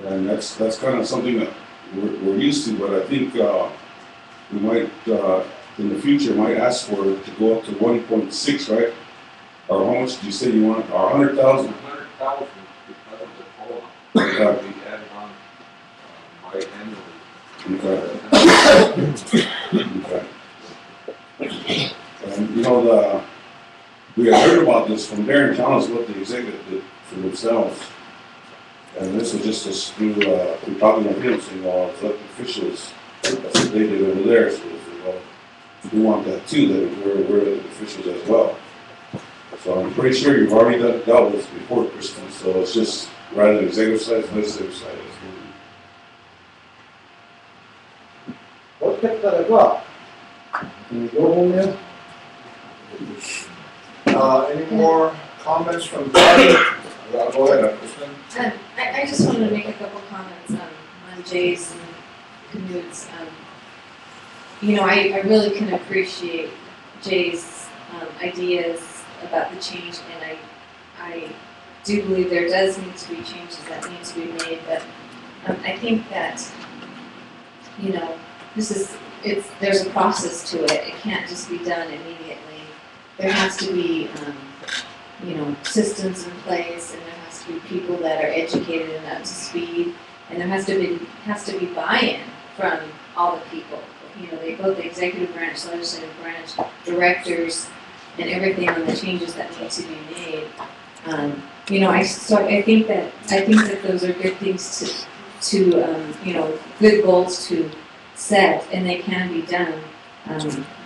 And that's kind of something that we're used to, but I think we might, in the future, might ask for it to go up to 1.6, right? Or how much did you say you want? Or 100,000? 100,000 because of the COLA. We added on biannually. Okay. And you know, we had heard about this from Darren telling us what the executive did for themselves. And this was just through talking to him, saying, well, elected officials, that's what they did over there. So, well, if we want that too, then we're elected officials as well. So I'm pretty sure you've already dealt with this before, Kristen, so it's just rather than executive side, it's legislative side. What kept that as well? Can we go home now? Any more comments from the body? Go ahead, Kristen. I just wanted to make a couple comments on Jay's and Knut's. You know, I really can appreciate Jay's ideas about the change, and I do believe there does need to be changes that need to be made, but I think that, you know, there's a process to it. It can't just be done immediately. There has to be, you know, systems in place, and there has to be people that are educated and up to speed, and there has to be buy-in from all the people. You know, both the executive branch, legislative branch, directors, and everything on the changes that need to be made. You know, I think that those are good things to you know, good goals to set, and they can be done.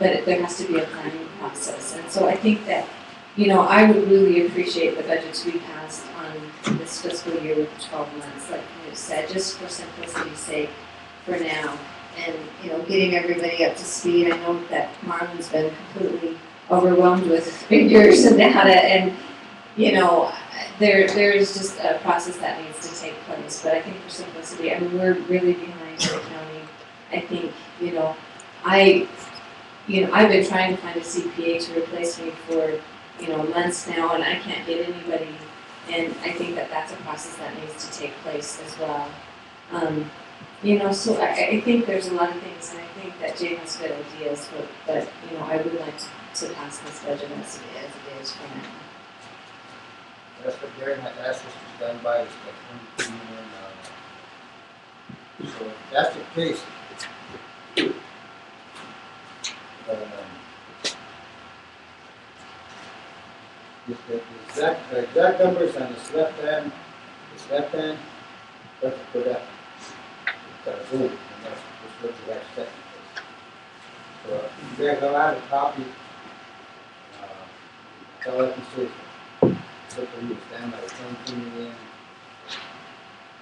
But there has to be a planning process, and so I think that, you know, I would really appreciate the budget to be passed on this fiscal year with 12 months, like you said, just for simplicity's sake for now. And, you know, getting everybody up to speed. I know that Marlon's been completely overwhelmed with figures and data, and, you know, there's just a process that needs to take place. But I think for simplicity, I mean, we're really behind the county. I think, you know, I've been trying to find a CPA to replace me for, you know, months now, and I can't get anybody. And I think that that's a process that needs to take place as well. You know, so I think there's a lot of things, and I think that Jay has good ideas, but you know, I would like to pass this budget as it is for now. That's what Darren had asked us to stand by, is like 22 million. So if that's the case, the exact numbers on this left hand, let's put that. Boom, and that's what the next step is. So if you guys don't have a copy, that's all I can say. So for you to stand by 22 million,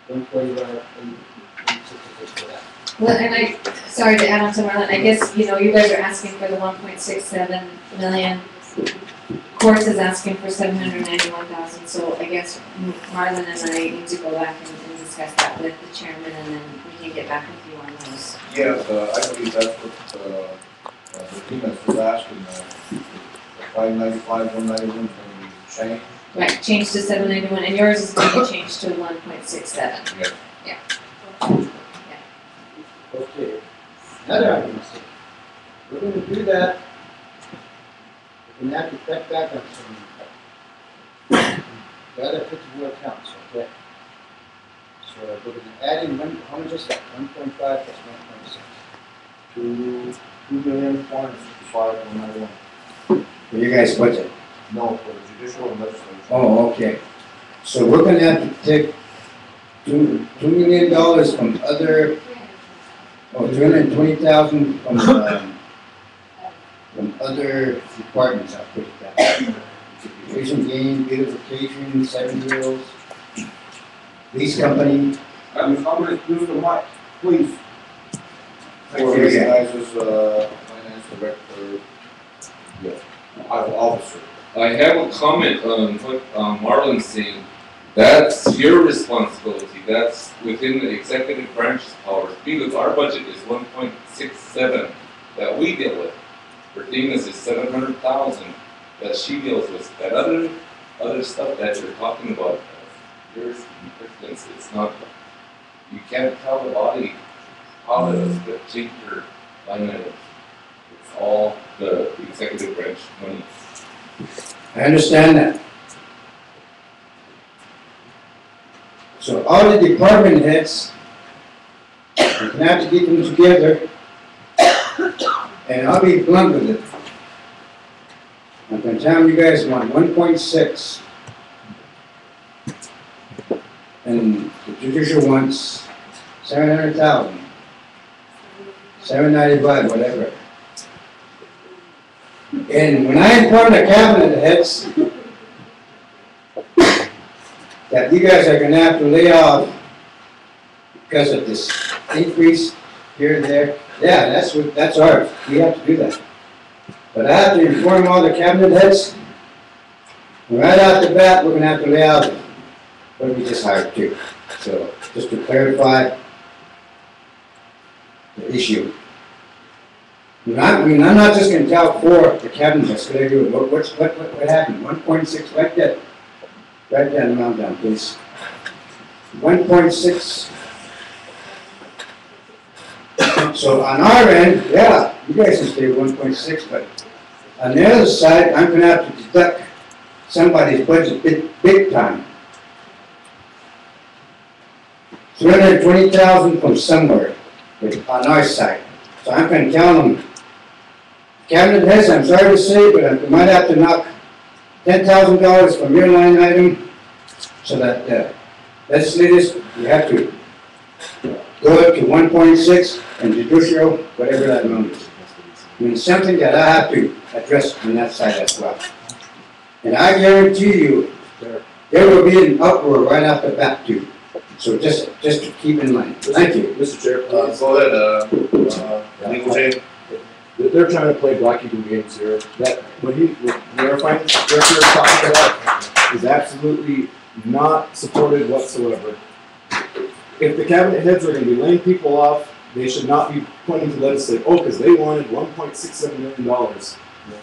145, 866 for that. Well, and sorry to add on to Marlon, I guess, you know, you guys are asking for the 1.67 million. Courts is asking for 791,000, so I guess Marlon and I need to go back and discuss that with the chairman, and then we can get back with you on those. Yes, I believe that's what the team was asking, the 595, 191 can be changed. Right, change to 791, and yours is going to change to 1.67. Yes. Yeah. Okay, another item, we're going to do that. We have to cut back on some the other 54 accounts, okay? So we're going to add in how much is that? 1.5 plus 1.6. 2,455,191. For you guys' budget? No, for the judicial and legislature. Oh, okay. So we're gonna have to take $2 million from other, 320,000 from other departments, I'll put it that way. Education gain, beautification, 7-year-olds, lease company. I'm going to use the mic, please. For you guys as finance director, officer. I have a comment on what Marlon's saying. That's your responsibility. That's within the executive branch's powers. Because our budget is 1.67 that we deal with. Bertina's is 700,000 that she deals with. That other stuff that you're talking about, yours in preference, it's not. You can't tell the body how to change your line items. It's all the executive branch money. I understand that. So all the department heads, you can have to get them together, and I'll be blunt with it. I'm gonna tell you guys want 1.6. And the judicial wants 700,000. 795, whatever. And when I informed the cabinet heads that you guys are gonna have to lay off because of this increase here and there, yeah, that's ours. We have to do that. But I have to inform all the cabinet heads, right out the bat, we're gonna have to lay off what we just hired too. So, just to clarify the issue. I'm not just gonna tell the cabinet heads, what happened, 1.6, write that amount down, please. 1.6. So on our end, yeah, you guys can stay 1.6, but on the other side, I'm gonna have to deduct somebody's budget big time. 320,000 from somewhere on our side. So I'm gonna tell them, cabinet heads, I'm sorry to say, but I might have to knock $10,000 from your line item so that legislators, you have to go up to 1.6 and judicial, whatever that number is. I mean, something that I have to address on that side as well. And I guarantee you, there will be an uproar right off the bat too. So just to keep in mind. Thank you. Mr. Chair, please. Go ahead, legal team. They're trying to play blockkeeping games here. That what our finance director is talking about is absolutely not supported whatsoever. If the cabinet heads are going to be laying people off, they should not be pointing to legislate, oh, because they wanted $1.67 million.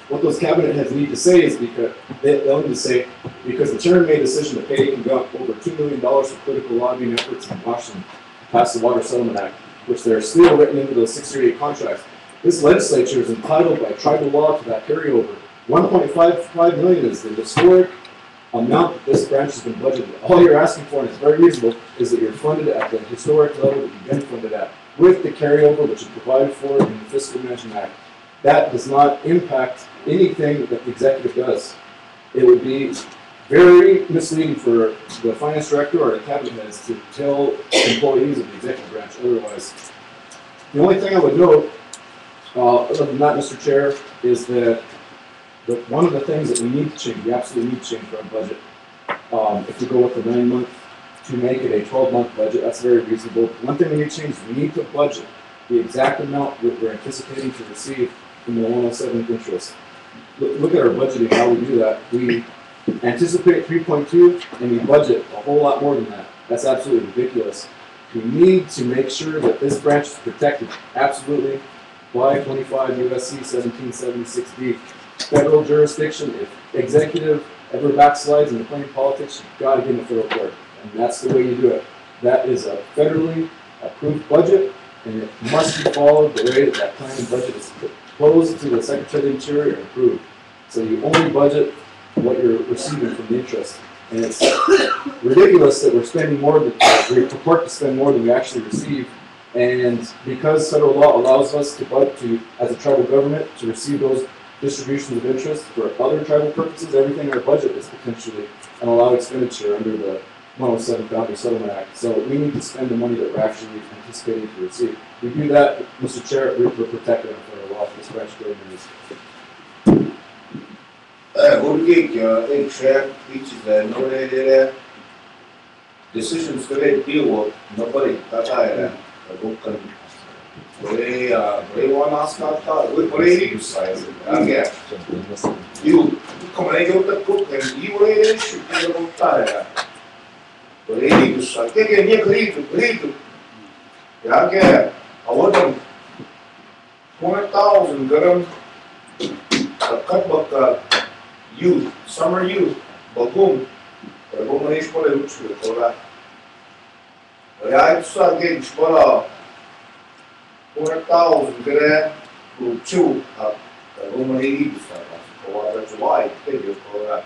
What those cabinet heads need to say is because they'll need to say, because the chairman made a decision to pay over $2 million for political lobbying efforts in Washington to pass the Water Settlement Act, which they're still written into those 638 contracts. This legislature is entitled by tribal law to that carryover. $1.55 million is the historic amount that this branch has been budgeted. All you're asking for, and it's very reasonable, is that you're funded at the historic level that you've been funded at, with the carryover which is provided for in the Fiscal Management Act. That does not impact anything that the executive does. It would be very misleading for the finance director or the cabinet heads to tell employees of the executive branch otherwise. The only thing I would note, other than that, Mr. Chair, is that one of the things that we need to change, we absolutely need to change for our budget. If we go with the 9-month to make it a 12-month budget, that's very reasonable. One thing we need to change is we need to budget the exact amount that we're anticipating to receive from the 107 interest. Look at our budgeting, how we do that. We anticipate 3.2 and we budget a whole lot more than that. That's absolutely ridiculous. We need to make sure that this branch is protected absolutely by 25 USC 1776D. Federal jurisdiction, if executive ever backslides into playing politics, you've got to get in the federal court. And that's the way you do it. That is a federally approved budget, and it must be followed the way that planning budget is proposed to the Secretary of the Interior and approved. So you only budget what you're receiving from the interest. And it's ridiculous that we're spending more than, we purport to spend more than we actually receive. And because federal law allows us to budget as a tribal government to receive those distributions of interest for other tribal purposes, everything in our budget is potentially an allowed expenditure under the 107 Boundary Settlement Act. So we need to spend the money that we're actually anticipating to receive. If we do that, Mr. Chair, we're protected under federal law for this branch government. In track, beaches that know they did that. Decisions today deal with nobody, that's how I youth, summer youth, bagum, manish pole uchu kola. I saw getting spola 4,000 gram uchu up. Bagum manish kola July, figure kola.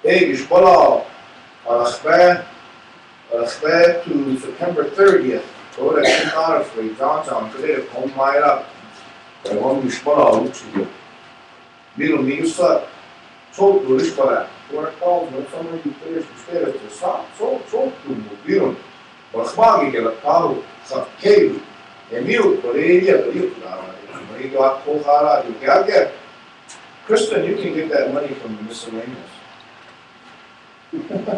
Hey, spola Akhbar to September 30th. Go to King Honestly, Johnstown, today, home light up. I want to spola uchu. Little Misa. Çok görüş para. Oradan sonra yukarı üstlere çok mobilon. Bakmagi ke la paru sa keu. Emil Korea you got Kohara, you got get. Kristen, you can get that money from the miscellaneous.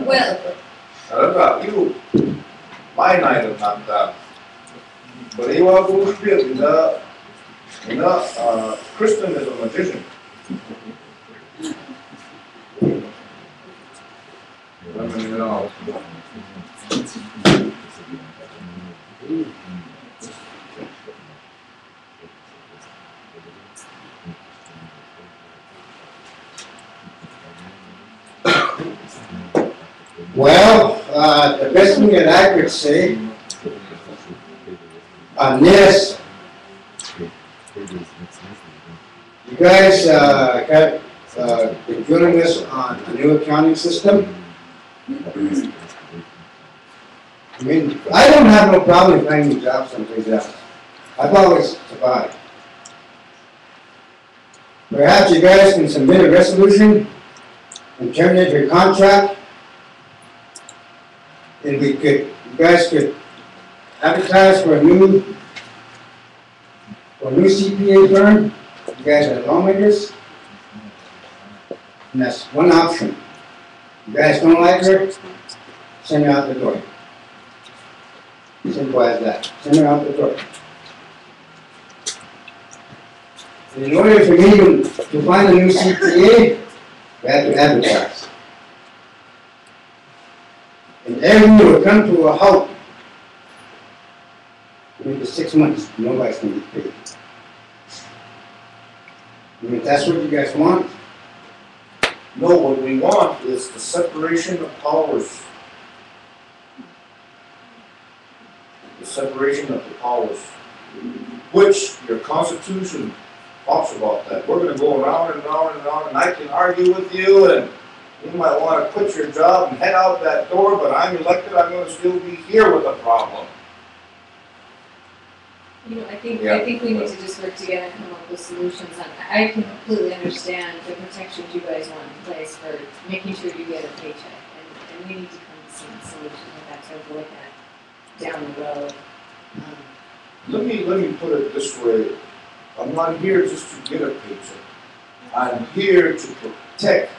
Well, What about you? My night of not that. But you are going to be Kristen is a magician. Well, the best thing that I could say on this, you guys been doing us on a new accounting system. I mean, I don't have no problem finding jobs someplace else. I've always survived. Perhaps you guys can submit a resolution and terminate your contract. And you guys could advertise for a new CPA firm. You guys are lawmakers. And that's one option. You guys don't like her, send her out the door. Simple as that. Send her out the door. And in order for me to find a new CPA, we have to advertise. And everyone will come to a halt. Maybe 6 months, nobody's going to get paid. I mean, if that's what you guys want. No, what we want is the separation of powers. The separation of the powers, which your Constitution talks about that. We're going to go around and around and around, and I can argue with you, and you might want to quit your job and head out that door, but I'm elected, I'm going to still be here with a problem. you know, I think we need to just work together and come up with solutions. I can completely understand the protections you guys want in place for making sure you get a paycheck, and we need to come to some solutions like that to avoid that down the road. Let me put it this way. I'm not here just to get a paycheck. I'm here to protect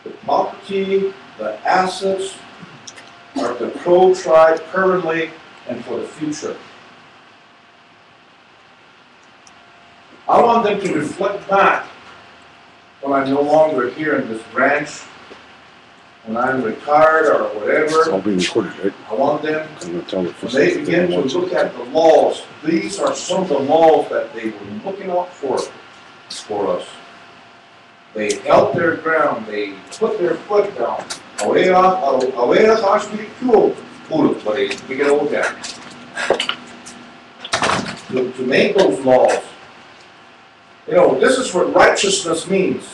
the property, the assets of the Crow tribe currently and for the future. I want them to reflect back when I'm no longer here in this ranch, when I'm retired or whatever. It's all being recorded, right? I want them, I'm gonna tell the when they begin to look at the laws, these are some of the laws that they were looking out for us. They held their ground, they put their foot down. To make those laws. You know, this is what righteousness means.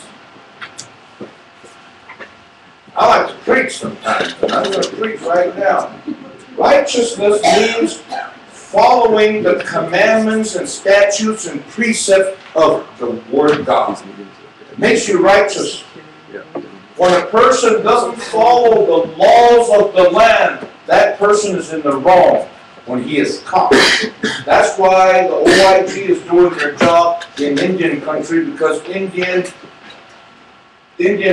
I like to preach sometimes, and I'm going to preach right now. Righteousness means following the commandments and statutes and precepts of the Word of God. It makes you righteous. When a person doesn't follow the laws of the land, that person is in the wrong when he is caught. That's why the OIG is doing their job in Indian country, because Indian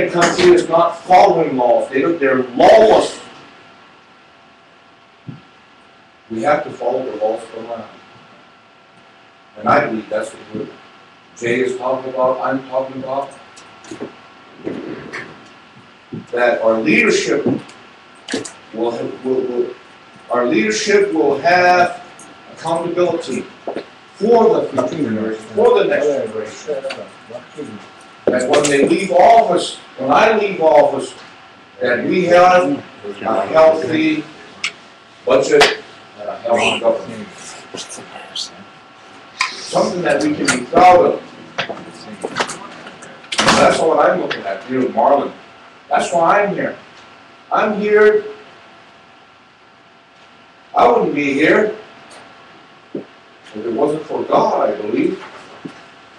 country is not following laws. They're lawless. We have to follow the laws of the land. And I believe that's what Jay is talking about, I'm talking about. That our leadership will have accountability for the future generation, for the next generation. That when they leave office, when I leave office, that we have a healthy budget and a healthy government. Something that we can be proud of. And that's what I'm looking at here with Marlon. That's why I'm here. I'm here. I wouldn't be here if it wasn't for God, I believe.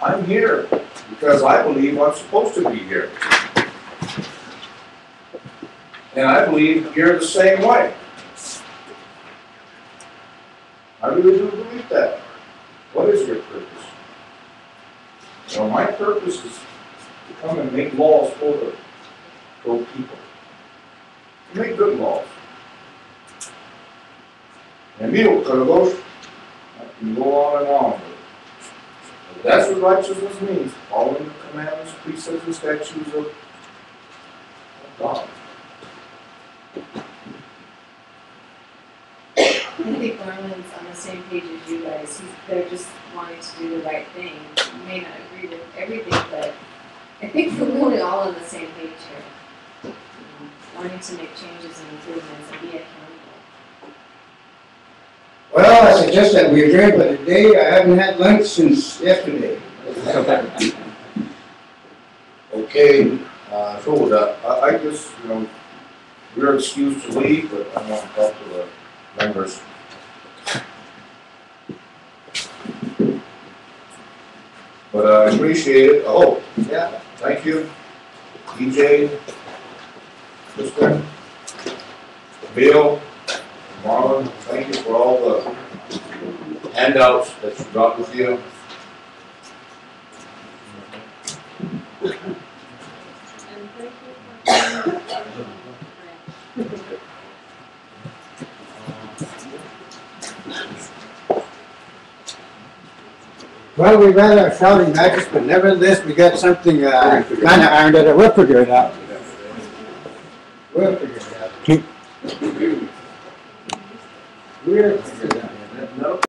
I'm here because I believe I'm supposed to be here. And I believe you're the same way. I really do believe that. What is your purpose? Well, my purpose is to come and make laws for people. To make good laws. And Carlos, I can go on and on. But that's what righteousness means. Following the commandments, precepts, and statutes of God. I think Marlon's on the same page as you guys. They're just wanting to do the right thing. You may not agree with everything, but I think we're really all on the same page here. Wanting to make changes and improvements and be accountable. Well, I suggest that we adjourn, but today I haven't had lunch since yesterday. Okay, so I just, we're excused to leave, but I want to talk to the members. But I appreciate it. Oh, yeah, thank you. DJ, Kristen, Bill, Marlon, thank you for all the handouts that you brought with you. And thank you for Well, we've had our shouting matches, but nevertheless, we got something kind of ironed out. We'll figure it out. We'll figure it out. We'll figure it out.